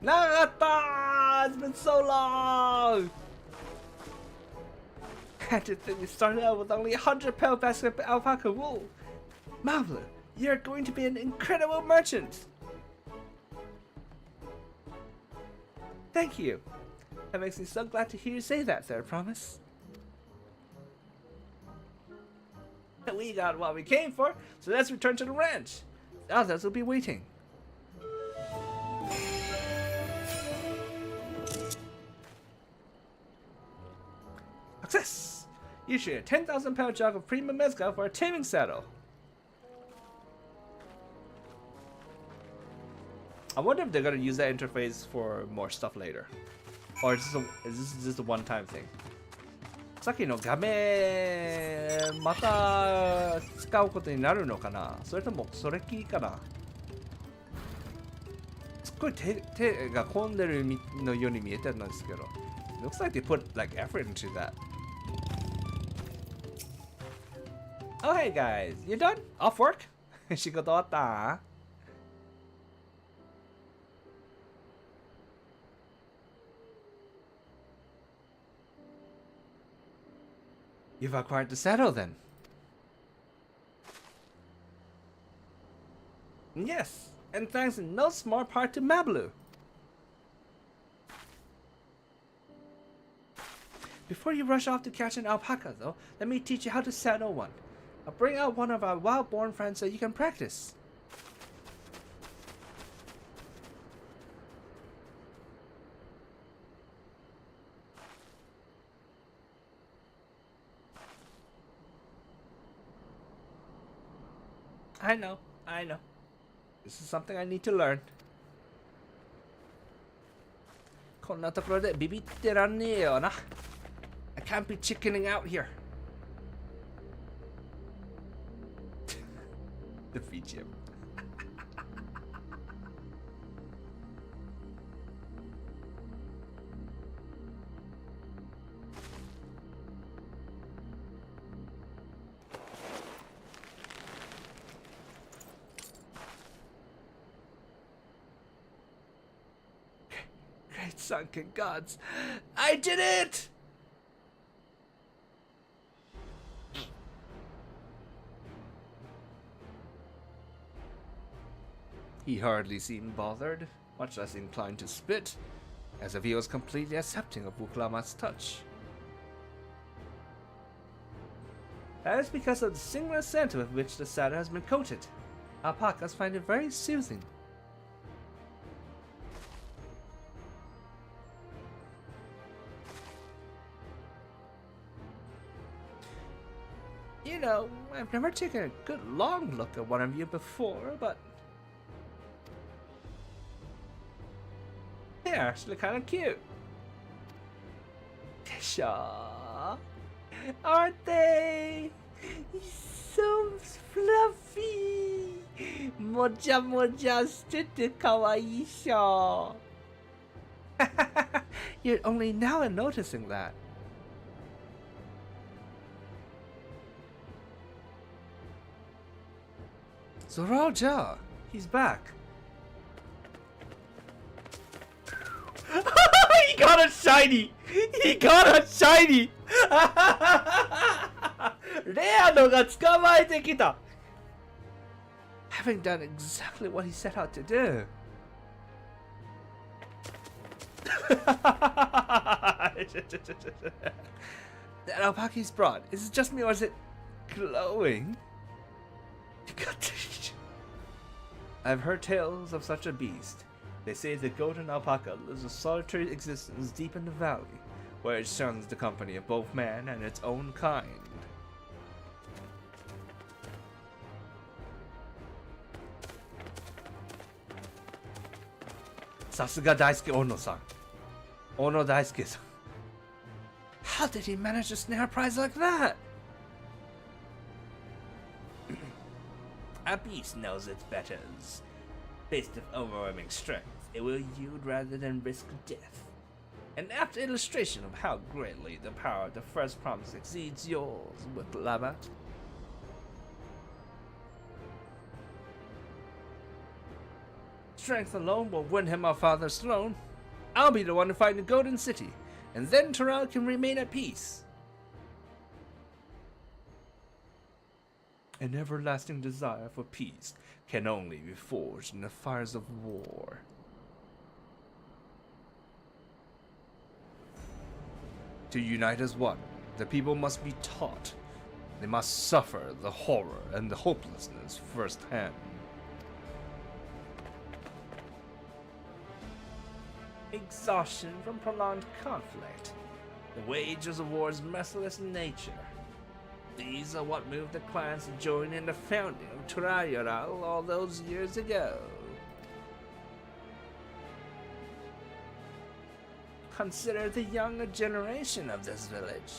Nagata! It's been so long! And to think we started out with only 100 pound basket of alpaca wool. Mablu, you're going to be an incredible merchant! Thank you. That makes me so glad to hear you say that, Third Promise. We got what we came for, so let's return to the ranch. The others will be waiting. Success! You should a 10,000 pound jug of premium mezcal for a taming saddle. I wonder if they're gonna use that interface for more stuff later, or is this just a one-time thing? さっきの画面また使うことになるのかな、それともそれっきりかな。すっごい手が込んでるのように見えてるんですけど。Looks like they put like effort into that. Oh hey guys, you done? Off work? 仕事終わった? You've acquired the saddle then? Yes, and thanks in no small part to Mablu. Before you rush off to catch an alpaca though, let me teach you how to saddle one. I'll bring out one of our wild-born friends so you can practice. I know. This is something I need to learn. こんなところでビビってらんねえよな。I can't be chickening out here. Defeat him. Great sunken gods. I did it! He hardly seemed bothered, much less inclined to spit, as if he was completely accepting of Urqopacha's touch. That is because of the singular scent with which the saddle has been coated. Alpacas find it very soothing. You know, I've never taken a good long look at one of you before, but they're actually kind of cute. Shaw, aren't they? So fluffy. Moja moja stitty kawaii shaw. You're only now noticing that. Zoraja, he's back. He got a shiny! He got a shiny! レアのが捕まえてきた Having done exactly what he set out to do. That alpaca he's brought, is it just me or is it glowing? I've heard tales of such a beast. They say the golden alpaca lives a solitary existence deep in the valley, where it shuns the company of both man and its own kind. Sasuga Daisuke Ono-san. Ono Daisuke-san. How did he manage to snare a prize like that? A beast knows its betters. Based of overwhelming strength, it will yield rather than risk death. An apt illustration of how greatly the power of the first promise exceeds yours, Urqopacha. Strength alone will win him our father's throne. I'll be the one to find the Golden City, and then Terrell can remain at peace. An everlasting desire for peace can only be forged in the fires of war. To unite as one, the people must be taught. They must suffer the horror and the hopelessness firsthand. Exhaustion from prolonged conflict. The wages of war's merciless nature. These are what moved the clans to join in the founding of Tolerant all those years ago. Consider the younger generation of this village.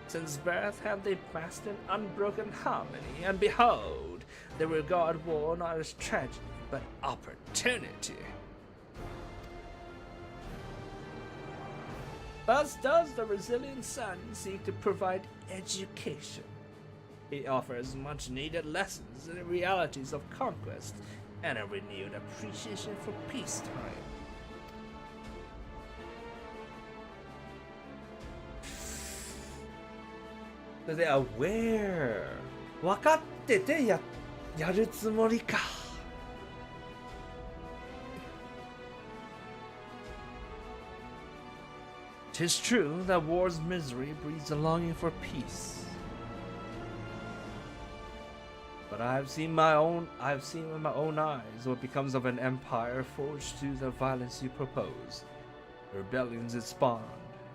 Since birth have they basked in unbroken harmony, and behold, they regard war not as tragedy, but opportunity. Thus does the resilient son seek to provide education. He offers much needed lessons in the realities of conquest and a renewed appreciation for peacetime. So they are aware. 分かっててやるつもりか。'Tis true that war's misery breeds a longing for peace. But I've seen with my own eyes what becomes of an empire forged through the violence you propose, the rebellions it spawned,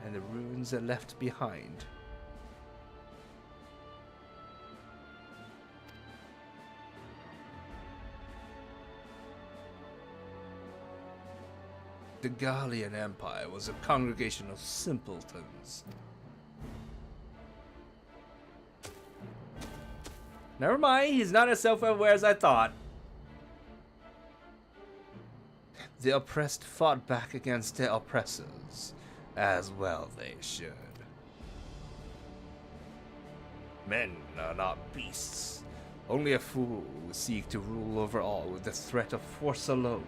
and the ruins it left behind. The Gallian Empire was a congregation of simpletons. Never mind, he's not as self-aware as I thought. The oppressed fought back against their oppressors, as well they should. Men are not beasts. Only a fool would seek to rule over all with the threat of force alone.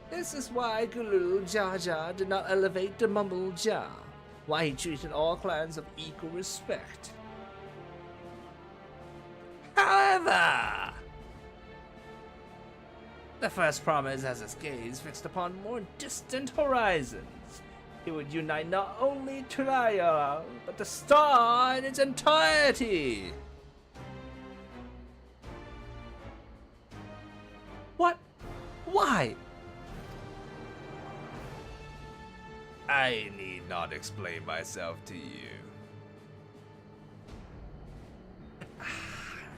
This is why Guru Jaja did not elevate the Mumble Ja, why he treated all clans of equal respect. However, the first promise has his gaze fixed upon more distant horizons. He would unite not only Tolerant, but the star in its entirety. What? Why? I need not explain myself to you.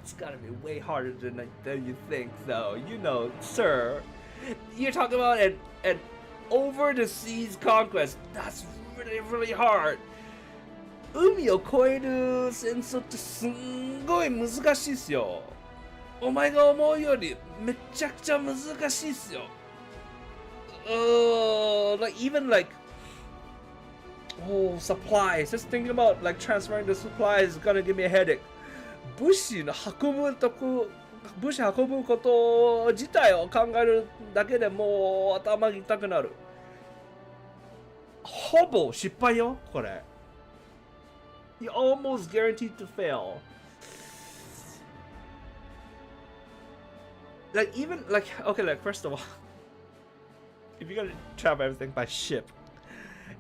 It's gotta be way harder than you think, though. You know, sir. You're talking about an over-the-seas conquest. That's really, really hard. 海を越える戦争ってすんごい難しいっすよ。お前が思うよりめちゃくちゃ難しいっすよ。Oh, supplies. Just thinking about like transferring the supplies is gonna give me a headache. 物資の物資運ぶこと自体を考えるだけでもう頭痛くなる。ほぼ失敗よ、これ。You're almost guaranteed to fail. Like, even, like, okay, like, first of all, if you're gonna travel everything by ship,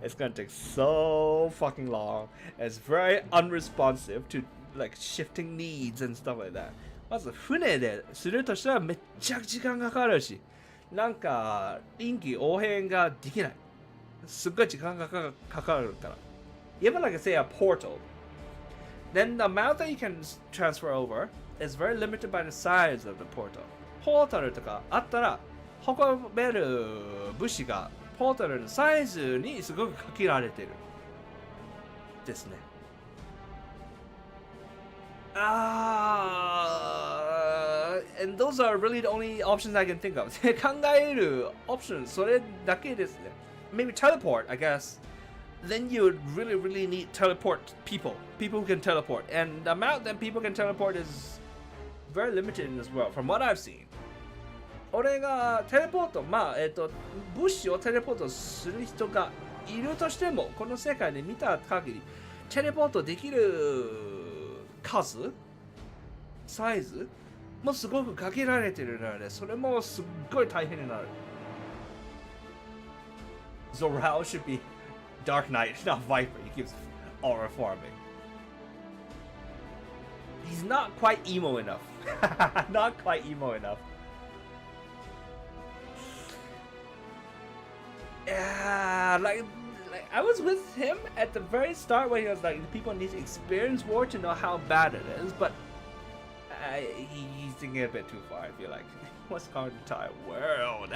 it's gonna take so fucking long. It's very unresponsive to, like, shifting needs and stuff like that. まず船でするとしたらめっちゃ時間がかかるし、なんか臨機応変ができない。すっごい時間がかかるから。Even like say a portal, then the amount that you can transfer over is very limited by the size of the portal. ポータルとかあったら運べる物資がポータルのサイズにすごく限られてるですね。And those are really the only options I can think of. 考えるオプションそれだけですね。Maybe teleport, I guess. Then you would really need teleport people who can teleport. And the amount that people can teleport is very limited in this world, from what I've seen. 俺がテレポート、物資をテレポートする人がいるとしても、この世界で見た限り、テレポートできる数、サイズもすごく限られているので、それもすっごい大変になる。Zoral should be Dark Knight, not Viper. He keeps aura farming. He's not quite emo enough. Not quite emo enough. Yeah, like I was with him at the very start when he was like, people need to experience war to know how bad it is, but he's thinking a bit too far. I feel like what's going to entire world?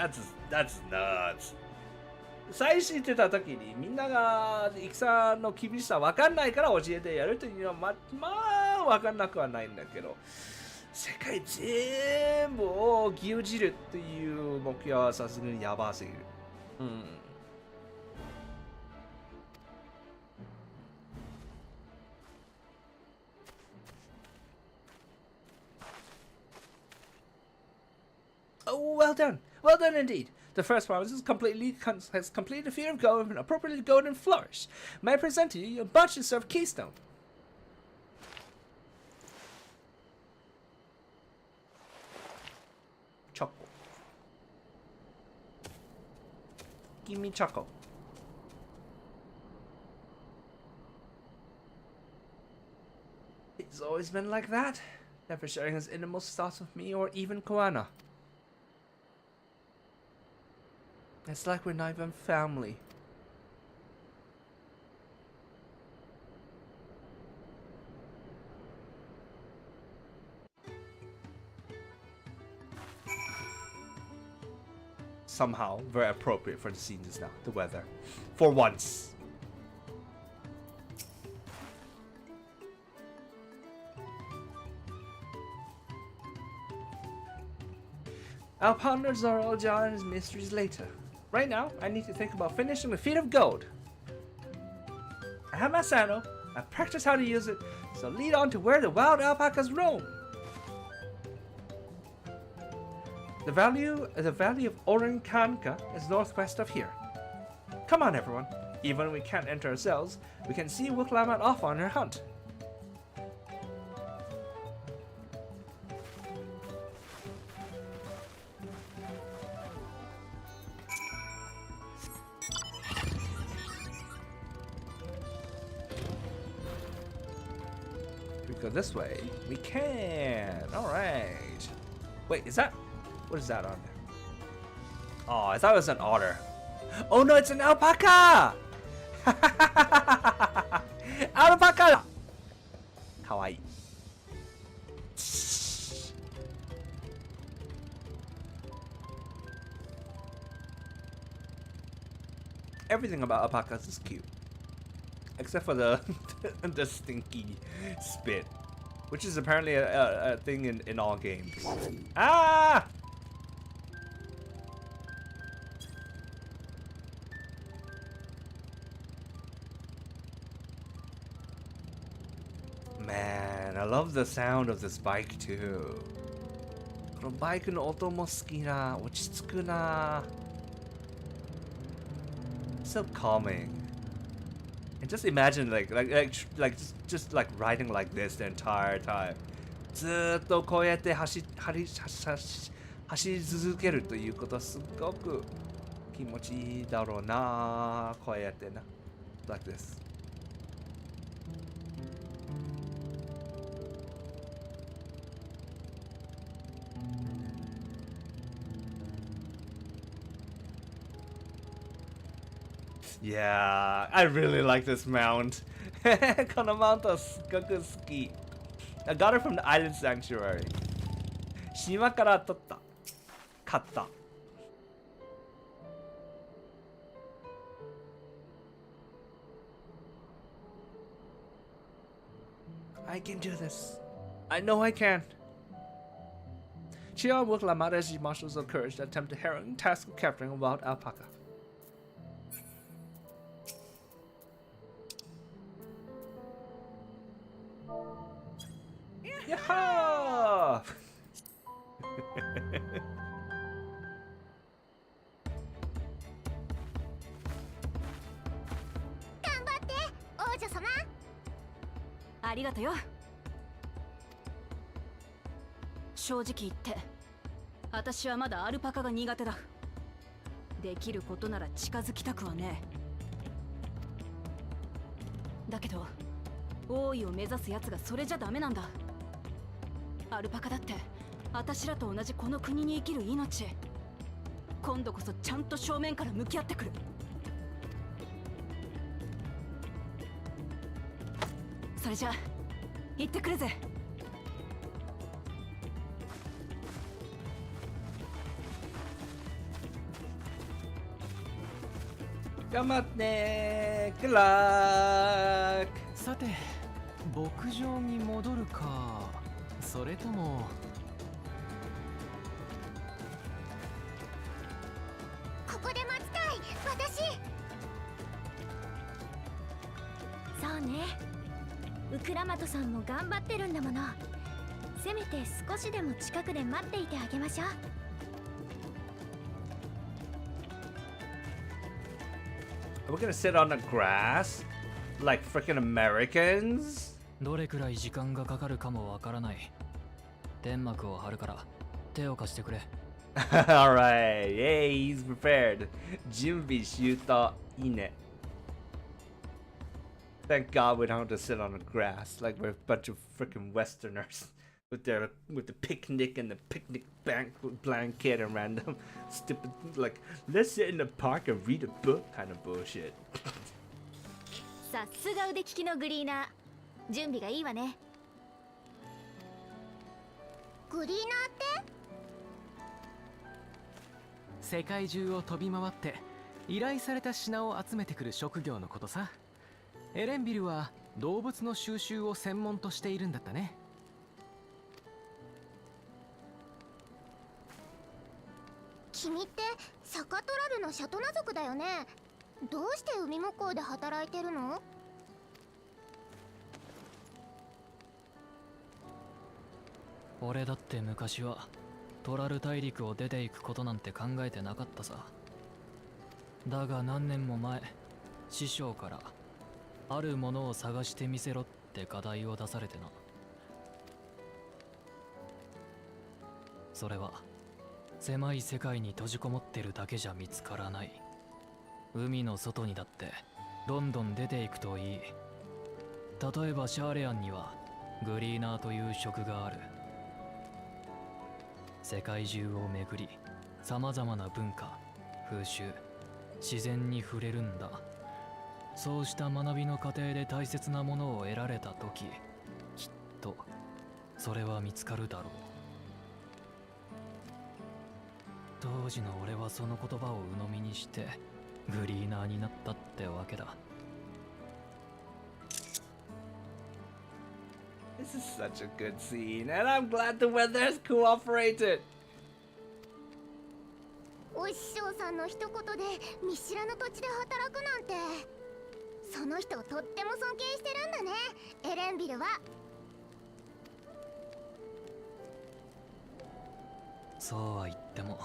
That's nuts. 最初言ってた時にみんなが戦の厳しさ分かんないから教えてやるというのはまあ分かんなくはないんだけど、世界全部を牛耳るっていう目標はさすがにやばすぎる。うん。Oh, well done. Well done indeed. The first promise has completed the feat of gold and appropriately golden flourish. May I present to you a bunch of served keystone. Choco. Give me Choco. He's always been like that, never sharing his innermost thoughts with me or even Koana. It's like we're not even family. Somehow very appropriate for the scene just now, the weather. For once. I'll ponder Zoro, John, and his mysteries later. Right now, I need to think about finishing the feat of gold. I have my sandal, I practiced how to use it, so lead on to where the wild alpacas roam. The valley of Orinkanka is northwest of here. Come on, everyone. Even when we can't enter ourselves, we can see Urqopacha off on her hunt. Go this way. We can. All right. Wait, is that? What is that on there? Oh, I thought it was an otter. Oh no, it's an alpaca! Alpaca! Kawaii. Everything about alpacas is cute. Except for the the stinky spit, which is apparently a thing in all games. Ah! Man, I love the sound of this bike too. このバイクの音も好きな、落ち着くな。So calming. And just imagine just like riding like this the entire time. ずーっとこうやって走り続けるということはすごく気持ちいいだろうな。こうやってな。Like this. Yeah, I really like this mount. このマウントはすごく好き。I got it from the Island Sanctuary. 島から取った。買った。I can do this. I know I can. Chia worked like Madashi marshals of courage that attempt the harrowing task of capturing a wild alpaca. Yaha!
頑張って王女様。
ありがとよ。正直言って私はまだアルパカが苦手だ。できることなら近づきたくはねえ。だけど王位を目指すやつがそれじゃダメなんだ。アルパカだって私らと同じこの国に生きる命。今度こそちゃんと正面から向き合ってくる。それじゃ行ってくるぜ。
頑張ってね。Good luck。
さて、牧場に戻るか、それとも。
ここで待ちたい私。そうね、ウクラマトさんも頑張ってるんだもの。せめて少しでも近くで待っていてあげましょう。
We're gonna sit on the grass like freaking Americans?
どれくらい時間がかかるかもわからない。天幕を張るから手を貸してくれ。
Alright, yay, he's prepared. 準備周到。いいね。Thank God we don't have to sit on the grass like we're a bunch of freaking Westerners with the picnic and the picnic blanket and random stupid like let's sit in the park and read a book kind of bullshit.
さすが腕利きのグリーナー。準備がいいわね。グリーナーって
世界中を飛び回って依頼された品を集めてくる職業のことさ。エレンビルは動物の収集を専門としているんだったね。
君ってサカトラルのシャトナ族だよね。どうして海向こうで働いてるの？
俺だって昔はトラル大陸を出ていくことなんて考えてなかったさ。だが何年も前、師匠からあるものを探してみせろって課題を出されてな。それは狭い世界に閉じこもってるだけじゃ見つからない。海の外にだってどんどん出ていくといい。例えばシャーレアンにはグリーナーという職がある。世界中を巡り、さまざまな文化、風習、自然に触れるんだ。そうした学びの過程で大切なものを得られたとき、きっとそれは見つかるだろう。当時の俺はその言葉を鵜呑みにしてグリーナーになったってわけだ。
This is such a good scene, and I'm glad the weather's cooperated.
お師匠さんの一言で見知らぬ土地で働くなんて。その人をとっても尊敬してるんだね、エレンビルは。
そうは言っても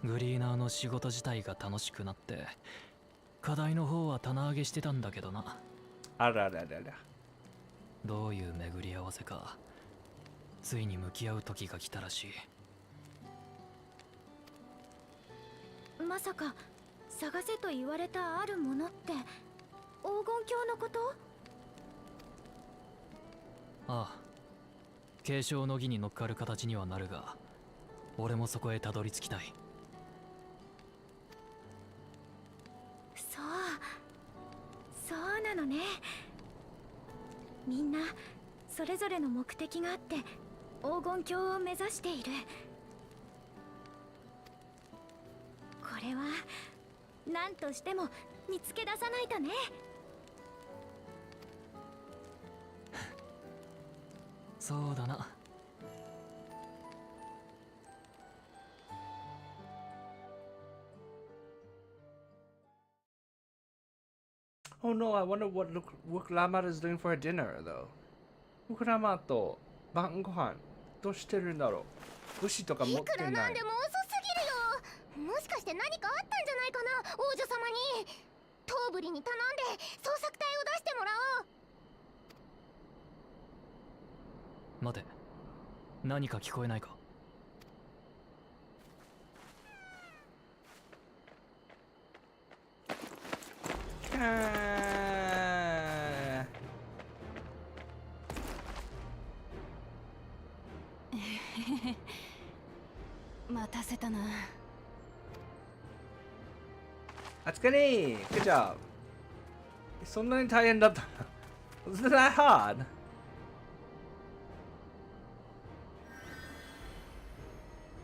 グリーナーの仕事自体が楽しくなって課題の方は棚上げしてたんだけどな。
あらららら。
どういう巡り合わせかついに向き合う時が来たらしい。
まさか探せと言われたあるものって黄金鏡のこと？
ああ、継承の儀に乗っかる形にはなるが俺もそこへたどり着きたい。
そうなのね。みんなそれぞれの目的があって黄金鏡を目指している。これは何としても見つけ出さないとね。
そうだな。
Oh no, I wonder what Urqopacha is doing for dinner though. Urqopacha と晩ご飯どうしてるんだろう。武士とか持
いくら
ってない。
なんでも遅すぎるよ。もしかして何かあったんじゃないかな、王女様に。トーブリに頼んで捜索隊を出してもらおう。
待て、何か聞こえないか。
待たせたな。
あつかね。Good job. そんなに大変だった。Was that hard?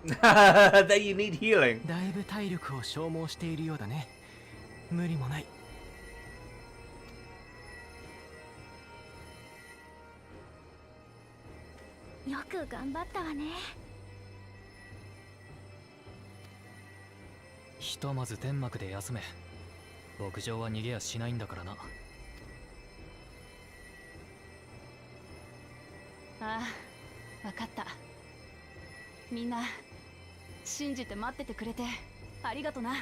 That you need healing.
だいぶ体力を消耗しているようだね。無理もない。
よく頑張ったわね。
ひとまず天幕で休め。牧場は逃げやしないんだからな。
ああ、わかった。みんな信じて待っててくれてありがとな。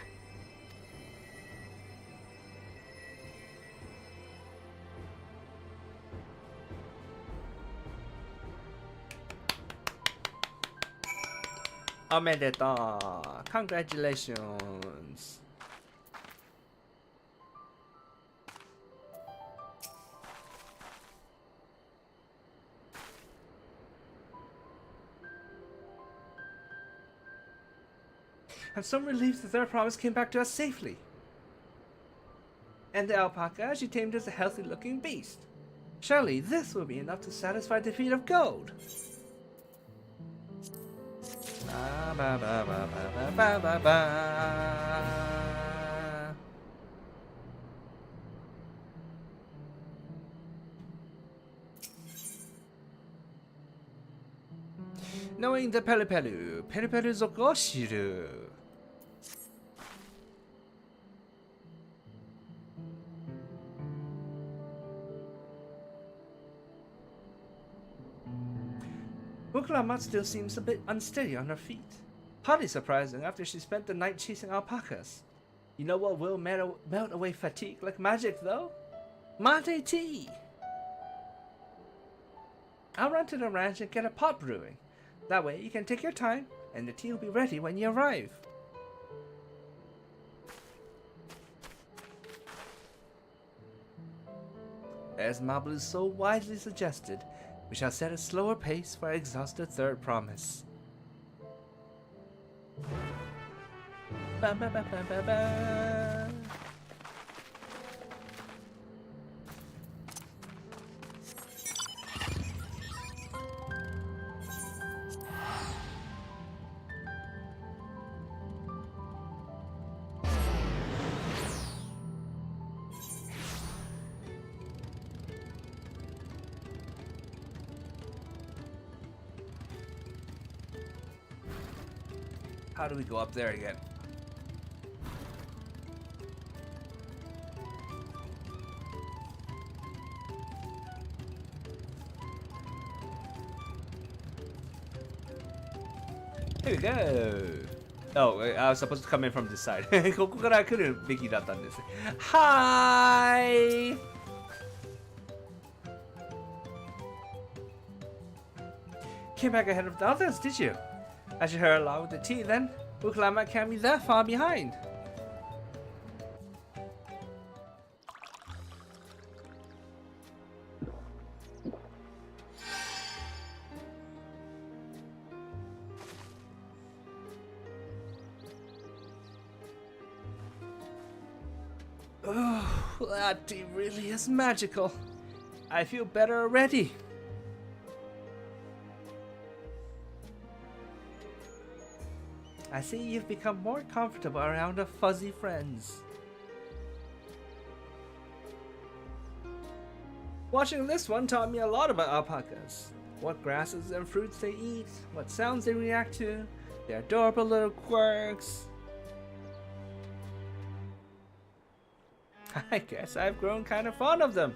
おめでとう。Congratulations. I'm so relieved that their promise came back to us safely. And the alpaca, she tamed as a healthy-looking beast. Surely this will be enough to satisfy the defeat of gold. Ba ba ba ba ba ba ba ba. Knowing the Pelipelu, Pelipelu zoku o shiru. Urqopacha still seems a bit unsteady on her feet. Hardly surprising after she spent the night chasing alpacas. You know what will melt away fatigue like magic though? Mate tea! I'll run to the ranch and get a pot brewing. That way you can take your time and the tea will be ready when you arrive. As Mablu so wisely suggested, we shall set a slower pace for our exhausted third promise. Ba ba ba ba ba ba. How do we go up there again? Here we go. Oh, I was supposed to come in from this side. ここから来るべきだったんです。Hi! Came back ahead of the others, did you? I should hurry along with the tea then. Urqopacha can't be that far behind. Oh, that tea really is magical. I feel better already. I see you've become more comfortable around our fuzzy friends. Watching this one taught me a lot about alpacas. What grasses and fruits they eat, what sounds they react to, their adorable little quirks. I guess I've grown kind of fond of them.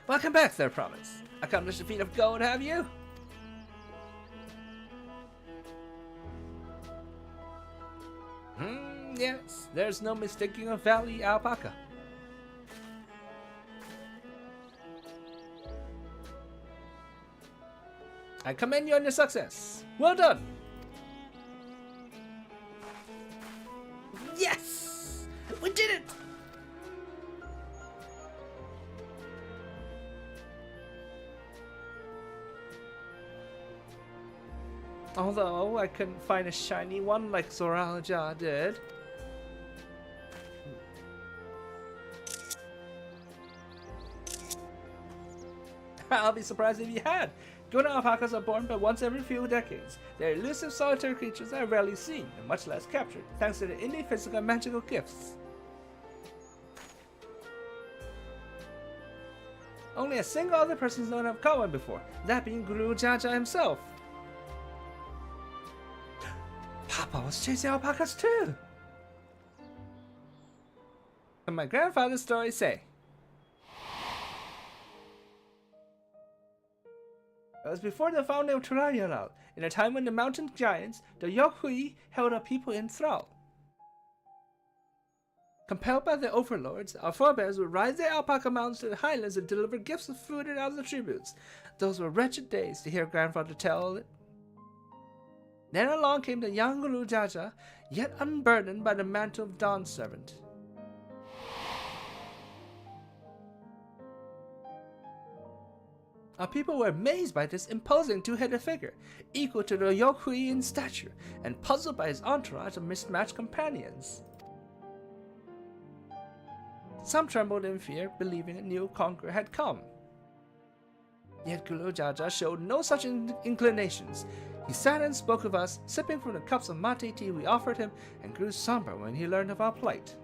Welcome back, Sir Promise. Accomplished a feat of gold, have you? Yes, there's no mistaking a valley alpaca. I commend you on your success. Well done. Yes! We did it! Although I couldn't find a shiny one like Zoraja did. I'll be surprised if you had. Good alpacas are born but once every few decades. Their elusive solitary creatures are rarely seen and much less captured, thanks to their innate physical and magical gifts. Only a single other person is known to have caught one before, that being Urqopacha himself. Papa was chasing alpacas too! And my grandfather's stories say. It was before the founding of Dawntrail, in a time when the mountain giants, the Urqopacha, held our people in thrall. Compelled by their overlords, our forebears would ride their alpaca mounts to the highlands and deliver gifts of food and other tributes. Those were wretched days to hear grandfather tell it. Then along came the young Urqopacha, yet unburdened by the mantle of Dawn Servant. Our people were amazed by this imposing two-headed figure, equal to the Urqopacha in stature, and puzzled by his entourage of mismatched companions. Some trembled in fear, believing a new conqueror had come. Yet Urqopacha showed no such inclinations. He sat and spoke of us, sipping from the cups of mate tea we offered him, and grew somber when he learned of our plight.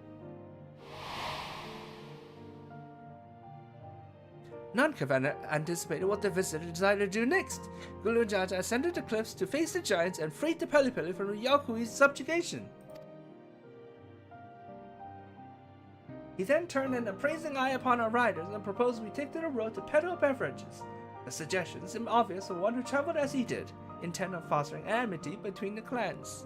None could have anticipated what the visitor decided to do next. Urqopacha ascended the cliffs to face the giants and freed the Pelipeli from the Urqopacha's subjugation. He then turned an appraising eye upon our riders and proposed we take to the road to peddle beverages. The suggestion seemed obvious for one who traveled as he did, intent on fostering amity between the clans.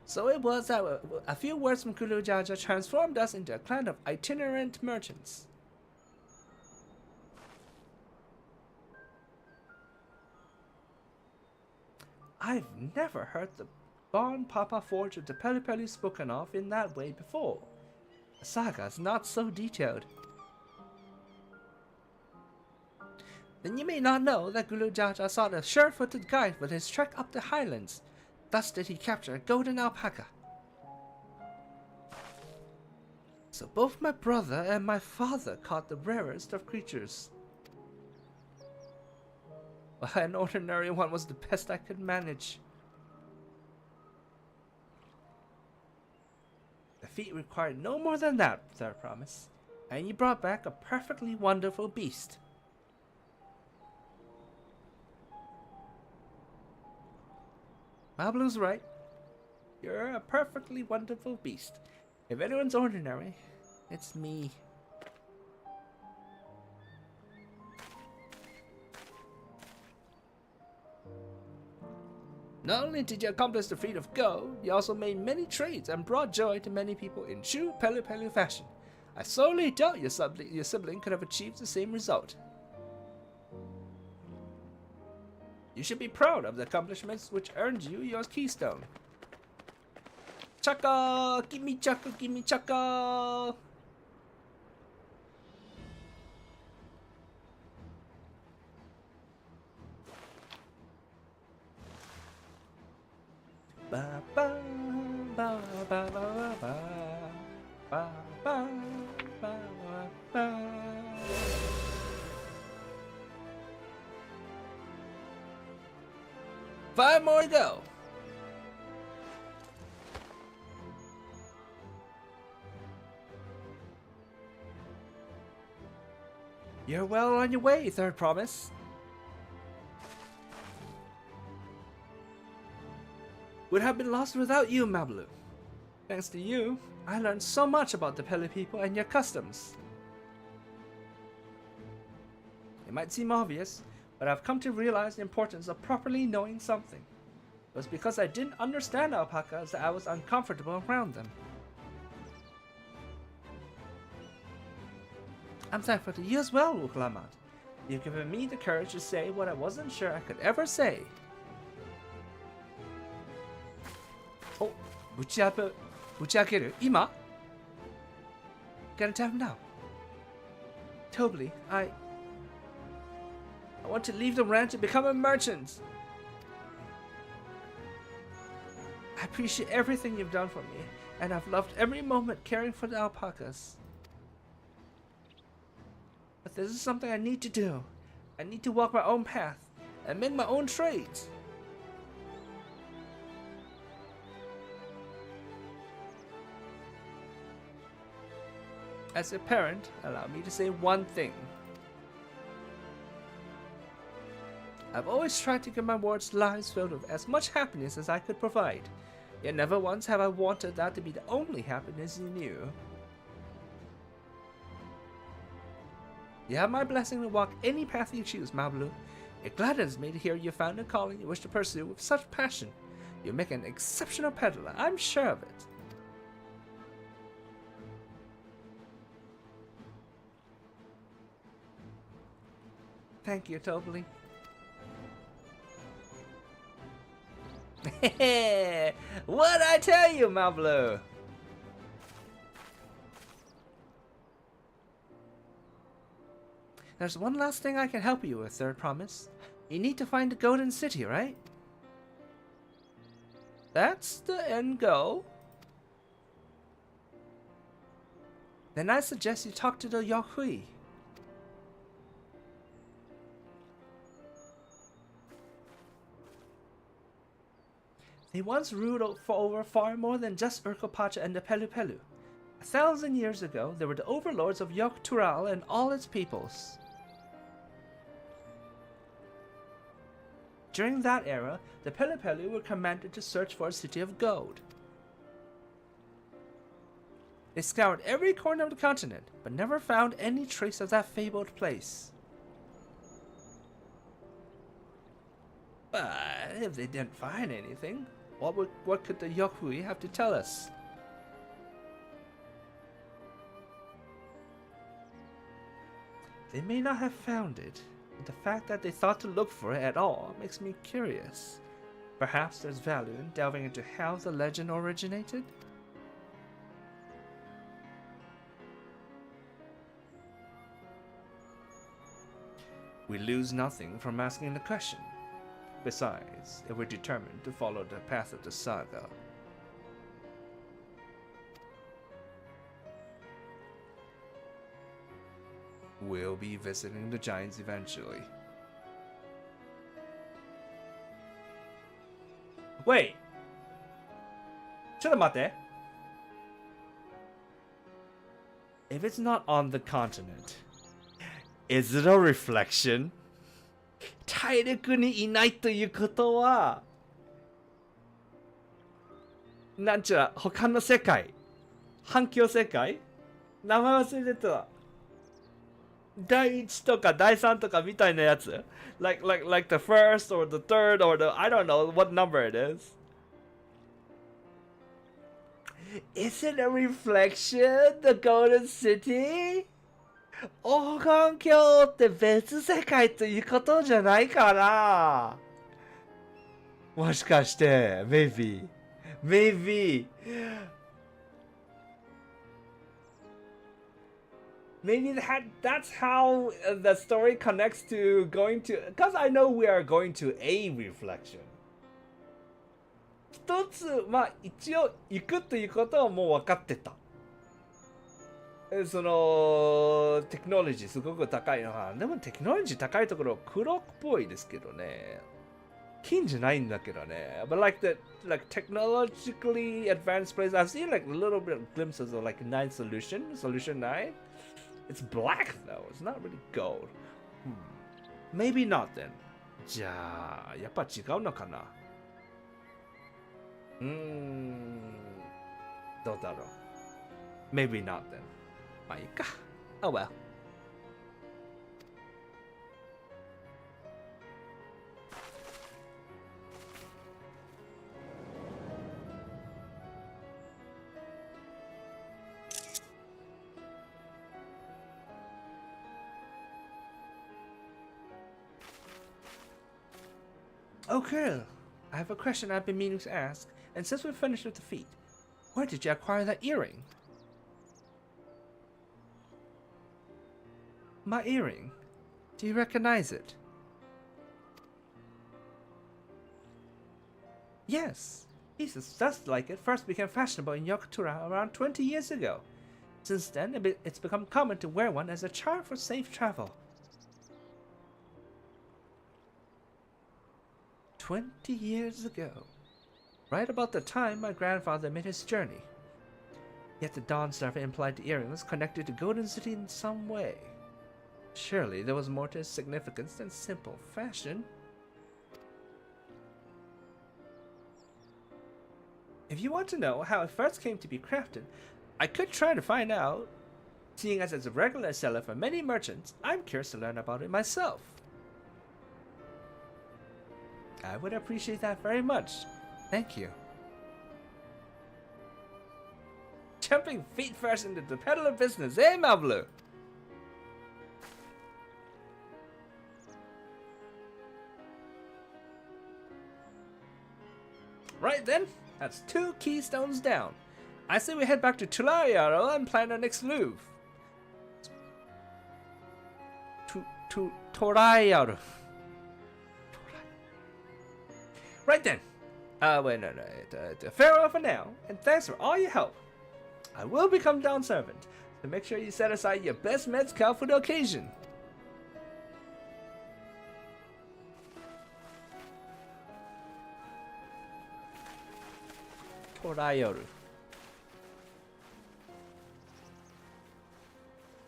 So it was that a few words from Urqopacha transformed us into a clan of itinerant merchants. I've never heard the Bon Papa Forge of the Pelipeli spoken of in that way before. The saga is not so detailed. Then you may not know that Urqopacha sought a sure-footed guide for his trek up the highlands. Thus did he capture a golden alpaca. So both my brother and my father caught the rarest of creatures. Well, an ordinary one was the best I could manage. The feat required no more than that, Sir Promise, and you brought back a perfectly wonderful beast. Mablu's right. You're a perfectly wonderful beast. If anyone's ordinary, it's me. Not only did you accomplish the feat of Go, you also made many trades and brought joy to many people in true Pelu Pelu fashion. I sorely doubt your sibling could have achieved the same result. You should be proud of the accomplishments which earned you your keystone. Chaka! Gimme chaka, gimme chaka! Ba ba ba ba ba ba ba ba ba ba. Five more to go. You're well on your way, Third Promise. Would have been lost without you, Mablu. Thanks to you, I learned so much about the Pele people and your customs. It might seem obvious, but I've come to realize the importance of properly knowing something. It was because I didn't understand alpacas that I was uncomfortable around them. I'm thankful to you as well, Urqopacha. You've given me the courage to say what I wasn't sure I could ever say. Oh, ぶち開ける今? Gotta tap him now. Tobly, I want to leave the ranch and become a merchant. I appreciate everything you've done for me, and I've loved every moment caring for the alpacas. But this is something I need to do. I need to walk my own path and make my own trades. As a parent, allow me to say one thing. I've always tried to give my wards lives filled with as much happiness as I could provide, yet never once have I wanted that to be the only happiness you knew. You have my blessing to walk any path you choose, Mablu. It gladdens me to hear you found a calling you wish to pursue with such passion. You make an exceptional peddler, I'm sure of it. Thank you, Tobly. What'd I tell you, Mablu? There's one last thing I can help you with, Third Promise. You need to find the Golden City, right? That's the end goal. Then I suggest you talk to the Yahui. They once ruled over far more than just Urqopacha and the Pelu Pelu. 1,000 years ago, they were the overlords of Dawntrail and all its peoples. During that era, the Pelu Pelu were commanded to search for a city of gold. They scoured every corner of the continent, but never found any trace of that fabled place. But if they didn't find anything, what could the Yahui have to tell us? They may not have found it, but the fact that they thought to look for it at all makes me curious. Perhaps there's value in delving into how the legend originated? We lose nothing from asking the question. Besides, if we're determined to follow the path of the saga. We'll be visiting the giants eventually. Wait! ちょっと待って. If it's not on the continent, is it a reflection? 大陸にいないということはなんちゃら他の世界、反響世界、名前忘れてた。第1とか第3とかみたいなやつ。like the first or the third or the I don't know what number it is. Is it a reflection? The Golden City? 黄金鏡って別世界ということじゃないかな。もしかして maybe maybe that's how the story connects to going to, because I know we are going to a reflection. 一つまあ一応行くということはもう分かってた。そのテクノロジーすごく高いのは、でもテクノロジー高いところ黒っぽいですけどね。金じゃないんだけどね。But like the technologically advanced place, I've seen like a little bit of glimpses of like 9 solution 9. It's black though. It's not really gold. Maybe not then. じゃあやっぱ違うのかな。どうだろう。Maybe not then. まあいいか。Oh well. Okay, I have a question I've been meaning to ask, and since we're finished with the feat, where did you acquire that earring? My earring? Do you recognize it? Yes, pieces just like it first became fashionable in Yokotura around 20 years ago. Since then, it's become common to wear one as a charm for safe travel. 20 years ago, right about the time my grandfather made his journey. Yet the Dawntrail implied the earring was connected to Golden City in some way. Surely there was more to its significance than simple fashion. If you want to know how it first came to be crafted, I could try to find out. Seeing as it's a regular seller for many merchants, I'm curious to learn about it myself. I would appreciate that very much. Thank you. Jumping feet first into the peddler business, eh, Mablu? Right then, that's 2 keystones down. I say we head back to Tulayaro and plan our next move. To Torayaro. Right then. Wait, no. Farewell for now, and thanks for all your help. I will become down servant, so make sure you set aside your best mezcal for the occasion. Torayoru.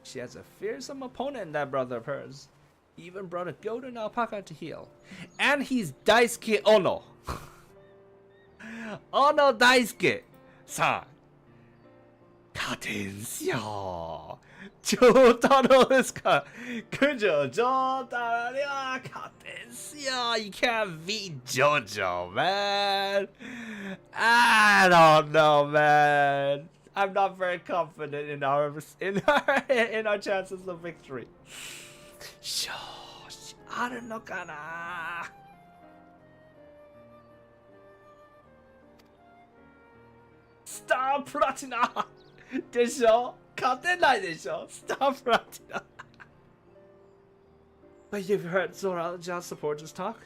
She has a fearsome opponent, that brother of hers. He even brought a golden alpaca to heal. And he's Daisuke Ono. Ono Daisuke. さあ、勝てんすよ。ジョータロですか。九条ジョータロには勝てんすよ。You can't beat JoJo, man. I don't know, man. I'm not very confident in our chances of victory. しょーし、あるのかな。スタープラチナでしょ。勝てないでしょ。スタープラチナ。But you've heard Zora's supporters talk.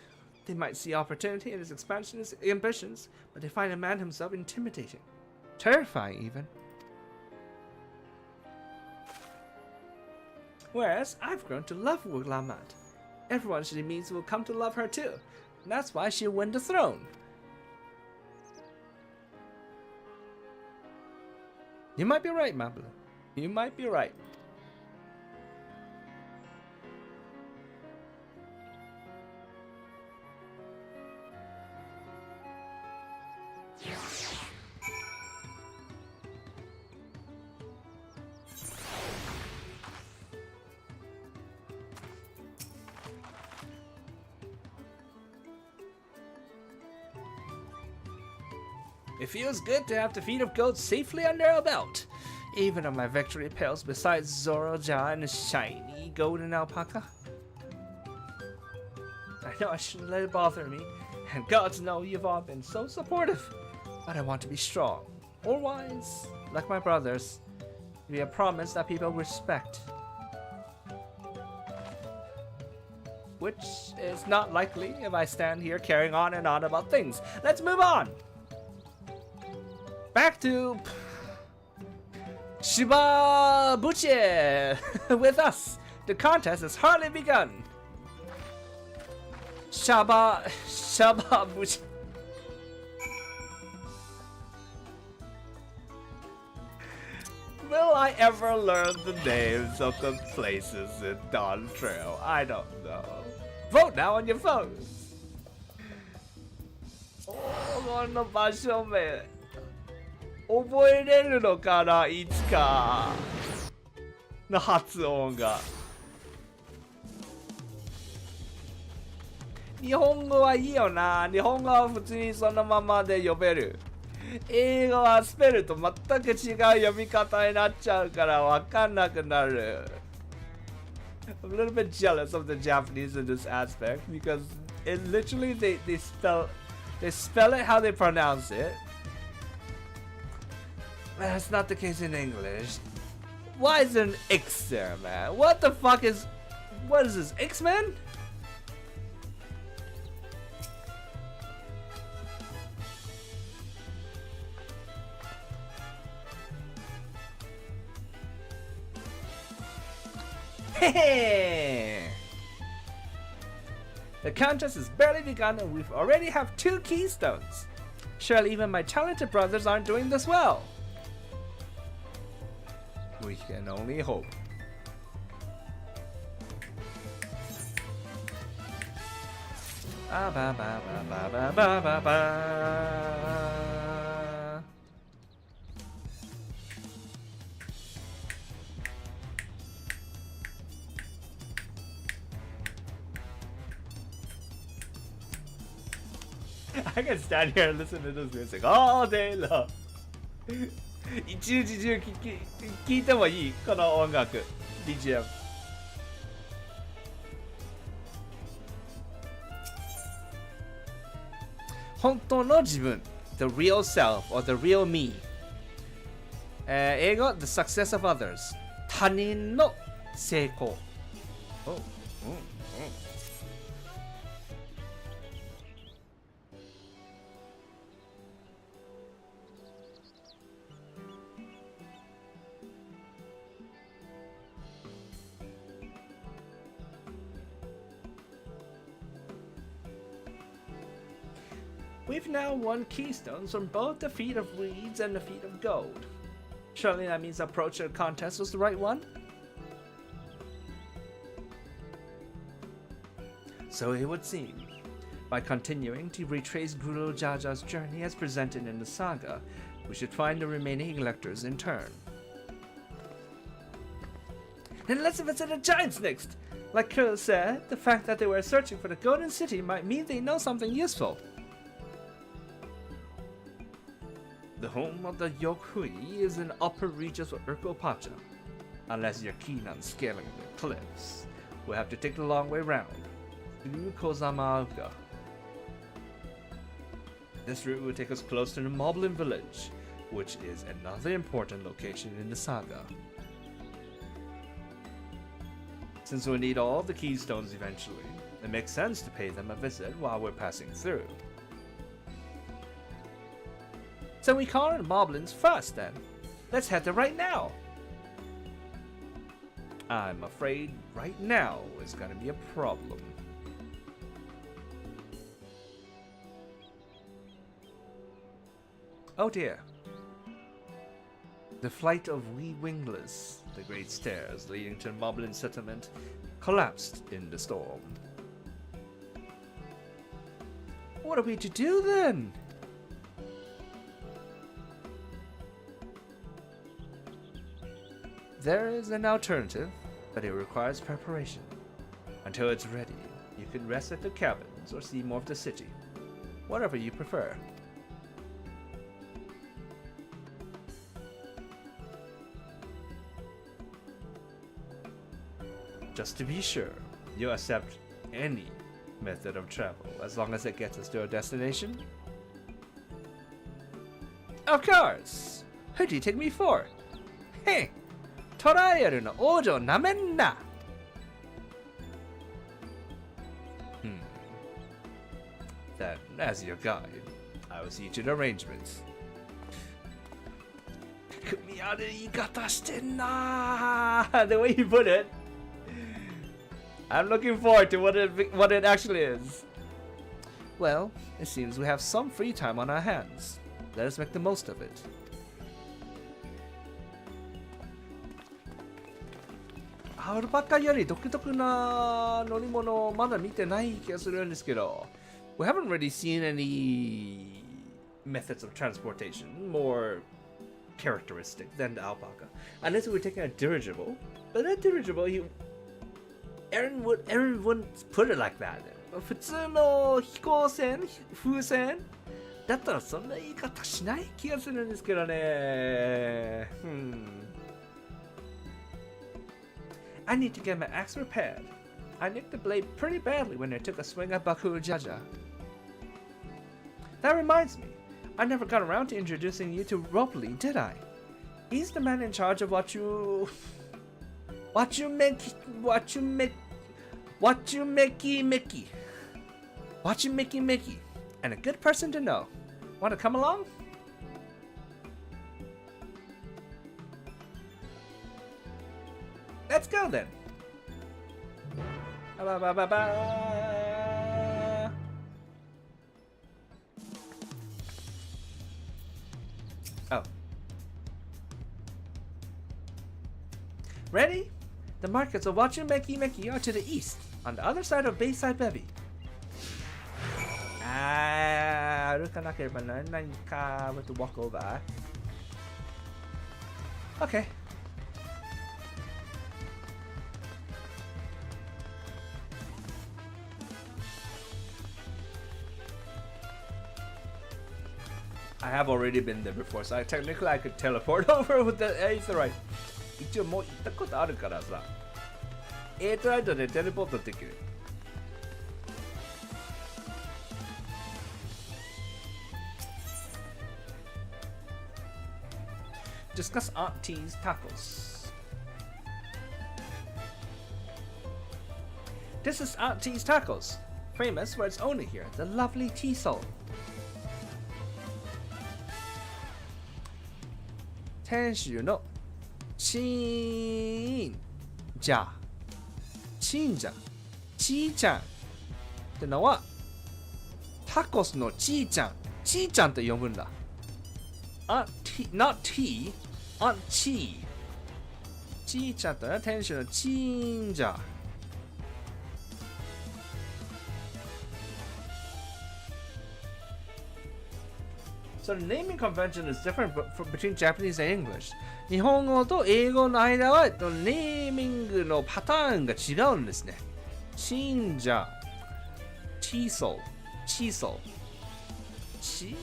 They might see opportunity in his expansionist ambitions, but they find a man himself intimidating, terrifying even. Whereas I've grown to love Urqopacha. Everyone she meets will come to love her too, and that's why she'll win the throne. You might be right, Mablu. You might be right. It feels good to have the feet of gold safely under our belt. Even if my victory pales beside Zoroja and a shiny golden alpaca. I know I shouldn't let it bother me, and gods know you've all been so supportive. But I want to be strong, or wise, like my brothers. Be a promise that people respect. Which is not likely if I stand here carrying on and on about things. Let's move on! Back to Shibabuchi with us. The contest has hardly begun. Shibabuchi. Will I ever learn the names of the places in Dawntrail? I don't know. Vote now on your phones. この場所名覚えれるのかな、いつかの発音が。日本語はいいよな。日本語は普通にそのままで読める。英語はスペルと全く違う読み方になっちゃうから分かんなくなる。I'm a little bit jealous of the Japanese in this aspect because it literally they spell it how they pronounce it. But that's not the case in English. Why is there an X there, man? What the fuck is... What is this, X-Men? Hey! The contest has barely begun and we've already have 2 keystones. Surely even my talented brothers aren't doing this well. We can only hope. Ba ba ba ba ba ba ba ba. I can stand here and listen to this music all day long. 一日中聞いてもいいこの音楽 BGM。 本当の自分 The real self or the real me、英語 The success of others 他人の成功。We've now won keystones from both the feet of reeds and the feet of gold. Surely that means the approach to the contest was the right one? So it would seem. By continuing to retrace Guru Jaja's journey as presented in the saga, we should find the remaining electors in turn. And let's visit the giants next! Like Kirill said, the fact that they were searching for the Golden City might mean they know something useful. The home of the Yokuhi is in upper reaches of Urqopacha. Unless you're keen on scaling the cliffs, we'll have to take the long way round through Kozamauka. This route will take us close to the Moblin village, which is another important location in the saga. Since we'll need all the keystones eventually, it makes sense to pay them a visit while we're passing through. So we call on the Moblins first then. Let's head there right now. I'm afraid right now is gonna be a problem. Oh dear. The flight of wee wingless, the great stairs leading to the Moblin settlement, collapsed in the storm. What are we to do then? There is an alternative, but it requires preparation. Until it's ready, you can rest at the cabins or see more of the city. Whatever you prefer. Just to be sure, you accept any method of travel as long as it gets us to our destination? Of course! Who do you take me for? Hey! Tolerant no ojo namenna! Then, as your guide, I will see to the arrangements. 組み合わせ言い方してんな The way you put it. I'm looking forward to what it actually is. Well, it seems we have some free time on our hands. Let us make the most of it. アルパカより独特な乗り物をまだ見てない気がするんですけど We haven't really seen any methods of transportation more characteristic than the alpaca. Unless we were taking a dirigible. But that dirigible, Aaron wouldn't put it like that. 普通の飛行船風船だったらそんな言い方しない気がするんですけどね。I need to get my axe repaired. I nicked the blade pretty badly when I took a swing at Baku Jaja. That reminds me, I never got around to introducing you to Robley, did I? He's the man in charge of what you Mickey, and a good person to know. Want to come along? Let's go then. Oh. Ready? The markets of Wachumeki are to the east, on the other side of Bayside Bevy. 歩かなければならないか with the walk over. Okay. I have already been there before, so technically I could teleport over with the Ace right. 一応もう行ったことあるからさ。8ライトでテレポートできる。Discuss Aunt T's tacos. This is Aunt T's tacos, famous for its owner here, the lovely T Soul. 店主のチーンジャチーンジャチーちゃんってのはタコスのチーちゃんチーちゃんと呼ぶんだ。not T, on チーちゃんってね店主のチーンジャ。So the naming convention is different between Japanese and English. 日本語と英語の間はネーミングのパターンが違うんですね。チンジャ、チーソー、チーソー、チ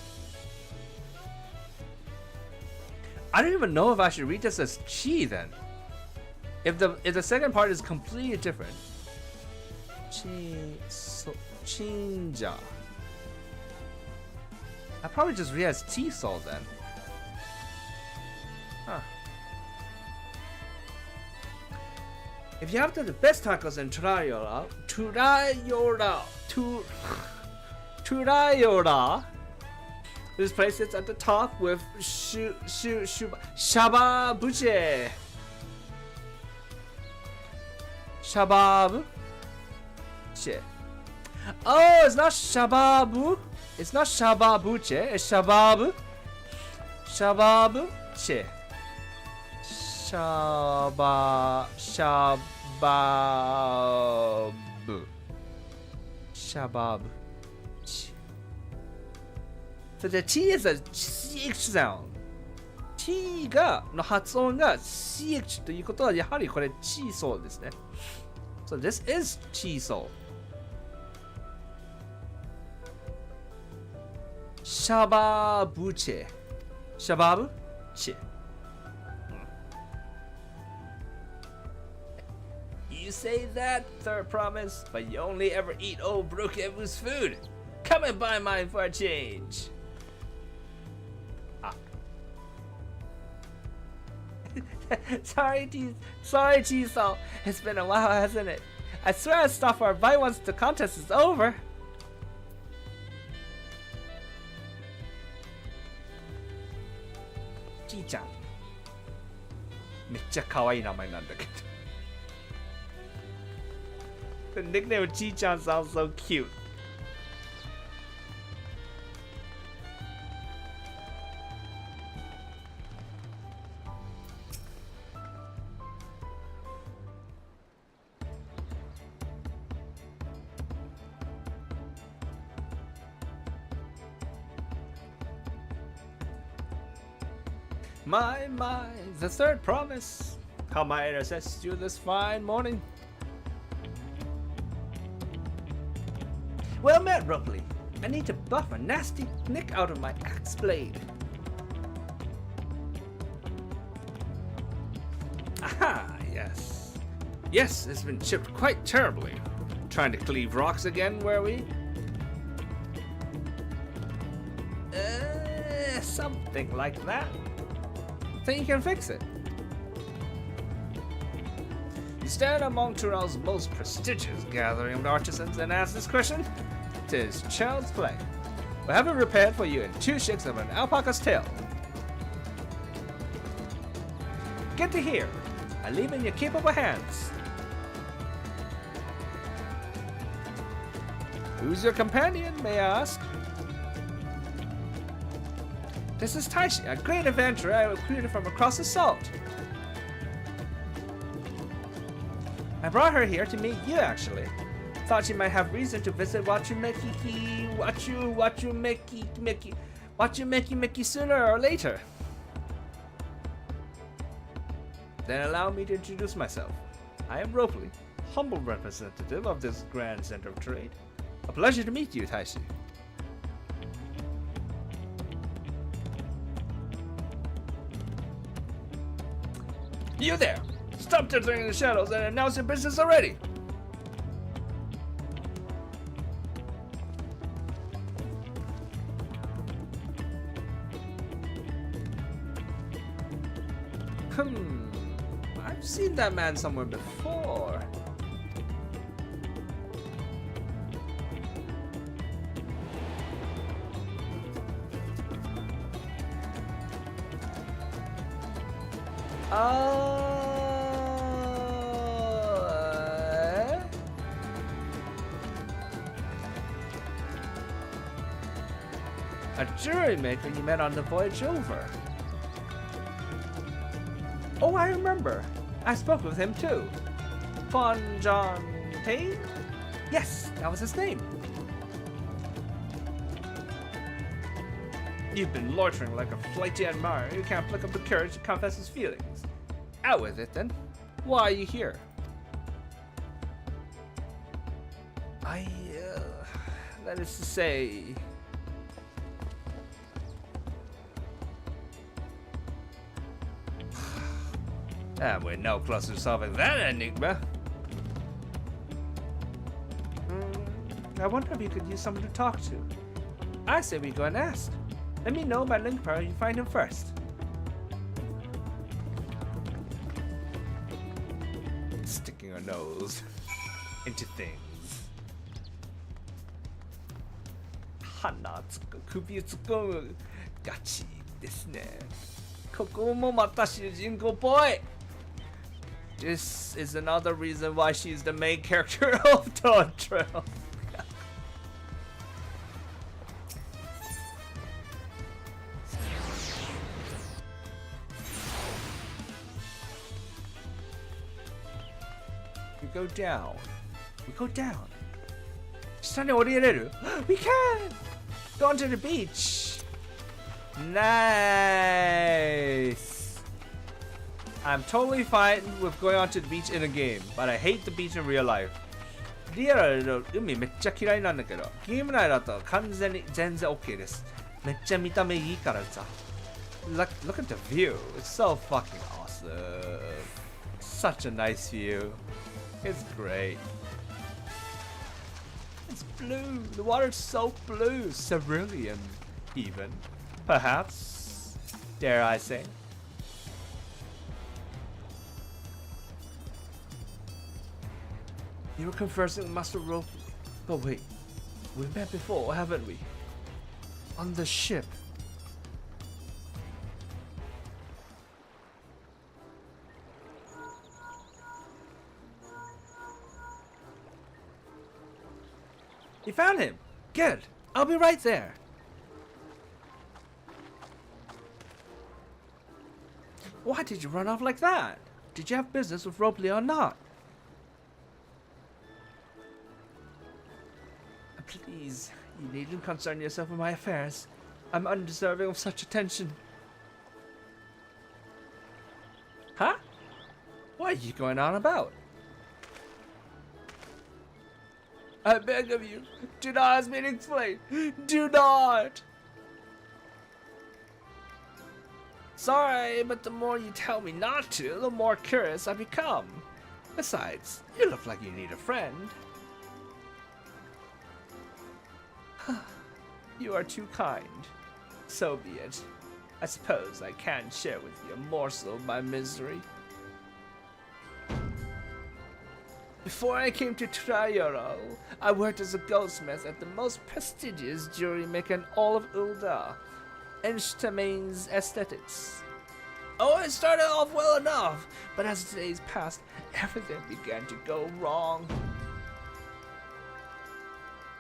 I don't even know if I should read this as chi then. If the second part is completely different. Chinja. I probably just read as T-Soul then. Huh. If you have the best tacos in Turayora, this place sits at the top with shababuche. Shababuche. Oh, it's not shababu. It's not shababuche. It's shababu. Shababuche. Shababu. So the T is a CH sound. T がの発音が CH ということはやはりこれチーソーですね。So this is チーソー。シャバブチェ。シャバブチェ。You say that, third promise, but you only ever eat old Urqopacha's food. Come and buy mine for a change. Ah. sorry, Jisoo. It's been a while, hasn't it? I swear I stopped our buy once the contest is over. Ji-chan. めっちゃ可愛い名前なんだけど。The nickname of Ji-chan sounds so cute. My, the third promise. How may I assist you this fine morning? Well met, Rupley. I need to buff a nasty nick out of my axe blade. Aha, yes. Yes, it's been chipped quite terribly. Trying to cleave rocks again, were we? Something like that. Think you can fix it? You stand among Tural's most prestigious gathering of artisans and ask this question? 'Tis child's play. We'll have it repaired for you in 2 shakes of an alpaca's tail. Get to here. I leave in your capable hands. Who's your companion, may I ask? This is Taishi, a great adventurer I recruited from across the salt. I brought her here to meet you, actually. Thought she might have reason to visit Wachumeki sooner or later. Then allow me to introduce myself. I am Ropley, humble representative of this grand center of trade. A pleasure to meet you, Taishi. You there! Stop tithering in the shadows and announce your business already! I've seen that man somewhere before. A jewelry maker you met on the voyage over. Oh, I remember. I spoke with him too. John Payne? Yes, that was his name. You've been loitering like a flighty admirer who can't pluck up the courage to confess his feelings. Out with it then. Why are you here? That is to say... we're no closer to solving that enigma. I wonder if you could use someone to talk to. I say we go and ask. Let me know by link power you find him first. Sticking our nose into things. 鼻つく首突っ込むガチですね。ここもまた主人公っぽい。This is another reason why she's the main character of Dawntrail. We go down. We go down. 下に降りれる? We can! Go onto the beach. Nice. I'm totally fine with going onto the beach in a game, but I hate the beach in real life. リアルの海めっちゃ嫌いなんだけど、ゲーム内だと完全に全然 OK です。めっちゃ見た目いいからさ。Look at the view. It's so fucking awesome. Such a nice view. It's great. It's blue. The water's so blue. Cerulean, even. Perhaps. Dare I say. You were conversing with Master Rope. But wait. We met before, haven't we? On the ship. You found him! Good! I'll be right there! Why did you run off like that? Did you have business with Robley or not? Please, you needn't concern yourself with my affairs. I'm undeserving of such attention. Huh? What are you going on about? I beg of you, do not ask me to explain. Do not! Sorry, but the more you tell me not to, the more curious I become. Besides, you look like you need a friend. You are too kind. So be it. I suppose I can share with you a morsel of my misery. Before I came to Trioro, I worked as a goldsmith at the most prestigious jewelry maker in all of Ulda, Enstamain's Aesthetics. Oh, it started off well enough, but as the days passed, everything began to go wrong.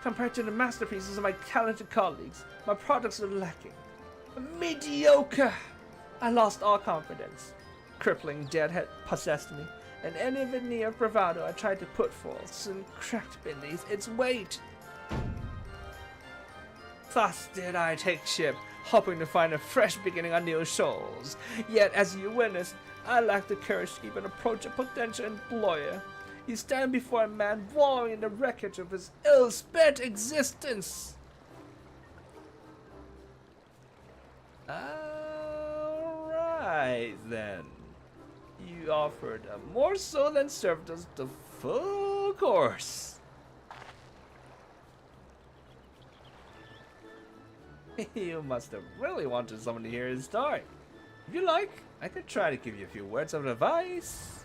Compared to the masterpieces of my talented colleagues, my products were lacking. Mediocre! I lost all confidence. Crippling debt had possessed me, and any veneer of bravado I tried to put forth soon cracked beneath its weight. Thus did I take ship, hoping to find a fresh beginning on new shores. Yet, as you witnessed, I lacked the courage to even approach a potential employer. You stand before a man wallowing in the wreckage of his ill-spent existence. Alright then. You offered more so than served us the full course. You must have really wanted someone to hear his story. If you like, I could try to give you a few words of advice.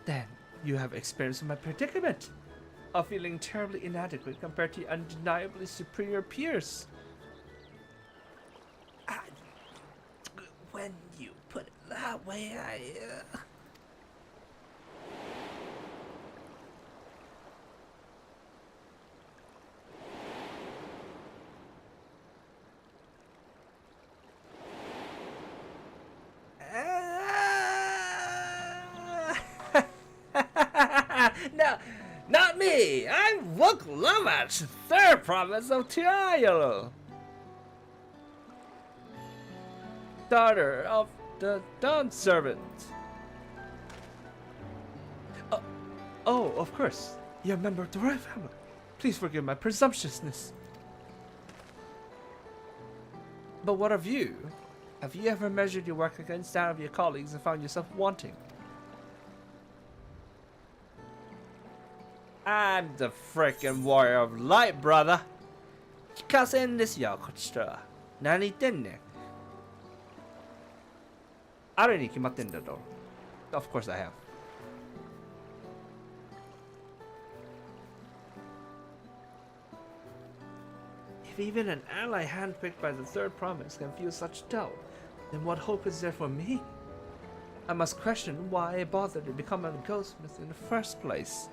Then, you have experienced my predicament of feeling terribly inadequate compared to your undeniably superior peers. When you put it that way, No, not me! I'm Urqopacha, third province of Trioro. Daughter of the Dawn servant. Oh, of course. You're a member of the royal family. Please forgive my presumptuousness. But what of you? Have you ever measured your work against that of your colleagues and found yourself wanting? I'm the frickin' warrior of light, brother. 聞かせんですよ、こっちとは。何言ってんねん。あるに決まってんだろ。Of course I have. If even an ally handpicked by the third province can feel such doubt, then what hope is there for me? I must question why I bothered to become a goldsmith in the first place.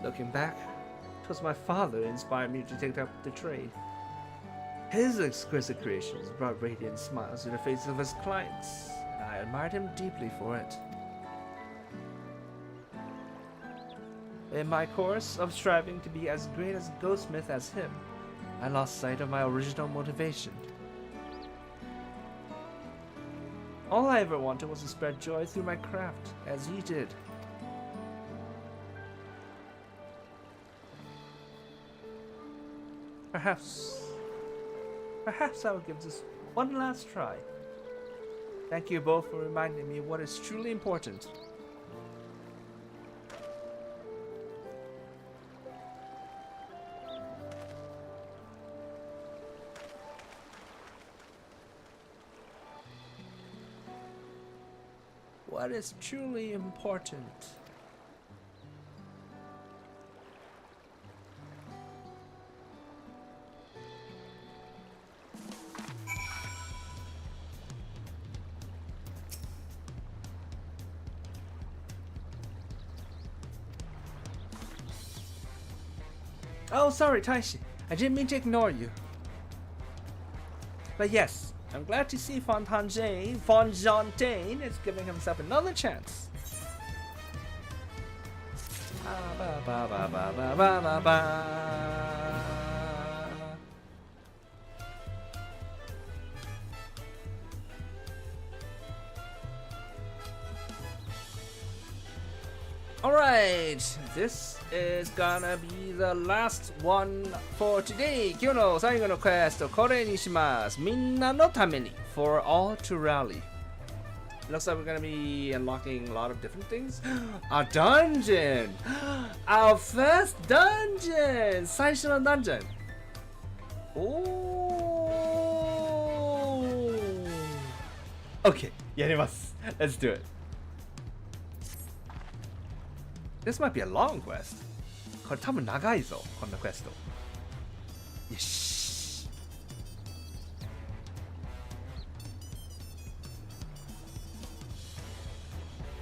Looking back, it was my father who inspired me to take up the trade. His exquisite creations brought radiant smiles to the faces of his clients, and I admired him deeply for it. In my course of striving to be as great as a goldsmith as him, I lost sight of my original motivation. All I ever wanted was to spread joy through my craft, as he did. Perhaps Perhaps I will give this one last try. Thank you both for reminding me what is truly important. What is truly important? Oh, sorry, Taishi. I didn't mean to ignore you. But yes, I'm glad to see Fontaine is giving himself another chance. Ba, ba, ba, ba, ba, ba, ba, ba. Alright, this is gonna be the last one for today. 今日の最後のクエストこれにします。みんなのために for all to rally. Looks like we're gonna be unlocking a lot of different things. A dungeon! Our first dungeon! 最初のダンジョン。おー OK, やります。Let's do it. This might be a long quest. これ多分長いぞ、こんなクエスト。よし。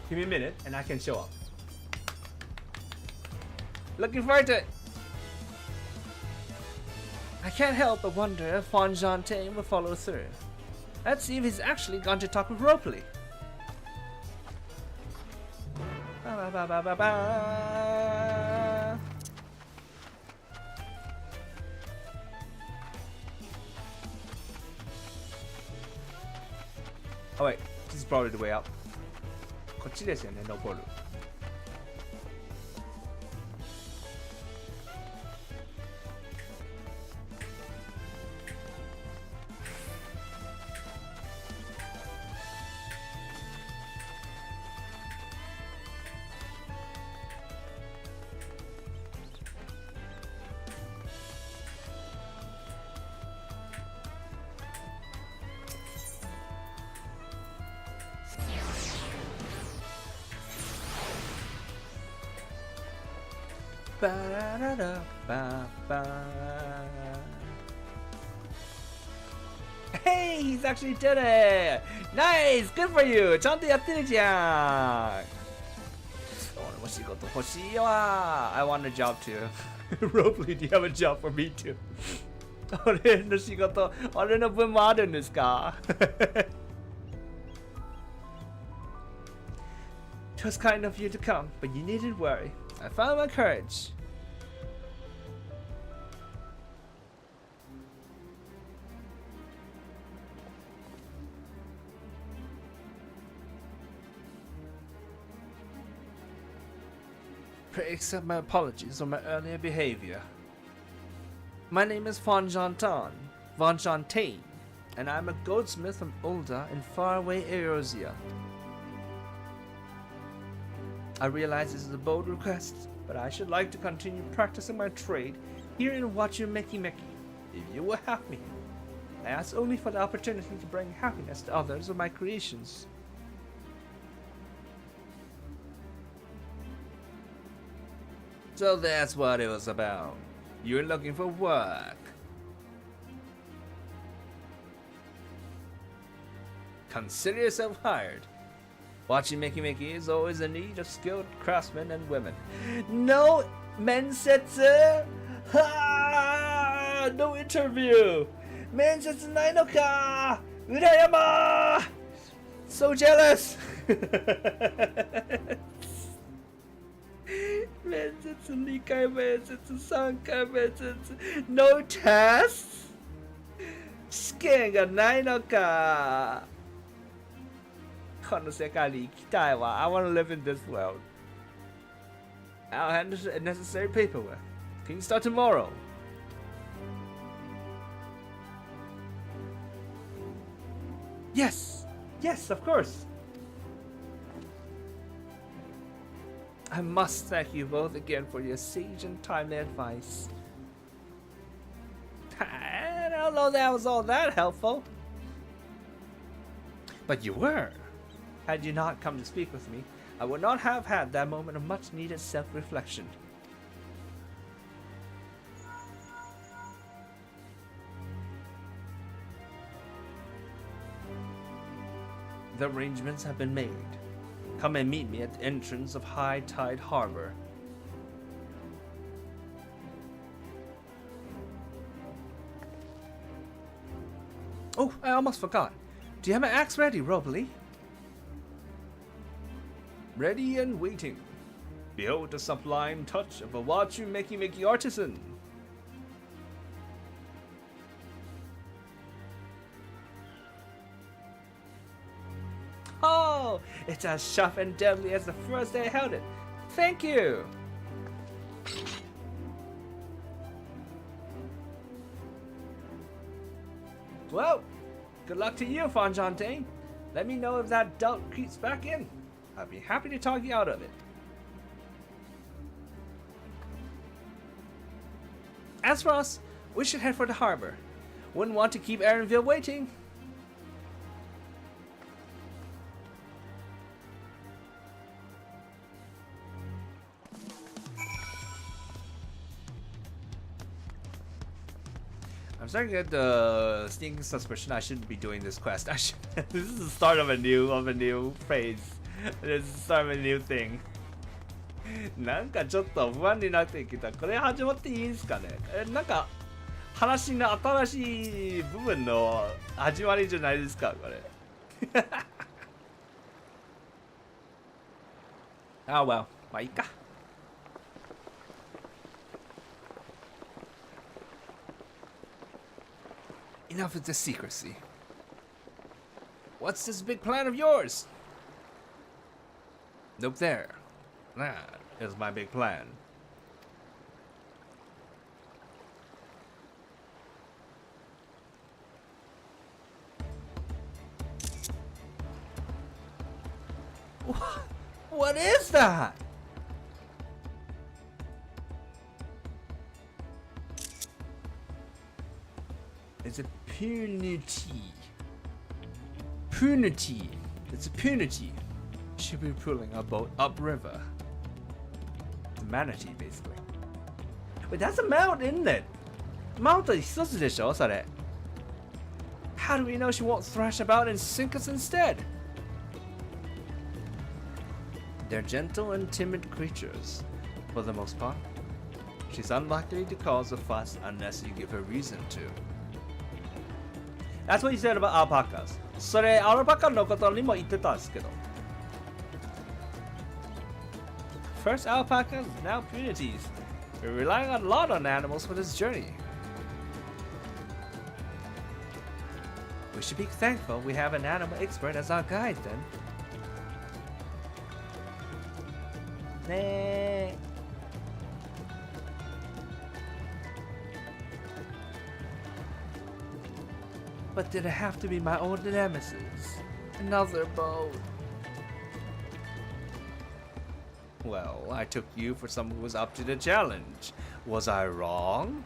Give me a minute and I can show up. Looking forward to it. I can't help but wonder if Fontaine will follow through. Let's see if he's actually going to talk with Ropley. Ba, ba, ba, ba, ba. Oh wait, this is probably the way up. こっちですよね、登る。Hey, he's actually did it! Nice! Good for you! ちゃんとやってるじゃん！俺も仕事欲しいわ！I want a job too. Ropley, do you have a job for me too? 俺の仕事、俺の分もあるんですか？ It was kind of you to come, but you needn't worry. I found my courage. Pray accept my apologies on my earlier behavior. My name is Fontaine, and I'm a goldsmith from older and faraway Eorzea. I realize this is a bold request, but I should like to continue practicing my trade here in Wachumeki Meki, if you will have me. I ask only for the opportunity to bring happiness to others with my creations. So that's what it was about. You're looking for work. Consider yourself hired. Watching Meki is always in need of skilled craftsmen and women. No mensetsu! Ha! No interview! Mensetsu nai no ka! Urayama! So jealous! Mensetsu 2回面接3回面接 No tests? 試験がないのかこの世界に行きたいわ I want to live in this world. I'll handle the necessary paperwork. Can you start tomorrow? Yes! Yes, of course! I must thank you both again for your sage and timely advice. I don't know that was all that helpful. But you were. Had you not come to speak with me, I would not have had that moment of much needed self-reflection. The arrangements have been made. Come and meet me at the entrance of High Tide Harbor. Oh, I almost forgot. Do you have my axe ready, Robley? Ready and waiting. Behold the sublime touch of a Wachu Meki artisan. Oh, it's as sharp and deadly as the first day I held it. Thank you. Well, good luck to you, Fonjante. Let me know if that doubt creeps back in. I'll be happy to talk you out of it. As for us, we should head for the harbor. Wouldn't want to keep Aaronville waiting. I'm starting to get the sneaking suspicion I shouldn't be doing this quest. This is the start of a new phase. This is the start of a new thing. なんかちょっと不安になってきた。これ始まっていいですかね。なんか話の新しい部分の始まりじゃないですか、これ。あ、well、まあいいか。Enough with the secrecy. What's this big plan of yours? Nope, there. That is my big plan. What is that? It's a punity. Punity. It's a punity. Should be pulling a boat upriver. The manatee, basically. Wait, that's a mount, isn't it? Mount is supposed to show us that. How do we know she won't thrash about and sink us instead? They're gentle and timid creatures, for the most part. She's unlikely to cause a fuss unless you give her reason to. That's what you said about alpacas. それ、アルパカのことにも言ってたんですけど。First alpacas, now punities. We're relying a lot on animals for this journey. We should be thankful we have an animal expert as our guide then. Nah. But did it have to be my old nemesis? Another boat. Well, I took you for someone who was up to the challenge. Was I wrong?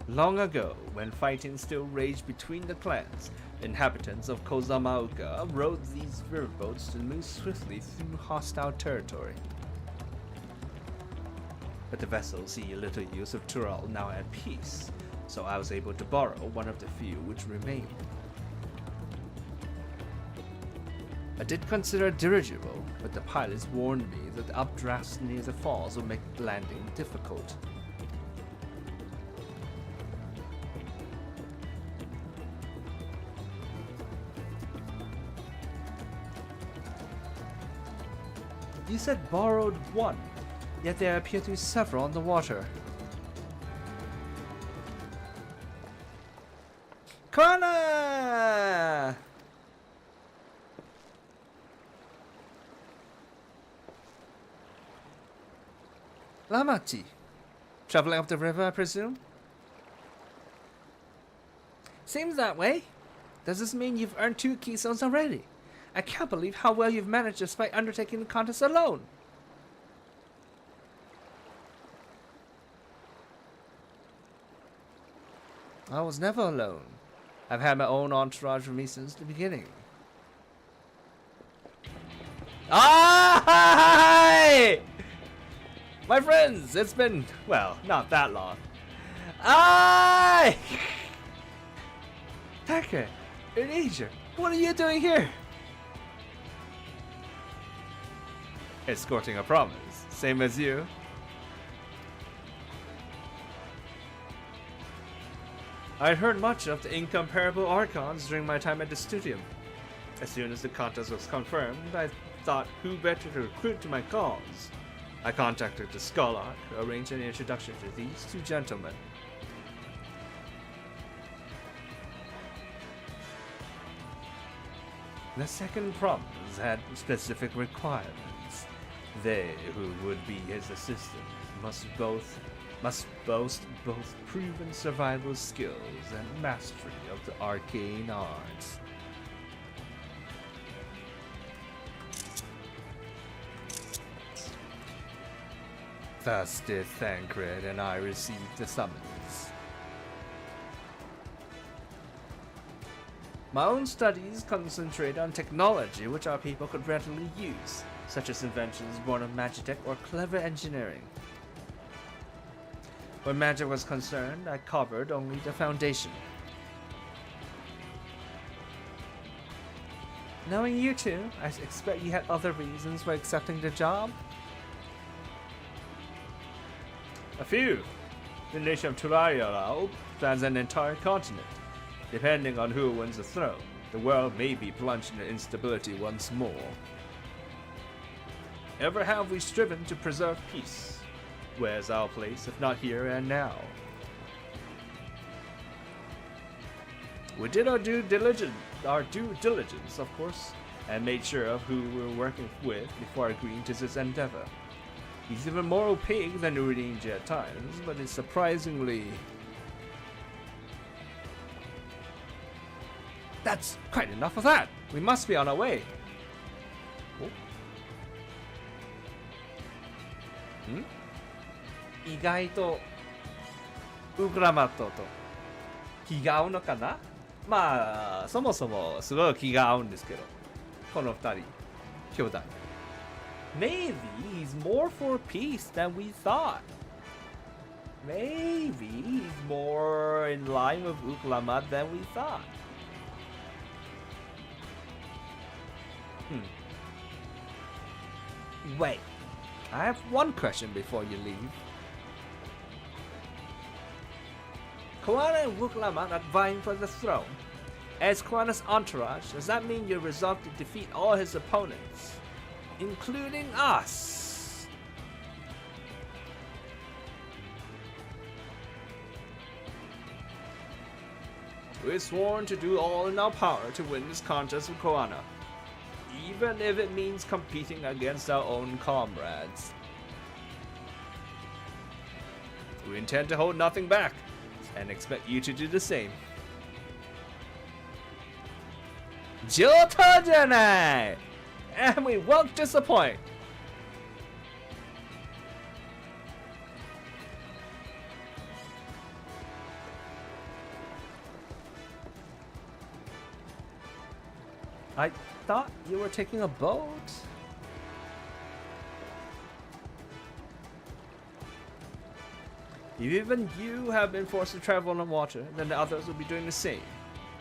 Long ago, when fighting still raged between the clans, the inhabitants of Kozamaoka rode these riverboats to move swiftly through hostile territory. But the vessels see little use of Tural now at peace, so I was able to borrow one of the few which remained. I did consider a dirigible, but the pilots warned me that the updrafts near the falls would make landing difficult. You said borrowed one, yet there appear to be several on the water. Corner! Lamachi. Traveling up the river, I presume? Seems that way. Does this mean you've earned 2 keystones already? I can't believe how well you've managed despite undertaking the contest alone. I was never alone. I've had my own entourage with me since the beginning. Hi! My friends, it's been, well, not that long. Hi! Hacker, Asia, what are you doing here? Escorting a promise, same as you. I'd heard much of the incomparable Archons during my time at the studio. As soon as the contest was confirmed, I thought who better to recruit to my cause. I contacted the Skull to arrange an introduction to these 2 gentlemen. The second promise had specific requirements. They who would be his assistants must boast both proven survival skills and mastery of the arcane arts. Thus did Thancred and I receive the summons. My own studies concentrate on technology which our people could readily use, such as inventions born of magitech or clever engineering. When magic was concerned, I covered only the foundation. Knowing you two, I expect you had other reasons for accepting the job? A few. The nation of Tolerant spans an entire continent. Depending on who wins the throne, the world may be plunged into instability once more. Ever have we striven to preserve peace? Where's our place, if not here and now? We did our due diligence, of course, and made sure of who we were working with before agreeing to this endeavor. He's even more opaque than Urinji at times, but it's surprisingly... That's quite enough of that! We must be on our way! Oh. 意外とウクラマットと気が合うのかな。まあそもそもすごい気が合うんですけど、この二人兄弟。Maybe he's more for peace than we thought. Maybe he's more in line with Urqopacha than we thought. Wait, I have one question before you leave. Koana and Urqopacha are vying for the throne. As Koana's entourage, does that mean you're resolved to defeat all his opponents, including us? We're sworn to do all in our power to win this contest with Koana, even if it means competing against our own comrades. We intend to hold nothing back, and expect you to do the same. 上等じゃない! And we won't disappoint. I thought you were taking a boat. If even you have been forced to travel on water, then the others will be doing the same.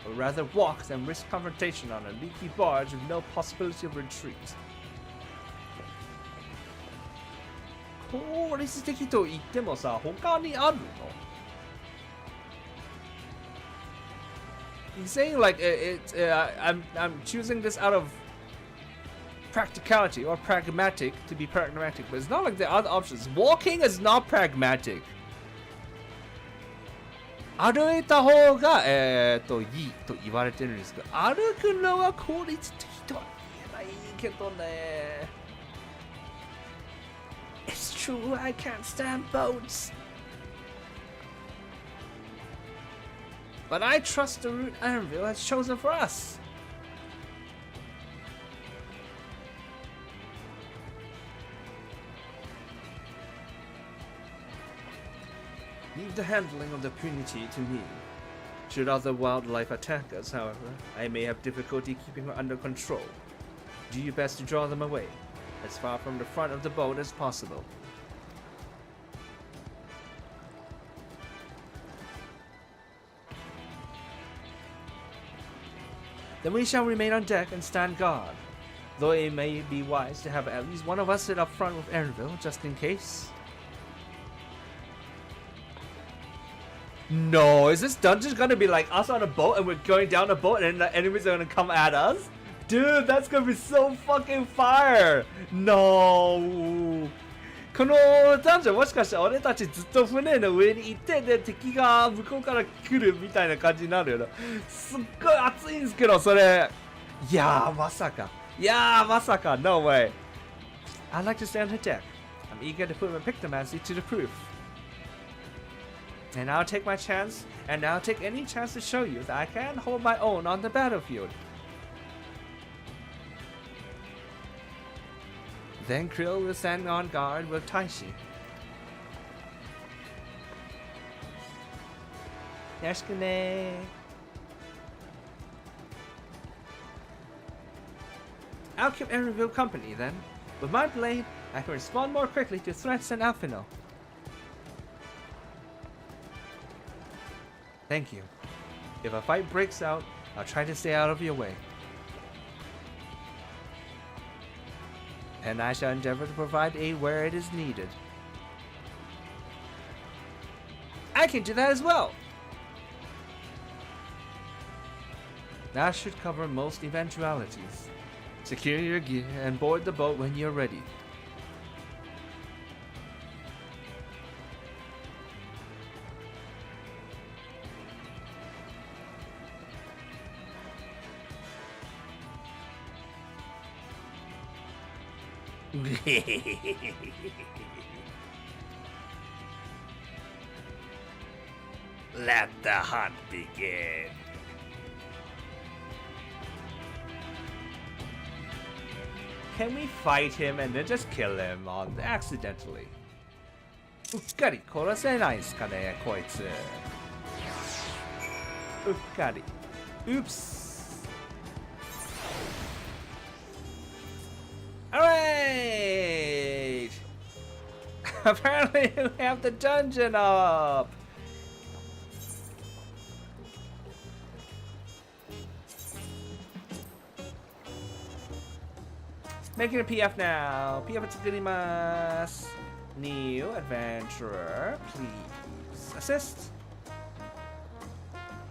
Or rather walk than risk confrontation on a leaky barge with no possibility of retreat. 効率的と言ってもさ、他にあるの? He's saying like I'm choosing this out of practicality or pragmatic to be pragmatic, but it's not like the other options. Walking is not pragmatic. 歩いた方がいいと言われてるんですけど、歩くのは効率的とは言えないけどね。It's true, I can't stand boats. But I trust the route Anvil has chosen for us. Leave the handling of the punity to me. Should other wildlife attack us, however, I may have difficulty keeping her under control. Do your best to draw them away, as far from the front of the boat as possible. Then we shall remain on deck and stand guard, though it may be wise to have at least one of us sit up front with Erinville, just in case. No, is this dungeon gonna be like us on a boat and we're going down a boat and the enemies are gonna come at us? Dude, that's gonna be so fucking fire! No! このダンジョンもしかしたら俺たちずっと船の上に行ってで敵が向こうから来るみたいな感じになるよな。すっごい熱いんですけどそれ。いやーまさか。いやーまさか。No way. I'd like to stay on the deck. I'm eager to put my pictomancy to the proof. And I'll take my chance, and I'll take any chance to show you that I can hold my own on the battlefield. Then Krill will stand on guard with Taishi. Yashikune. I'll keep Erinville company then. With my blade, I can respond more quickly to threats than Alphino. Thank you. If a fight breaks out, I'll try to stay out of your way. And I shall endeavor to provide aid where it is needed. I can do that as well! That should cover most eventualities. Secure your gear and board the boat when you're ready. Let the hunt begin. Can we fight him and then just kill him accidentally? うっかり殺せないですかね、こいつ。うっかり。Oops. Alright! Apparently we have the dungeon up! Making a PF now. PF tsukurimasu. New adventurer, please assist.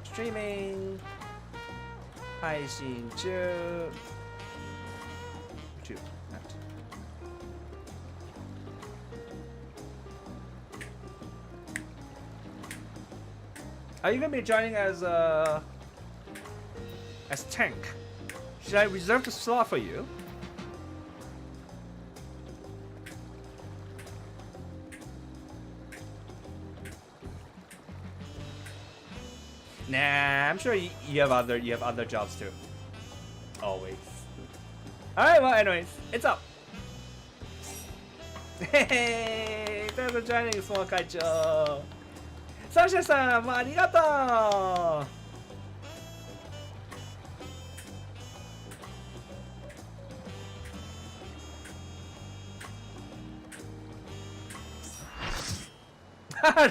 Streaming. 配信中。Are you gonna be joining as tank? Should I reserve the slot for you? Nah, I'm sure you have other jobs too. Always. Alright, well anyways, it's up. Hey, thanks for joining, small Kaicho. サンシャさん、もうありがとう。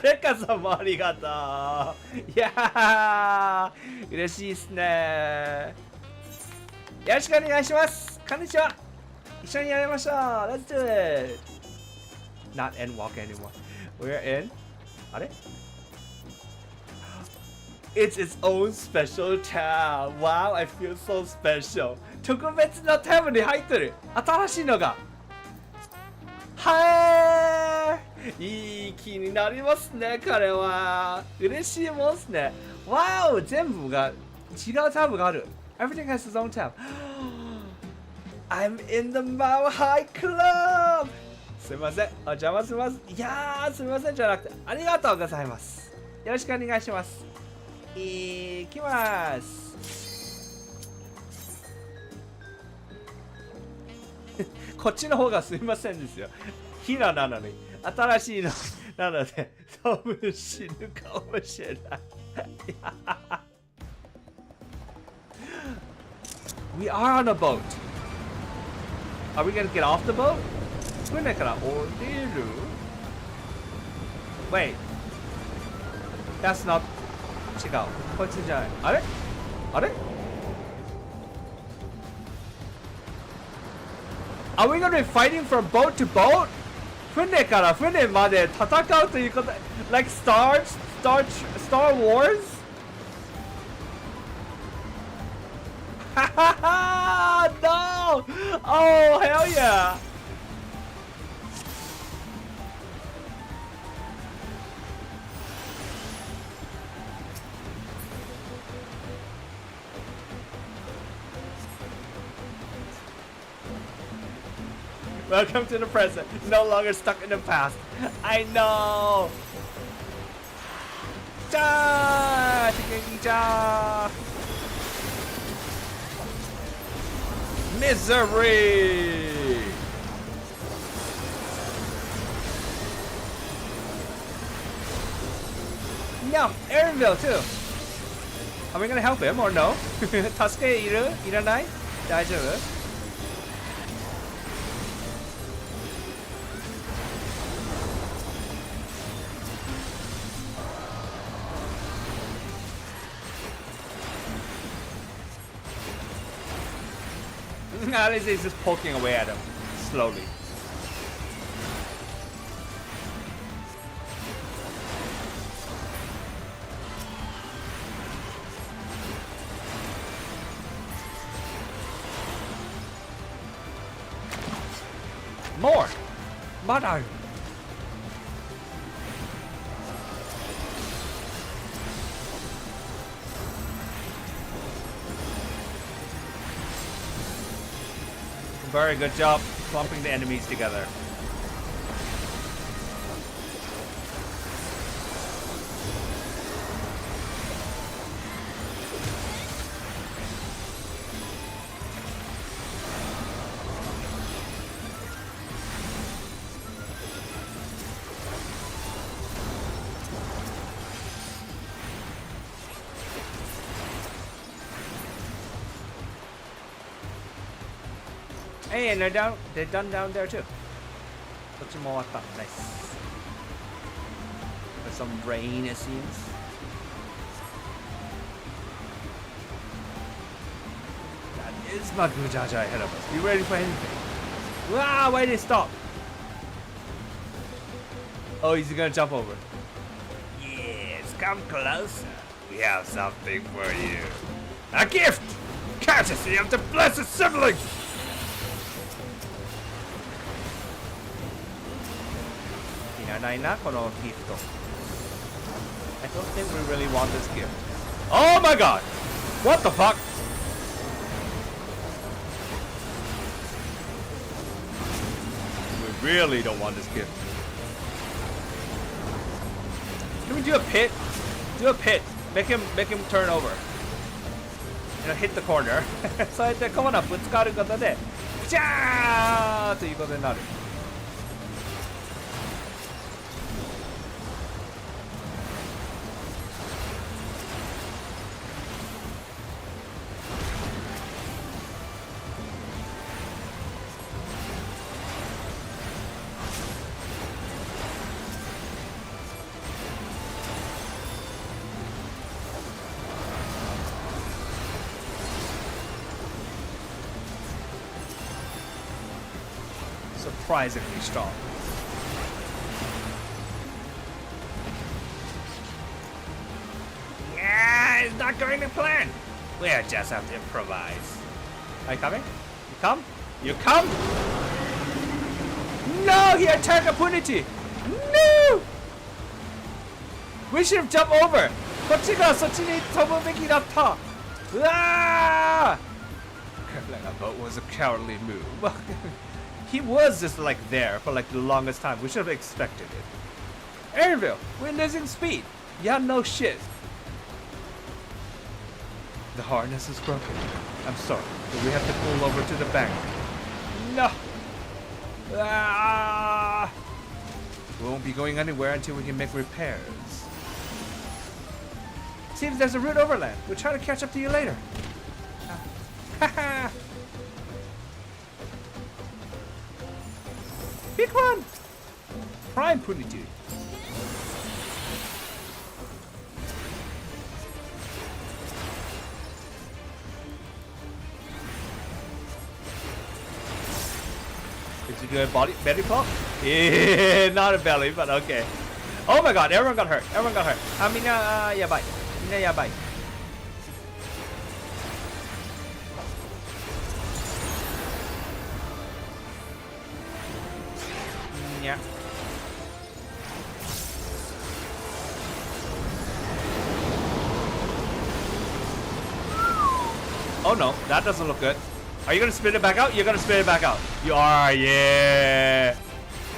レカさんもありがとう。いやー、嬉しいっすね。よろしくお願いします。こんにちは。一緒にやりましょう。Let's do it. Not end walk anymore. We're in. あれ？It's its own special tab. Wow, I feel so special. 特別なタブに入ってる。新しいのが。はい。いい気になりますね、彼は。嬉しいもんすね。Wow, 全部が違うタブがある。Everything has its own tab. I'm in the Mile High Club. すいません。お邪魔します。いやー、すいませんじゃなくて、ありがとうございます。よろしくお願いします。行きます。こっちの方がすいませんですよ。ヒラなのに、新しいのなので、多分死ぬかもしれない。We are on a boat. Are we gonna get off the boat? 船から降りる Wait. That's not... 違う。こいつじゃない。あれあれ Are we gonna be fighting from boat to boat? 船から船まで戦うということ Like Star Wars? Hahaha! No! Oh, hell yeah! Welcome to the present. No longer stuck in the past. I know. Ja, ja. Misery. No, Aaronville too. Are we gonna help him or no? 助けいる？いらない？大丈夫？At least he's just poking away at him slowly. More! Mother! Very good job clumping the enemies together. Hey, and they're done down there too. こっちも終わった。Nice. There's some rain, it seems. That is Magujaja ahead of us. Be ready for anything. Wow, why did it stop? Oh, he's gonna jump over. Yes, come closer. We have something for you. A gift! Courtesy of the blessed siblings! I don't think we really want this gift. Oh my god! What the fuck? We really don't want this gift. Can we do a pit? Do a pit. Make him turn over. You know, hit the corner. そうやってコマナぶつかることで、ジャーということになる。Surprisingly strong. Yeah, it's not going to plan. We'll just have to improvise. Are you coming? You come? You come? No, he attacked opportunity. No! We should have jumped over. こっちがそっちに飛ぶべきだった。うわー! Like a boat was a cowardly move. He was just like there for like the longest time. We should have expected it. Aaronville, we're losing speed. Yeah, no shit. The harness is broken. I'm sorry, but we have to pull over to the bank. No! Ah! We won't be going anywhere until we can make repairs. Seems there's a route overland. We'll try to catch up to you later. Haha! Big one! Prime Punitude. Did you do a belly pop? Yeah, not a belly, but okay. Oh my god, everyone got hurt. Everyone got hurt. Mina yabai. Mina yabai. Yeah. Oh no, that doesn't look good. Are you gonna spit it back out? You're gonna spit it back out. You are, yeah.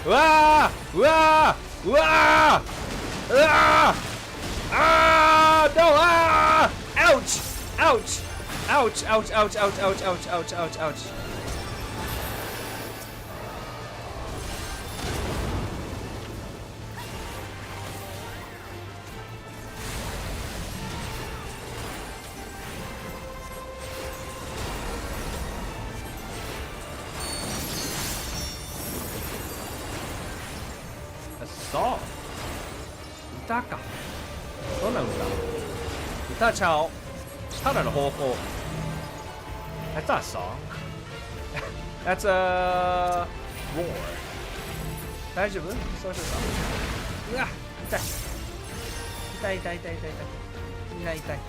Wah! Wah! Wah! Ah! Ah! No! Ah! Ouch! Ouch! Ouch! Ouch! Ouch! Ouch! Ouch! Ouch! Ouch! Ouch! Ouch! song. 歌か。どんな歌？歌ちゃおう。ただの方向。That's not a song. That's a roar. 大丈夫？そうしてさ。うわ、痛い。痛い痛い痛い痛い痛い。みんな痛い。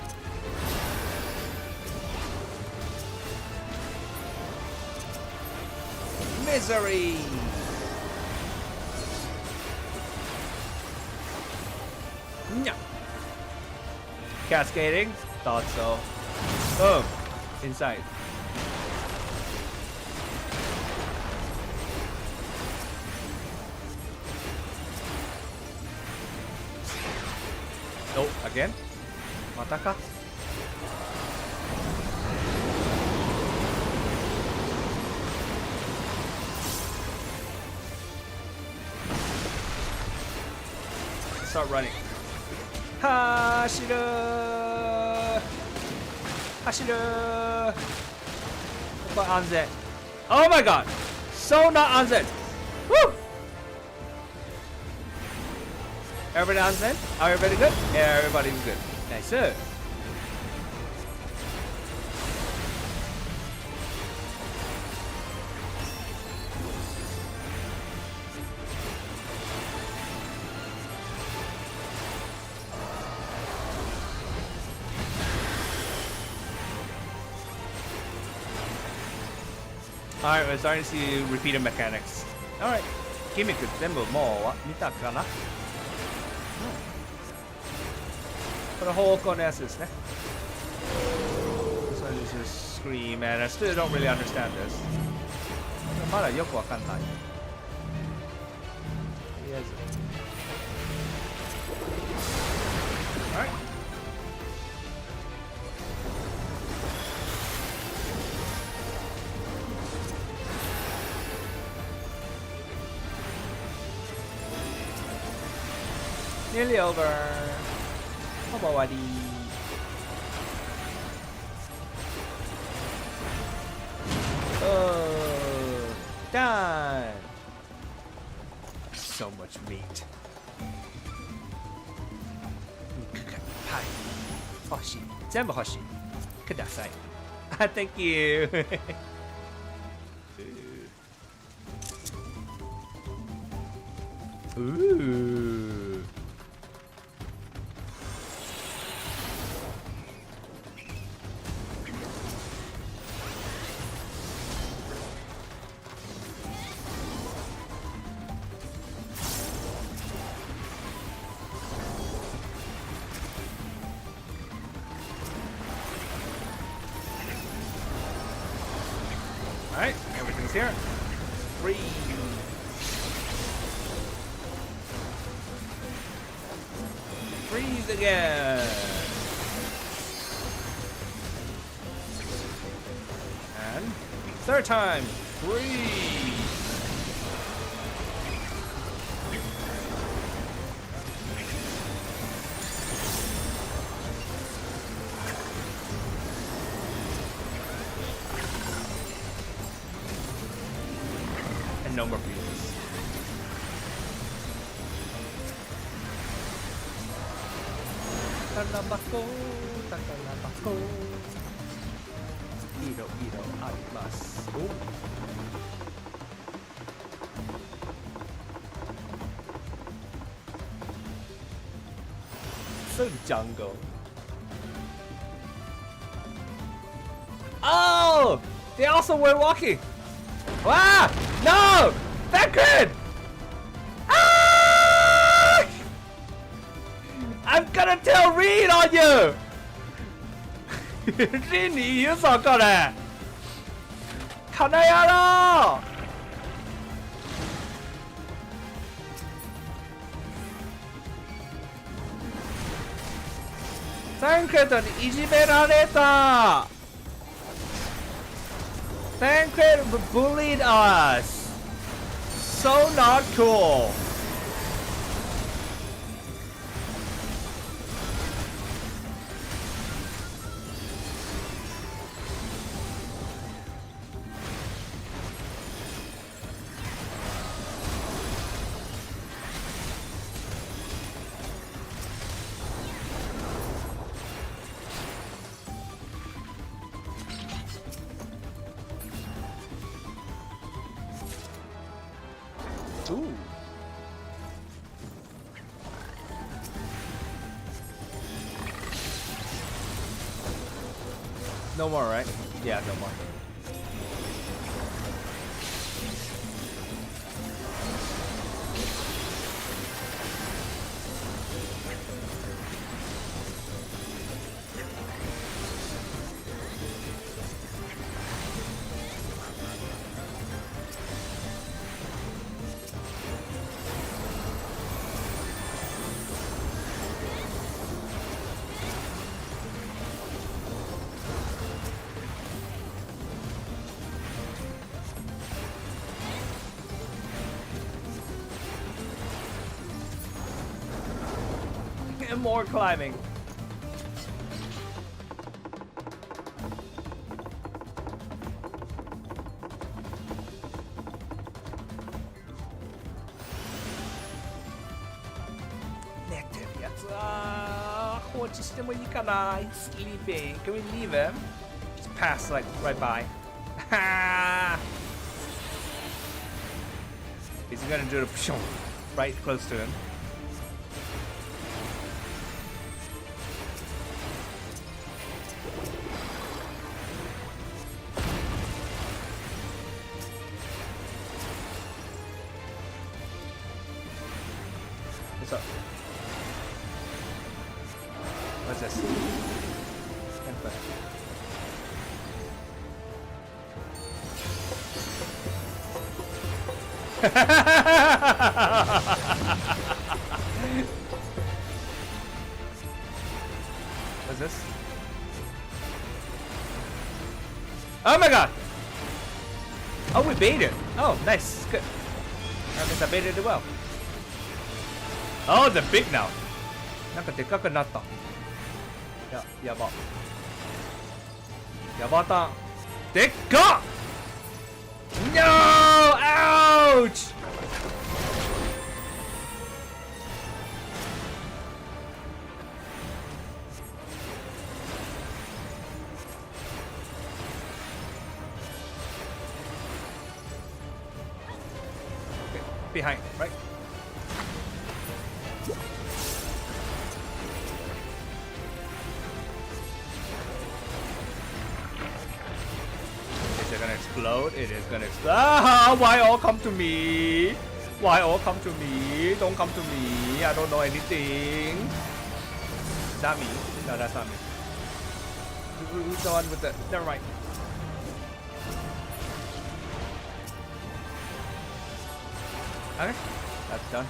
Misery! No. Cascading? Thought so. Boom. Inside. Oh, again? Mataka? Start running. Hashiru! Hashiru! But anzen. Oh my god! So not anzen! Woo! Everybody anzen? Are everybody good? Yeah, everybody's good. Nice, sir. Alright, we're starting to see repeated mechanics. Alright. Gimmick 全部もう見たかな？これ方向のやつですね。So I just scream and I still don't really understand this. まだよくわかんない。とりあえず。Alright. Nearly over. Hobawadi. Oh, done. So much meat. Hi. Hoshi. Zenbu hoshi. Kudasai. Ah, thank you. Ooh. Alright, everything's here. Freeze. Freeze again. Third time. 3. And no more pieces. Talamako, talamako. Iro, iro, arimasu. So jungle. Oh! They also were walking. Ah! No! Backgrid! Ah! I'm gonna tell Reed on you! Reed 你言うぞこれこの野郎タンクレットにいじめられたDawntrail bullied us. So not cool. Ooh. No more, right? Yeah, no more. And more climbing. He's sleeping. Can we leave him? Just pass like right by. Is he gonna do the right close to him? What's up? What's this? What's this? Oh my god! Oh, we baited. Oh, nice. Good. I guess I baited it well. Oh, they're big now. なんかでかくなった。やば。やばたん。でっかっ No! Ouch! Okay, behind, right? Is it gonna explode? It is gonna explode. Ah, why all come to me? Why all come to me? Don't come to me. I don't know anything. Not me. No, that's not me. Who's the one with the... Never mind. Okay, that's done.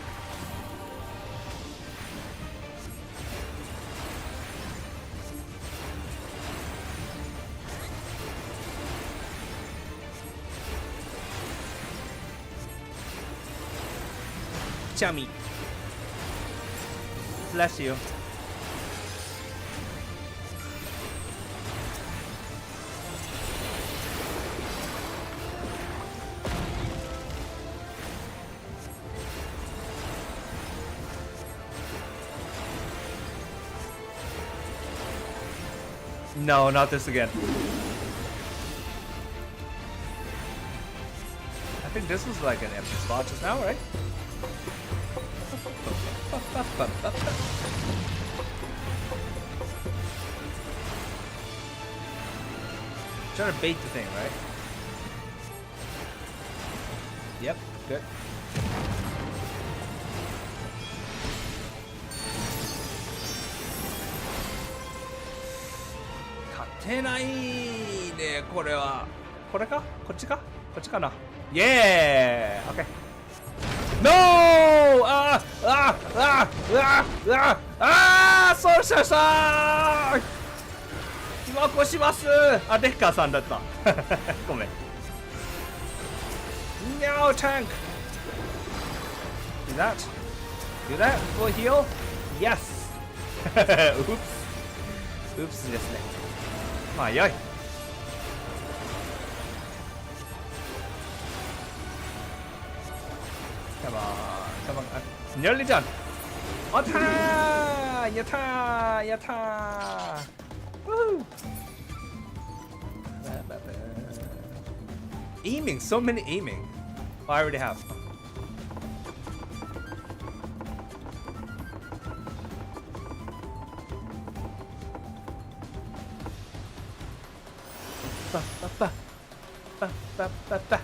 ちゃみ Bless you. No, not this again. I think this was like an empty spot just now, right? Trying to bait the thing, right? Yep, good. Katenai ne, kore wa. Kore ka? Kochi ka? Kochi ka na? Yeah! Okay. No! Soul Shasha! 今越します。あ、デッカーさんだった。ごめん。No tank. Do that. Do that. Full heal. Yes. Oops. Oops ですね。まあ、よい。Come on. Come on. Nearly done. Yatta! Yatta! Yatta! Woo! Aiming, so many aiming. Oh, I already have. Ba, ba, ba. Ba, ba, ba, ba.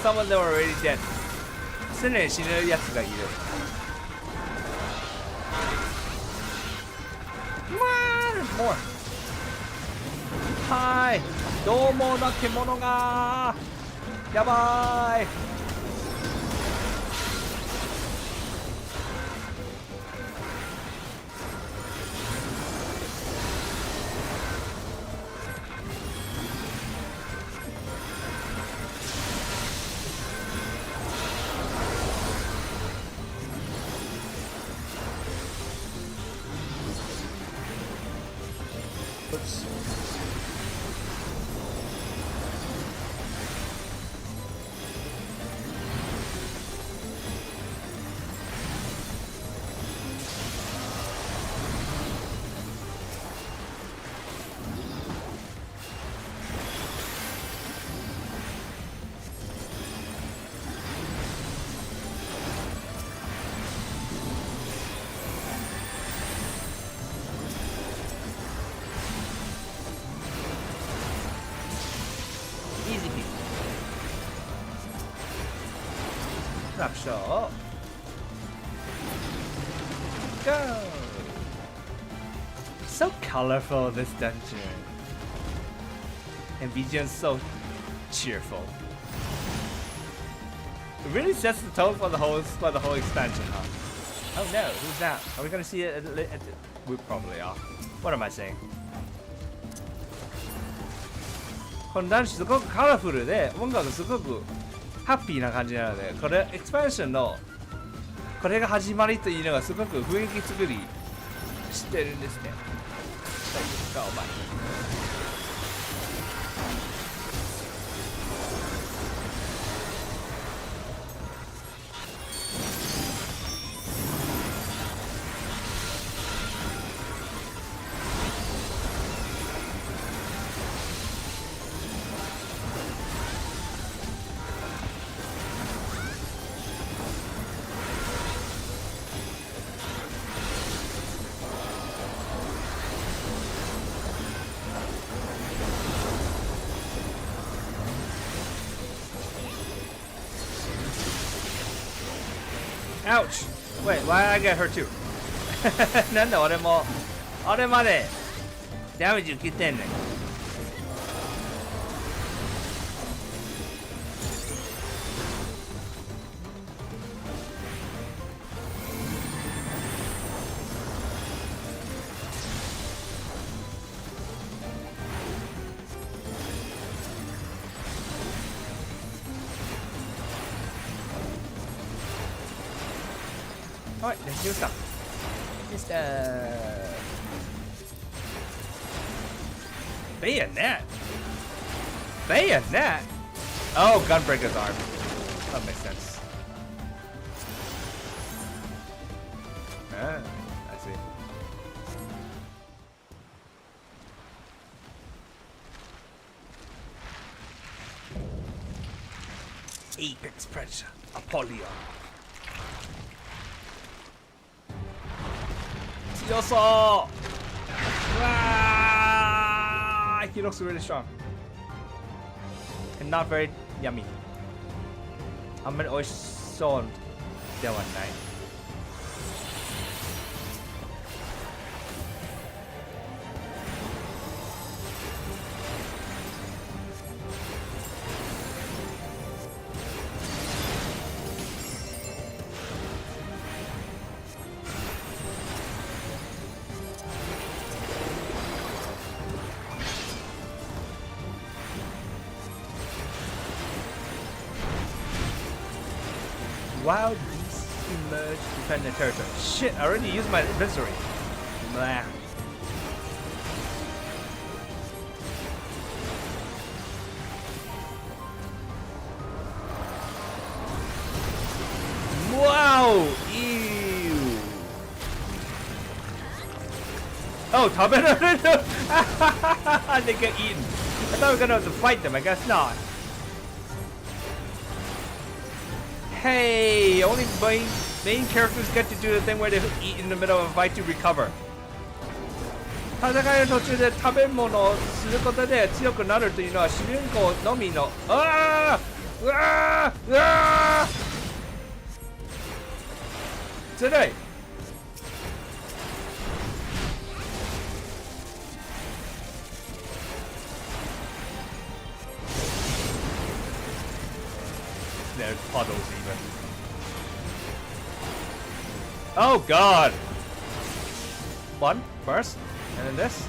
Some of them are already dead. 常に死ぬやつがいる。More. はい。どうもな獣が。やばい。Snapshot. Go. So colorful, this dungeon. And BGM's so cheerful. It really sets the tone for the whole expansion, huh? Oh no, who's that? Are we gonna see it? We probably are. What am I saying? この男子すごくカラフルで音楽すごくハッピーな感じなので、これエクスパンションのこれが始まりというのがすごく雰囲気作りしてるんですね。さあお前。Ouch! Wait, why I get hurt too? なんで俺も俺までダメージ受けてんねん。Alright, let's do some. Mr. Bayonet? Bayonet? Oh, Gunbreaker's arm. That makes sense. Ah, I see. Apex Predator, Apollyon. Yoso! Ah, he looks really strong. And not very yummy. I'm an oyson. That one night. Wild beasts emerge to defend their territory. Shit, I already used my inventory. Blah. Wow! Ew! Oh, they get eaten. I thought we were gonna have to fight them, I guess not. Hey, only main characters get to do the thing where they eat in the middle of a fight to recover. 戦いの途中で食べ物をすることで強くなるというのは主人公のみのうわーうわーうわーずるいThere's puddles even. Oh god! One first, and then this.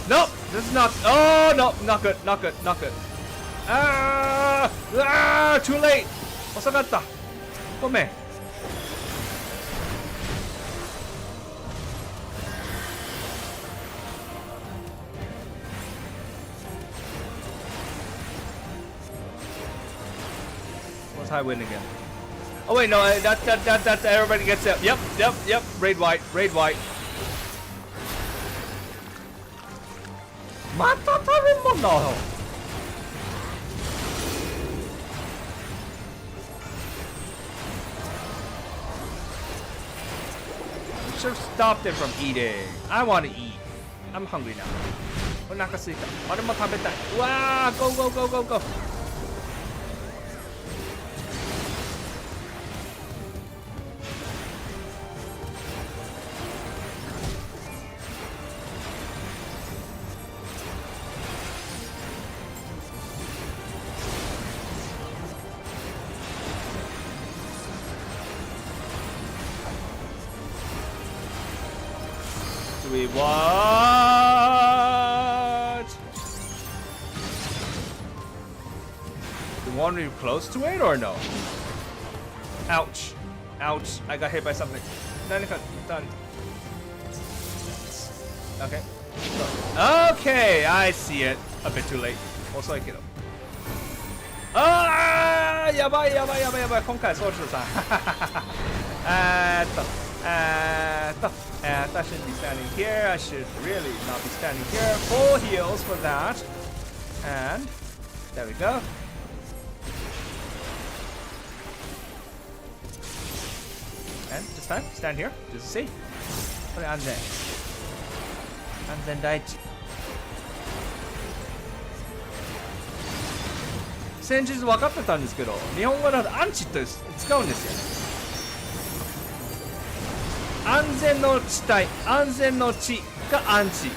Nope, this is not. Oh no, not good, not good, not good. Ah! Ah! Too late. 遅かった。ごめん。High win again. Oh wait, no, that everybody gets it. Yep. Raid white. Mata tabemono. Should have stopped it from eating. I want to eat. I'm hungry now. Onakasuita. Ore mo tabetai. Wow, go. We what? You want me close to it or no? Ouch. Ouch. I got hit by something. Done. Okay. Okay, I see it. A bit too late. Also, I get up. Ah! Yabai. 今回そうしてさ。I shouldn't be standing here. I should really not be standing here. Full heals for that. And there we go. And this time, stand here. Just to see. これ安全第一。先日分かってたんですけど、日本語だとアンチって使うんですよ。安全の地帯、安全の地がアンチ。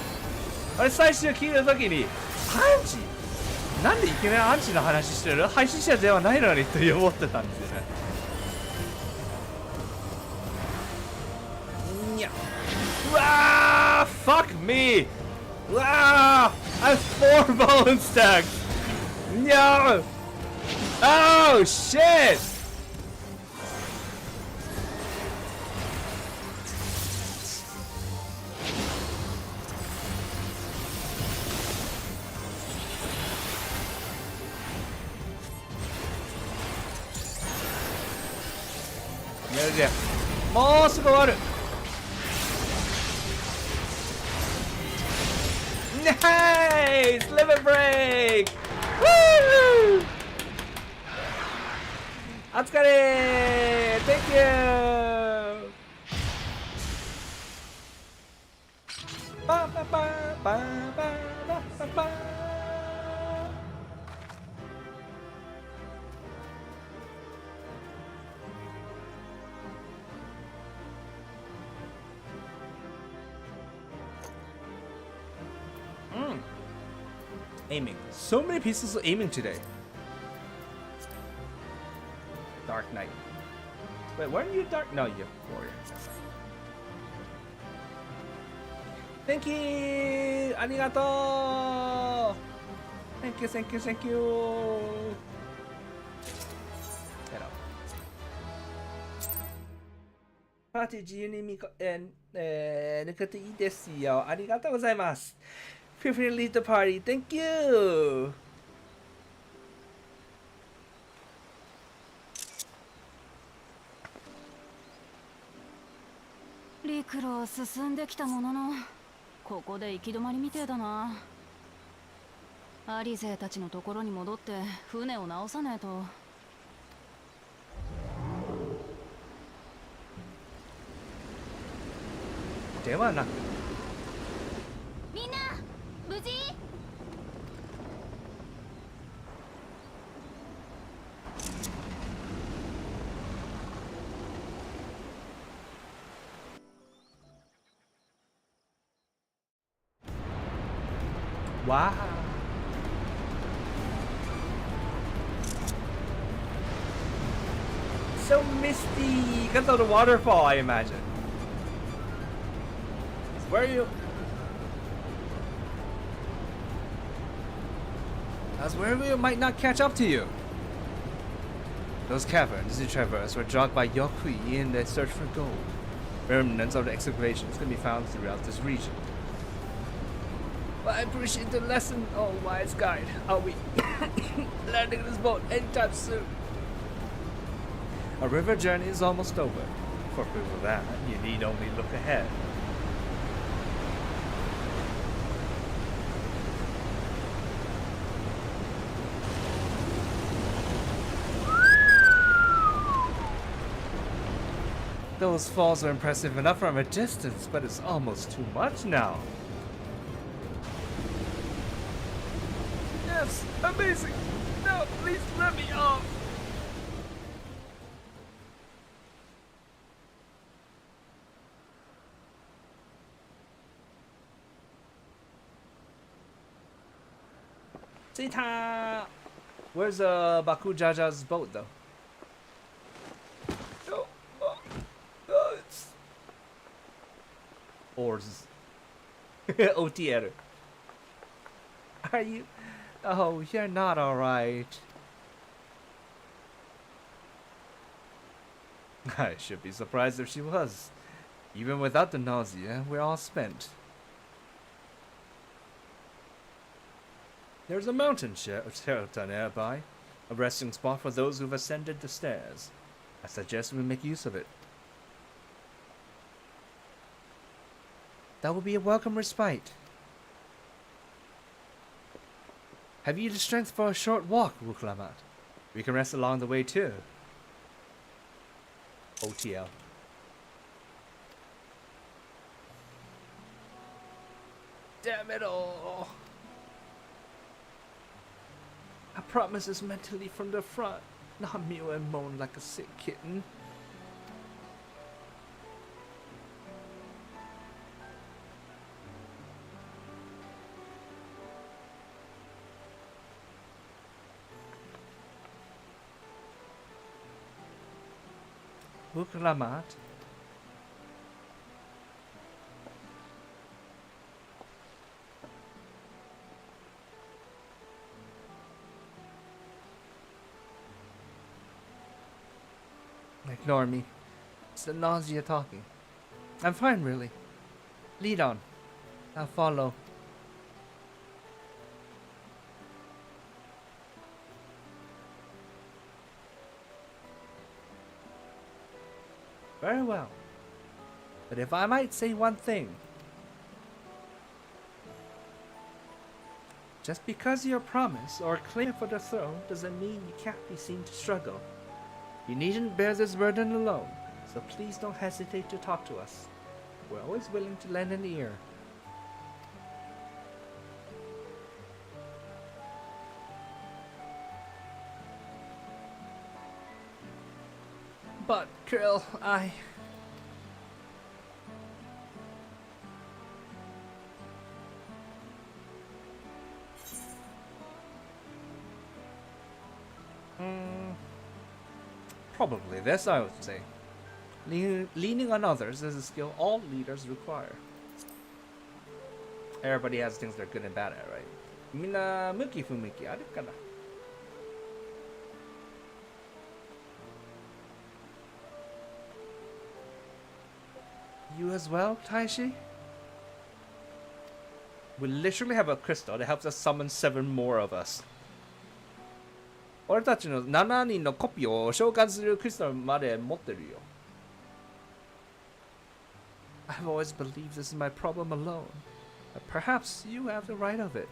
あれ最初聞いたときに、アンチなんでいきなりアンチの話してる？配信者ではないのにと思ってたんですよね。にゃ。うわー Fuck me! うわー I have 4 bone stacks! No! Oh shit! じゃもうすぐ終わる。ナイスレベルブレイク。お疲れ Thank you パパパパパパパ。Aiming. So many pieces of aiming today. Dark Knight. Wait, weren't you Dark? No, you're Warrior. Thank you! Arigato! Thank you, thank you, thank you! Hello. パーティー自由に抜けていいですよ。ありがとうございます。Feel free to leave the party. Thank you!
陸路進んできたものの、ここで行き止まりみてえだな。アリゼたちのところに戻って船を直さねえと。
ではなく。
みんな無事？Wow.
So misty because of the waterfall, I imagine. Where are you? As where we might not catch up to you. Those caverns you traverse were dug by Yokui in their search for gold. Remnants of the excavations can be found throughout this region. But I appreciate the lesson, oh wise guide. Are we landing this boat anytime soon? Our river journey is almost over. For proof of that, you need only look ahead. Those falls are impressive enough from a distance, but it's almost too much now. Yes, amazing! No, please let me off! Sita! Where's Baku Jaja's boat though? No, it's oars. OTR. Are you? Oh, you're not alright. I should be surprised if she was. Even without the nausea, we're all spent. There's a mountain shelter nearby, a resting spot for those who've ascended the stairs. I suggest we make use of it. That will be a welcome respite. Have you the strength for a short walk, Urqopacha? We can rest along the way too. OTL. Damn it all. I promise it's meant to lead from the front, not mew and moan like a sick kitten. Urqopacha. Ignore me. It's the nausea talking. I'm fine, really. Lead on. I'll follow. Very well. But if I might say one thing, just because you're promised or claim for the throne doesn't mean you can't be seen to struggle. You needn't bear this burden alone, so please don't hesitate to talk to us. We're always willing to lend an ear. But, Krill, Probably this, I would say. Leaning on others is a skill all leaders require. Everybody has things they're good and bad at, right? みんな向き不向きあるかな? You as well, Taishi? We literally have a crystal that helps us summon 7 more of us. 俺たちの7人のコピーを召喚するクリスタルまで持ってるよ。I've always believed this is my problem alone, but perhaps you have the right of it.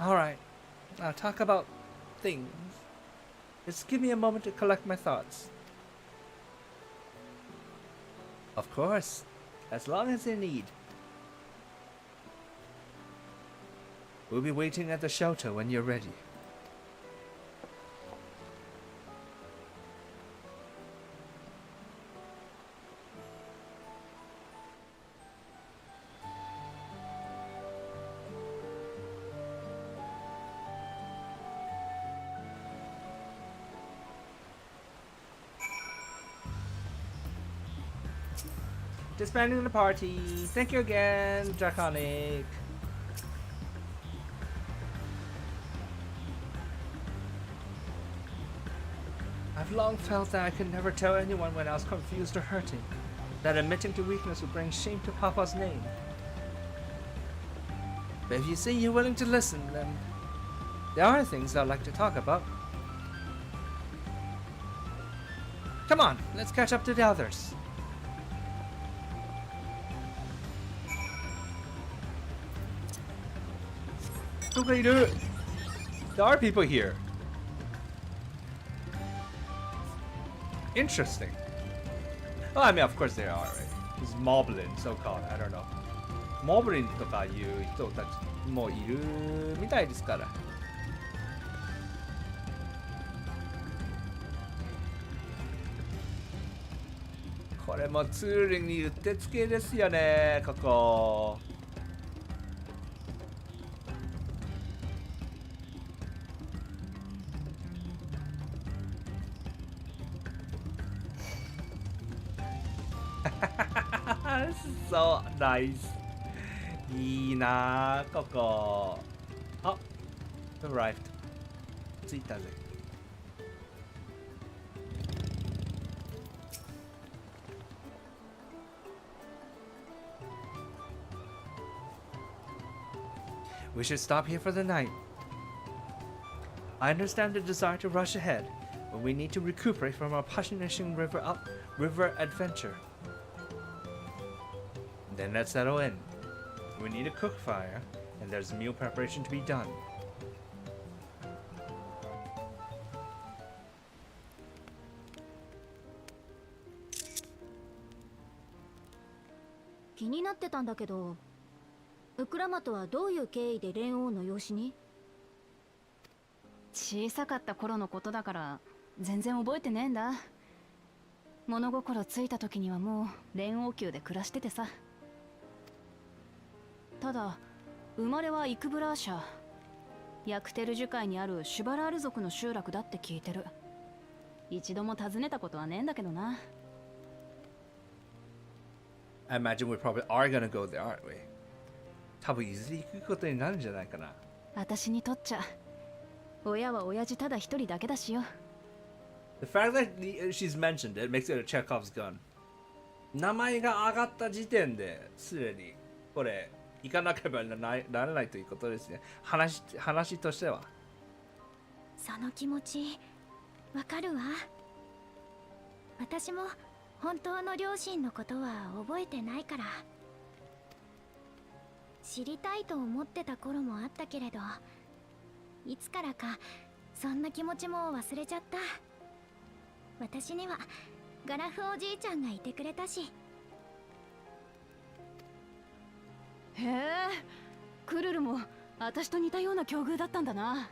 Alright, now talk about things. Just give me a moment to collect my thoughts. Of course, as long as you need. We'll be waiting at the shelter when you're ready. Disbanding the party. Thank you again, Draconic. I've long felt that I could never tell anyone when I was confused or hurting. That admitting to weakness would bring shame to Papa's name. But if you say you're willing to listen, then there are things I'd like to talk about. Come on, let's catch up to the others. There are people here. Interesting. Oh, I mean, of course there are, right? It's Moblin, so-called. I don't know. Moblin とかいう人たちもいるみたいですから。これもツーリングにうってつけですよね、ここ。So nice. いいなここ。あ、arrived. 着いたぜ。We should stop here for the night. I understand the desire to rush ahead, but we need to recuperate from our punishing river adventure. Then let's settle in. We need a cook fire, and there's meal preparation to be done.
気になってたんだけど、ウクラマとはどういう経緯で蓮王の養子に？小さかった頃のことだから全然覚えてねえんだ。物心ついた時にはもう蓮王宮で暮らしててさ。ただ生まれはイクブラーシャ、ヤクテル樹海にあるシュバラール族の集落だって聞いてる。一度も訪ねたことはねえんだけどな。
I imagine we probably are gonna go there, aren't we? 多分いずれ行くことになるんじゃないかな。
私にとっちゃ親は親父ただ一人だけだしよ。
The fact that she's mentioned it makes it a Chekhov's gun. 名前が上がった時点ですでにこれ行かなければならないということですね。話としては。
その気持ちわかるわ。私も本当の両親のことは覚えてないから。知りたいと思ってた頃もあったけれど、いつからかそんな気持ちも忘れちゃった。私にはガラフおじいちゃんがいてくれたし。
へえ、クルルも私と似たような境遇だったんだな。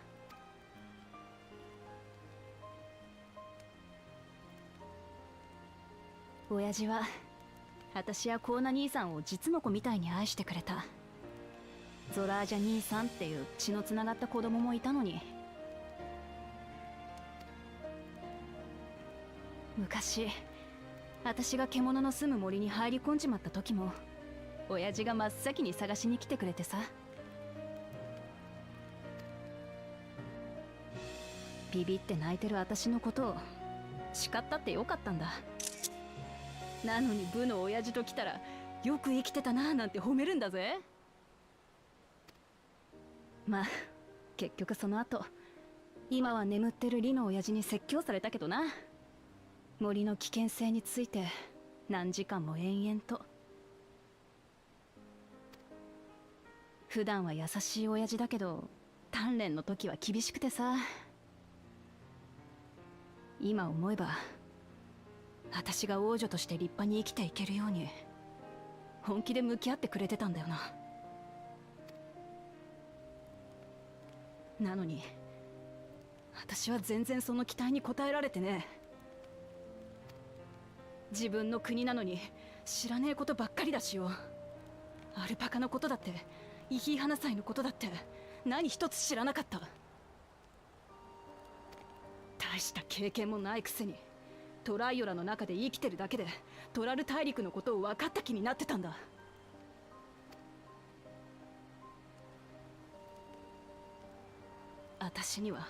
親父は私やコーナ兄さんを実の子みたいに愛してくれた。ゾラージャ兄さんっていう血のつながった子供もいたのに。昔私が獣の住む森に入り込んじまった時も親父が真っ先に探しに来てくれてさ。ビビって泣いてる私のことを叱ったってよかったんだ。なのに部の親父と来たらよく生きてたなーなんて褒めるんだぜ。まあ結局その後今は眠ってるリの親父に説教されたけどな。森の危険性について何時間も延々と。普段は優しい親父だけど鍛錬の時は厳しくてさ。今思えば私が王女として立派に生きていけるように本気で向き合ってくれてたんだよな。なのに私は全然その期待に応えられてね。自分の国なのに知らねえことばっかりだしよ。アルパカのことだってイヒーハナ祭のことだって何一つ知らなかった。大した経験もないくせにトライオラの中で生きてるだけでトラル大陸のことを分かった気になってたんだ。私には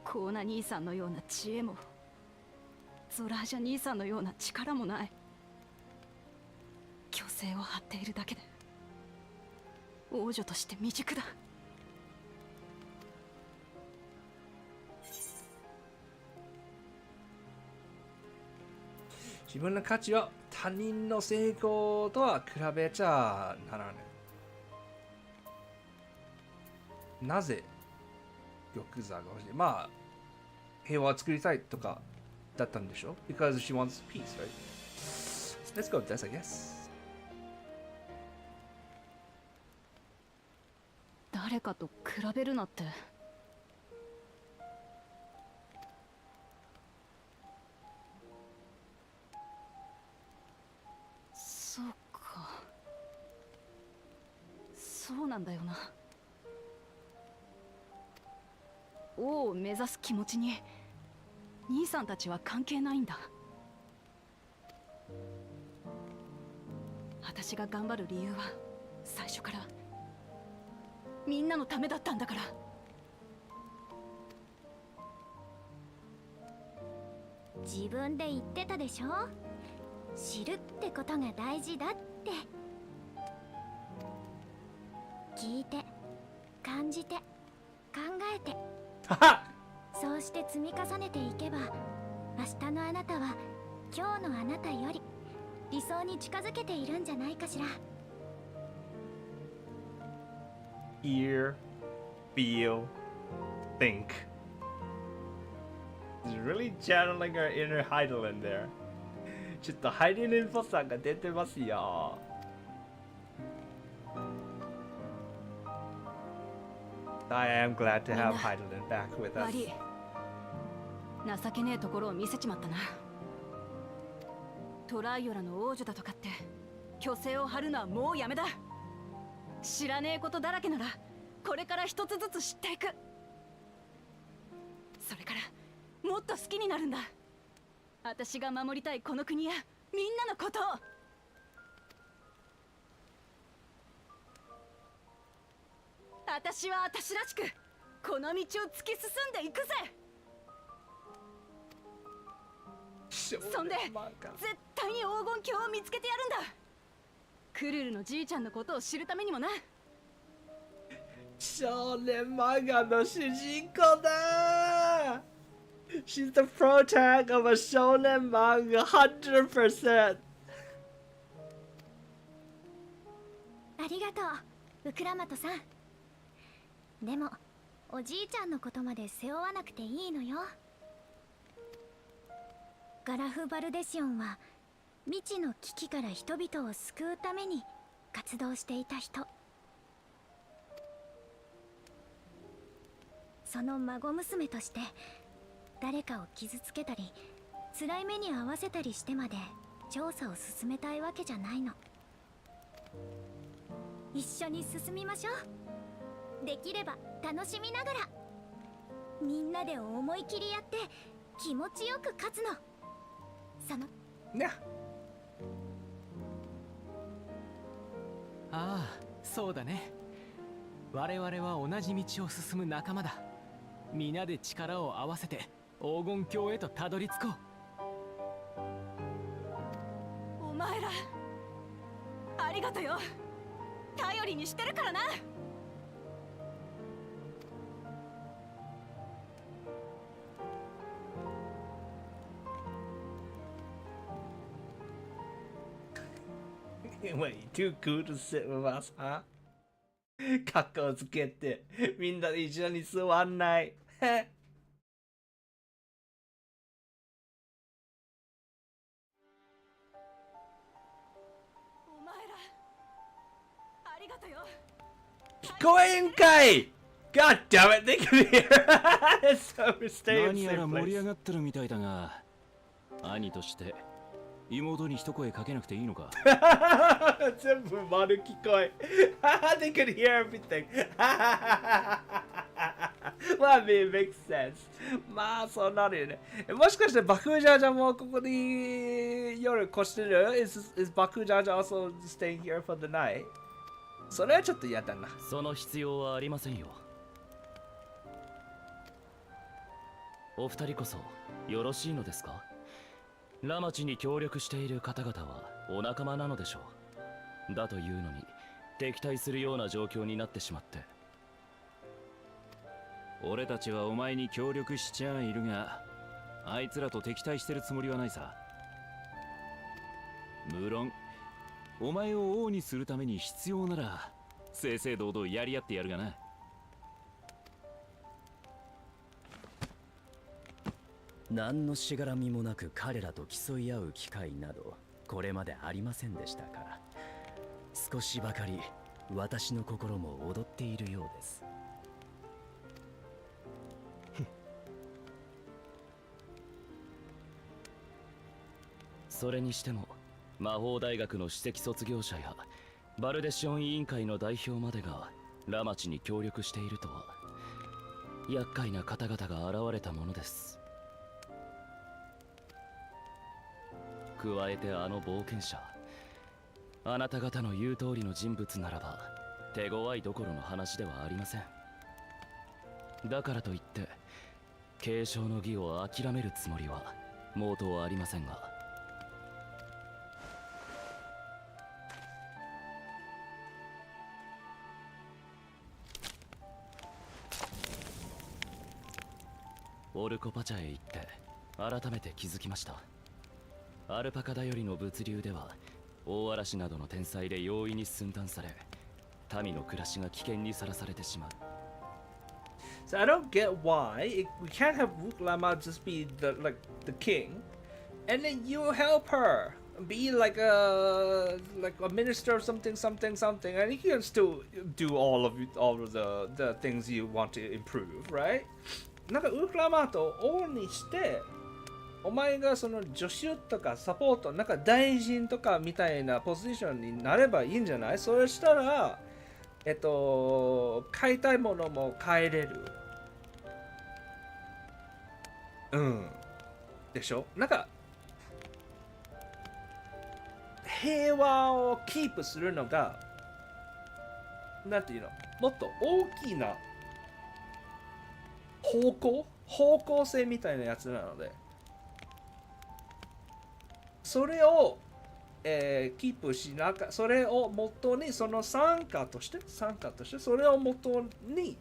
コーナ兄さんのような知恵もゾラージャ兄さんのような力もない。虚勢を張っているだけで王女として未熟だ。
自分の価値は他人の成功とは比べちゃならない。なぜ玉座が欲しい？まあ平和を作りたいとかだったんでしょ？ Because she wants peace, right? Let's go with this, I guess.
誰かと比べるなって。そうか。そうなんだよな。王を目指す気持ちに兄さんたちは関係ないんだ。私が頑張る理由は最初からみんなのためだったんだから。
自分で言ってたでしょ。知るってことが大事だって。聞いて感じて考えてそうして積み重ねていけば明日のあなたは今日のあなたより理想に近づけているんじゃないかしら。
Hear, feel, think. It's really channeling our inner Heidelin there. ちょっとハイデルンっぽさが出てますよ。I am glad to have Heidelin back with us.
悪い。情けねえところを見せちまったな。トライオラの王女だとかって虚勢を張るのはもうやめだ。知らねえことだらけならこれから一つずつ知っていく。それからもっと好きになるんだ。私が守りたいこの国やみんなのことを。私は私らしくこの道を突き進んでいくぜ。そんで絶対対に黄金鏡を見つけてやるんだ。クルルのじいちゃんのことを知るためにもな。
少年漫画の主人公だ。She's the protag of a shonen manga 100%.
ありがとう、ウクラマトさん。でもおじいちゃんのことまで背負わなくていいのよ。ガラフ・バルデシオンは未知の危機から人々を救うために活動していた人。その孫娘として誰かを傷つけたり辛い目に遭わせたりしてまで調査を進めたいわけじゃないの。一緒に進みましょう。できれば楽しみながら、みんなで思い切りやって気持ちよく勝つの。その
ね。
ああ、そうだね。我々は同じ道を進む仲間だ。皆で力を合わせて黄金鏡へとたどり着こう。
お前らありがとよ。頼りにしてるからな。
Wait, too cool to sit with us, huh? かっこつけてみんなで一緒に座んない。お前らありがとよ。聞こえんかい。God damn it, they can hear. So we're staying
何やら
same
盛り
place.
上がってるみたいだが、兄として妹に一声かけなくていいのか。
全部丸聞こえ。They could hear everything. Well, I mean, it makes sense. まあ、そうなるよね。もしかしてバクジャージャもここに夜越してる？ Is バクジャージャ also staying here for the night? それはちょっと嫌だな。
その必要はありませんよ。お二人こそよろしいのですか？ラマチに協力している方々はお仲間なのでしょう。だというのに敵対するような状況になってしまって。
俺たちはお前に協力しちゃいるが、あいつらと敵対してるつもりはないさ。無論お前を王にするために必要なら正々堂々やり合ってやるがな。
何のしがらみもなく彼らと競い合う機会などこれまでありませんでしたから、少しばかり私の心も踊っているようです。
それにしても魔法大学の首席卒業者やバルデシオン委員会の代表までがラマチに協力しているとは、厄介な方々が現れたものです。加えてあの冒険者、あなた方の言う通りの人物ならば手強いどころの話ではありません。だからといって継承の儀を諦めるつもりは毛頭ありませんが。オルコパチャへ行って改めて気づきました。アルパカ頼りの物流では大嵐などの天災で容易に寸断され、民の暮らしが危険にさらされてしまう。
So I don't get why we can't have Urqopacha just be the king, and then you help her be like a minister of something, and you can still do all of the things you want to improve, right? なんかUrqopachaと王にしてお前がその助手とかサポート、なんか大臣とかみたいなポジションになればいいんじゃない？それしたら買いたいものも買えれる。でしょ？なんか平和をキープするのがなんていうの？もっと大きな方向性みたいなやつなので、それを、キープしなか、それを元に、その参加として、それを元に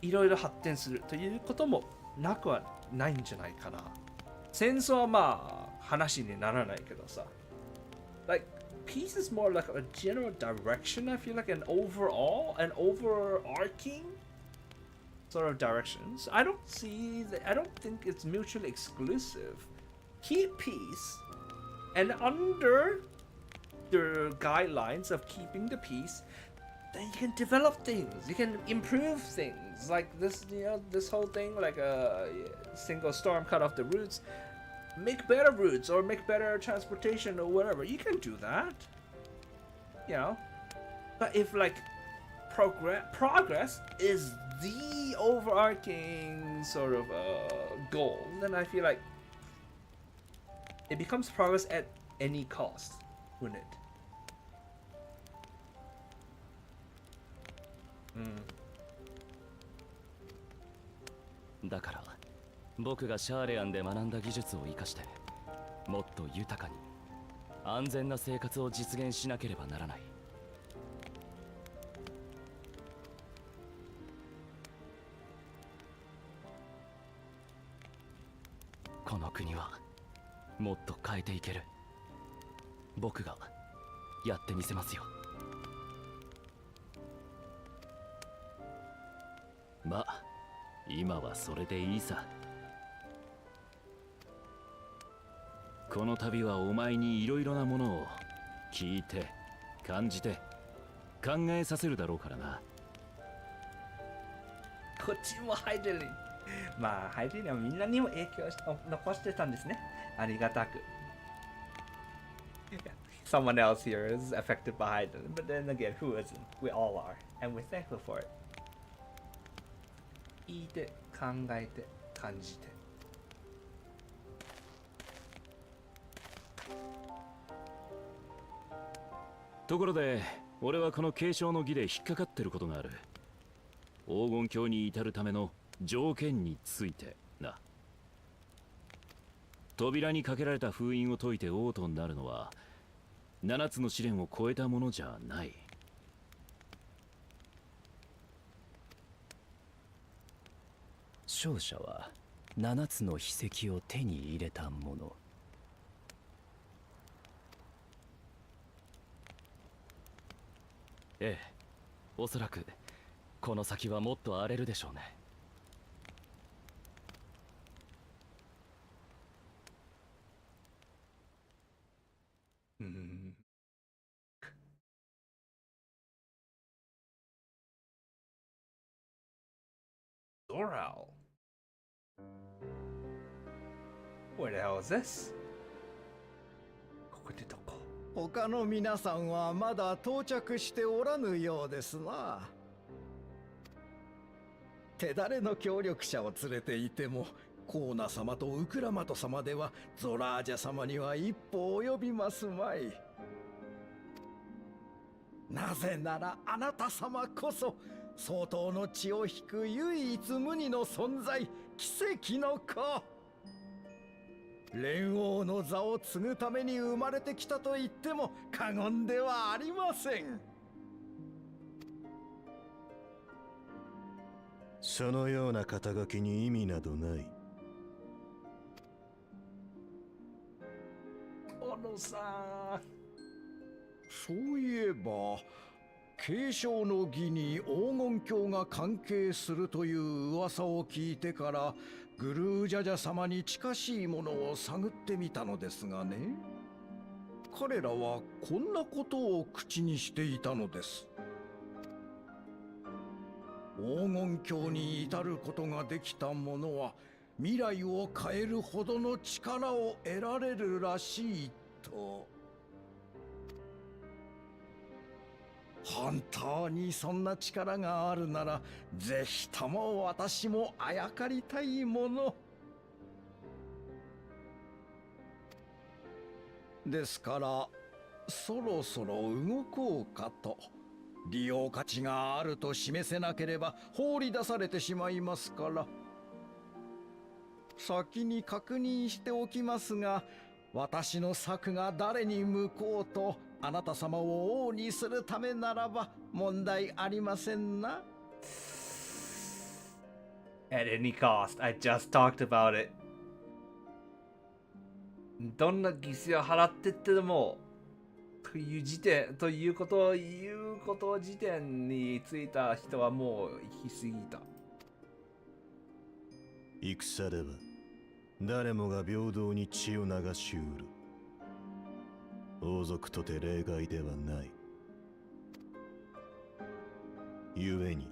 いろいろ発展するということもなくはないんじゃないかな。戦争はまあ話にならないけどさ。Like, peace is more like a general direction, I feel like, an overarching sort of directions. I don't think it's mutually exclusive. Keep peace, and under the guidelines of keeping the peace, then you can develop things, you can improve things, like this, this whole thing, like a single storm cut off the routes, make better routes or make better transportation or whatever. You can do that, but if like progress is the overarching sort of goal, then I feel like it becomes progress at any cost, wouldn't it?
だから僕がシャーレアンで学んだ技術を生かしてもっと豊かに安全な生活を実現しなければならない。この国はもっと変えていける。僕がやってみせますよ。まあ今はそれでいいさ。この旅はお前にいろいろなものを聞いて感じて考えさせるだろうからな。
こっちもハイデルに、まあハイデルにはみんなにも影響を残してたんですね。ありがたく。Someone else here is affected by Haydn, but then again, who isn't? We all are, and we're thankful for it. 聞いて考えて感じて。
ところで俺はこの継承の儀で引っかかってることがある。黄金鏡に至るための条件についてな。扉にかけられた封印を解いて王となるのは7つの試練を超えたものじゃない。
勝者は7つの秘跡を手に入れたもの。ええ、おそらくこの先はもっと荒れるでしょうね。
Dawntrail. Where the hell is this? ここでどこ？
他の皆さんはまだ到着しておらぬようですな。手だれの協力者を連れていてもコーナ様とウクラマト様ではゾラージャ様には一歩及びますまい。なぜならあなた様こそ相当の血を引く唯一無二の存在、奇跡の子。連王の座を継ぐために生まれてきたと言っても過言ではありません。
そのような肩書きに意味などない。
小野さん。
そういえば継承の儀に黄金鏡が関係するという噂を聞いてからグルージャジャ様に近しいものを探ってみたのですがね、彼らはこんなことを口にしていたのです。黄金鏡に至ることができた者は未来を変えるほどの力を得られるらしいと。本当にそんな力があるならぜひとも私もあやかりたいものですから、そろそろ動こうかと。利用価値があると示せなければ放り出されてしまいますから。先に確認しておきますが、私の策が誰に向こうとあなた様を王にするためならば問題ありませんな。
At any cost, I just talked about it. どんな犠牲を払ってってでもということ時点についた人はもう行き過ぎた。
戦では誰もが平等に血を流しうる。王族とて例外ではない。故に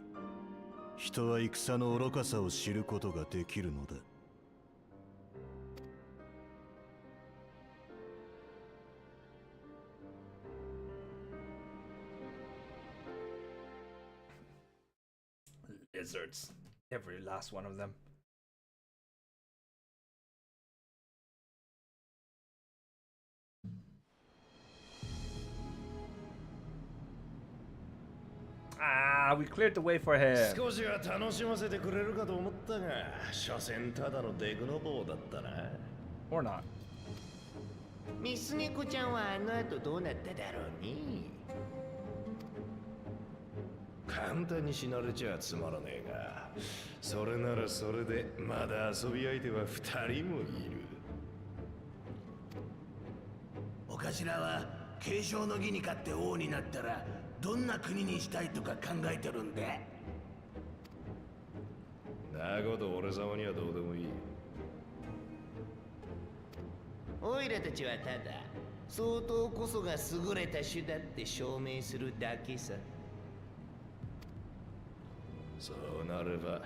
人は戦の愚かさを知ることができるのだ。
Lizards. Every last one of them. Ah, we cleared the way for him.
少しは楽しませてくれるかと思ったが、所詮ただのデクノボーだったな。
Or not.
ミスネコちゃんはあの後どうなっただろうね。
簡単に死なれちゃつまらねえが、それならそれでまだ遊び相手は2人もいる。
お頭は継承の儀に勝って王になったらどんな国にしたいとか考えてるんで。
なこと俺様にはどうでもいい。
オイラたちはただ相当こそが優れた種だって証明するだけさ。
そうなれば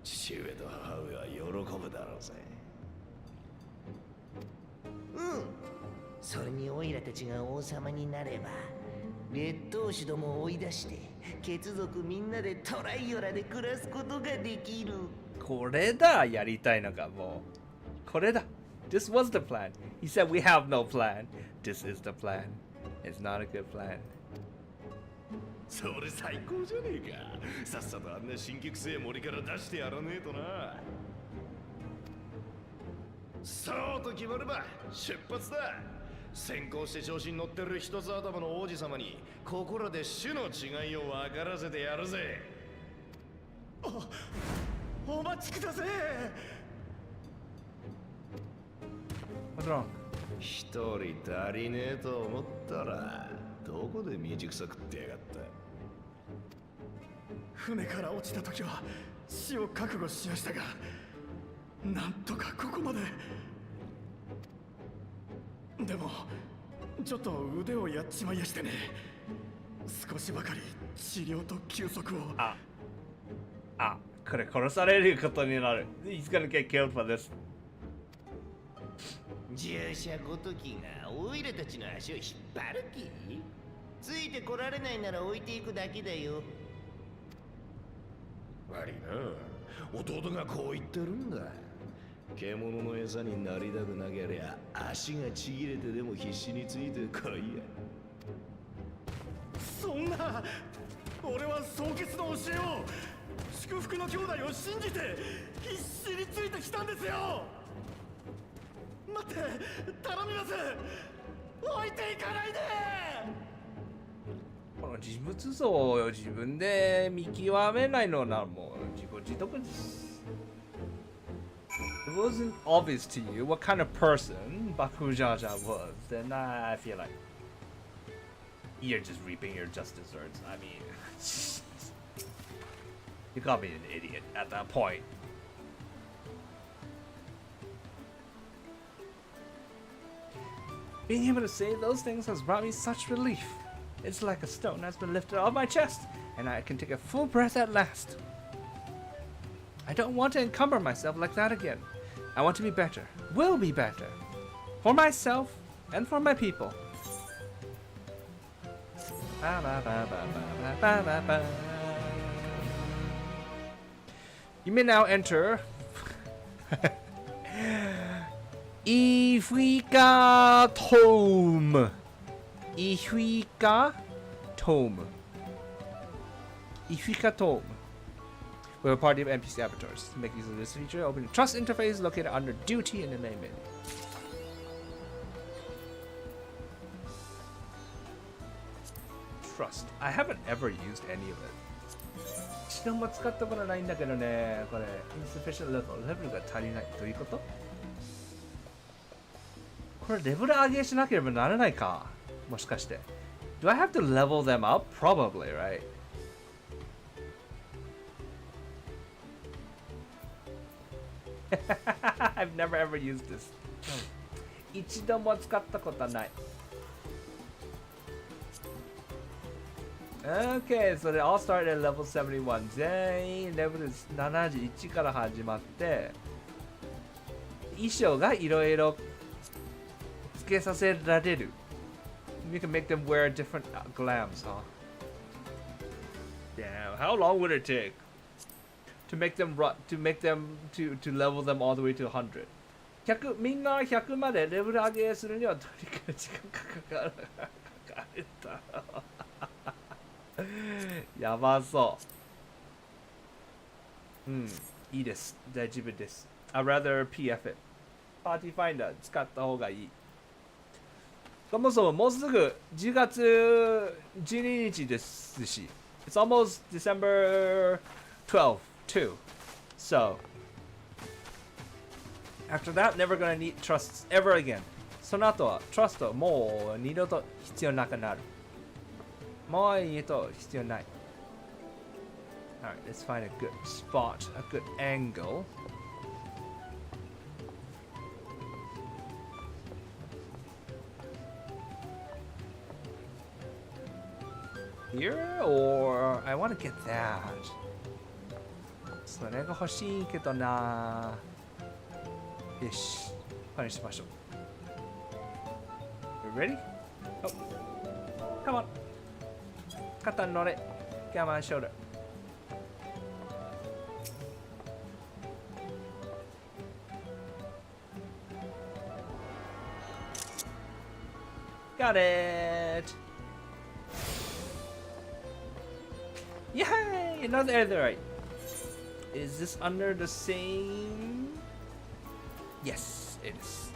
父上と母上は喜ぶだろうぜ。
うん。それにオイラたちが王様になれば劣等種どもを追い出して血族みんなでトライオラで暮らすことができる。
これだ、やりたいのがもう。これだ。This was the plan. He said we have no plan. This is the plan. It's not a good plan.
それ最高じゃねえか。さっさとあんな新規臭い森から出してやらねえとな。そうと決まれば出発だ。先行して調子に乗ってる一つ頭の王子様にここらで種の違いを分からせてやるぜ。
お待ちください。
What's wrong?
一人足りねえと思ったらどこで未熟さ食ってやがった。
船から落ちた時は死を覚悟しましたが、なんとかここまで。でもちょっと腕をやっちまいやしてね。少しばかり治療と休息を。
これ殺されることになる。He's gonna get killed for this.
従者ごときがオイラたちの足を引っ張る気？ついてこられないなら置いていくだけだよ。
悪いな、弟がこう言ってるんだ。獣の餌になりたくなけりゃ足がちぎれてでも必死についてこいや。
そんな、俺は蒼潔の教えを、祝福の兄弟を信じて必死についてきたんですよ。待って、頼みます。置いていかないで。
この人物像を自分で見極めないのならもう自業自得です。If it wasn't obvious to you what kind of person Bakujaja was, then I feel like you're just reaping your just desserts. I mean, you gotta be an idiot at that point. Being able to say those things has brought me such relief. It's like a stone has been lifted off my chest, and I can take a full breath at last. I don't want to encumber myself like that again. I want to be better, will be better, for myself and for my people. You may now enter Ifrika Tome. Ifrika Tome. Ifrika Tome. We're a party of NPC avatars. To make use of this feature, open the trust interface located under duty in the main menu. trust. I haven't ever used any of it. 一度も使ったことないんだけどね。これ insufficient level レベルが足りない。どういうこと？これレベル上げしなければならないか。もしかして。Do I have to level them up? Probably, right? I've never ever used this. 一度も使ったことない。Okay, so they all start at level 71. 全員レベル71から始まって、衣装がいろいろつけさせられる。You can make them wear different glams, huh? Damn, how long would it take to make them to level them all the way to 100? 100みんな100までレベル上げするにはどれくらい時間かかるだろう。やばそう。うん、いいです。大丈夫です。I'd rather PF it. Party Finder 使った方がいい。そもそももうすぐ10月12日ですし。It's almost December 12th too. So, after that, never gonna need trusts ever again. その後は trust もう二度と必要なくなる。もう二度と必要ない。Alright, let's find a good spot, a good angle. Here, or I want to get that. それが欲しいけどな。よし、これにしましょう。You ready? Oh, come on. 肩に乗れ。Come on, shoulder. Got it. Yay! Another Etherite. Is this under the same? Yes, it is.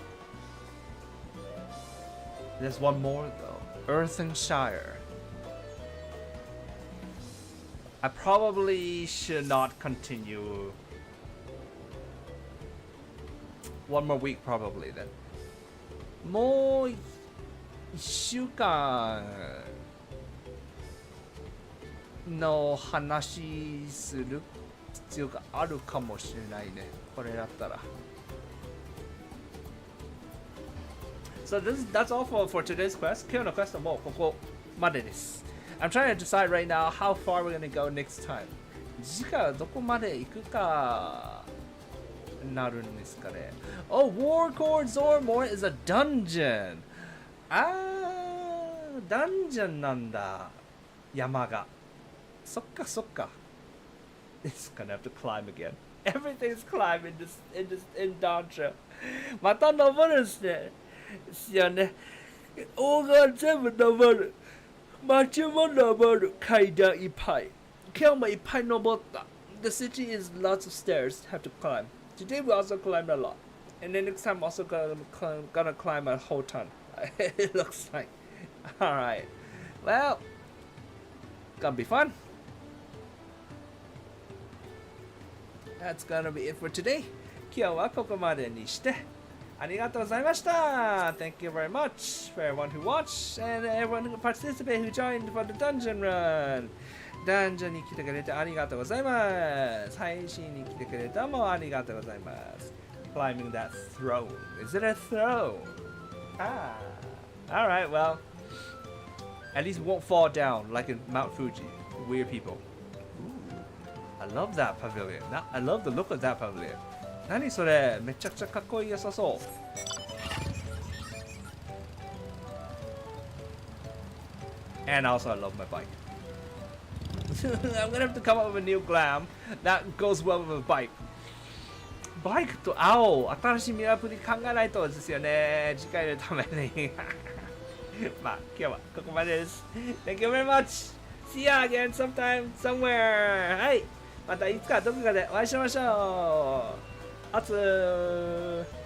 There's one more though. Earthenshire. I probably should not continue. One more week probably then. もう1週間の話する必要があるかもしれないね。これだったら。So that's all for today's quest. 今日のクエストもここまでです。I'm trying to decide right now how far we're gonna go next time. 次回はどこまで行くかなるんですかね。Oh, Warcord Zormore is a dungeon. ダンジョンなんだ。山が。そっかそっか。It's gonna have to climb again. Everything's climbing in Dawntrail. また登るんすね。ですよね。大が全部登る。街も登る。階段いっぱい。今日もいっぱい登った。The city is lots of stairs have to climb. Today we also climbed a lot. And then next time also gonna climb a whole ton. It looks like. Alright. Well, gonna be fun. That's gonna be it for today. 今日はここまでにして。ありがとうございました。Thank you very much for everyone who watched and everyone who participated who joined for the dungeon run. ダンジョンに来てくれてありがとうございます。配信に来てくれたもありがとうございます。Climbing that throne. Is it a throne? Ah. Alright, well. At least it won't fall down like in Mount Fuji. Weird people. Ooh, I love that pavilion. I love the look of that pavilion. 何それめちゃくちゃかっこいい良さそう。And also I love my bike. I'm gonna have to come up with a new glam that goes well with a bike. バイクと青、新しいミラープリ考えないとですよね。次回のために。まあ今日はここまでです。Thank you very much. See ya again sometime, somewhere. はい。またいつかどこかでお会いしましょう。あつー。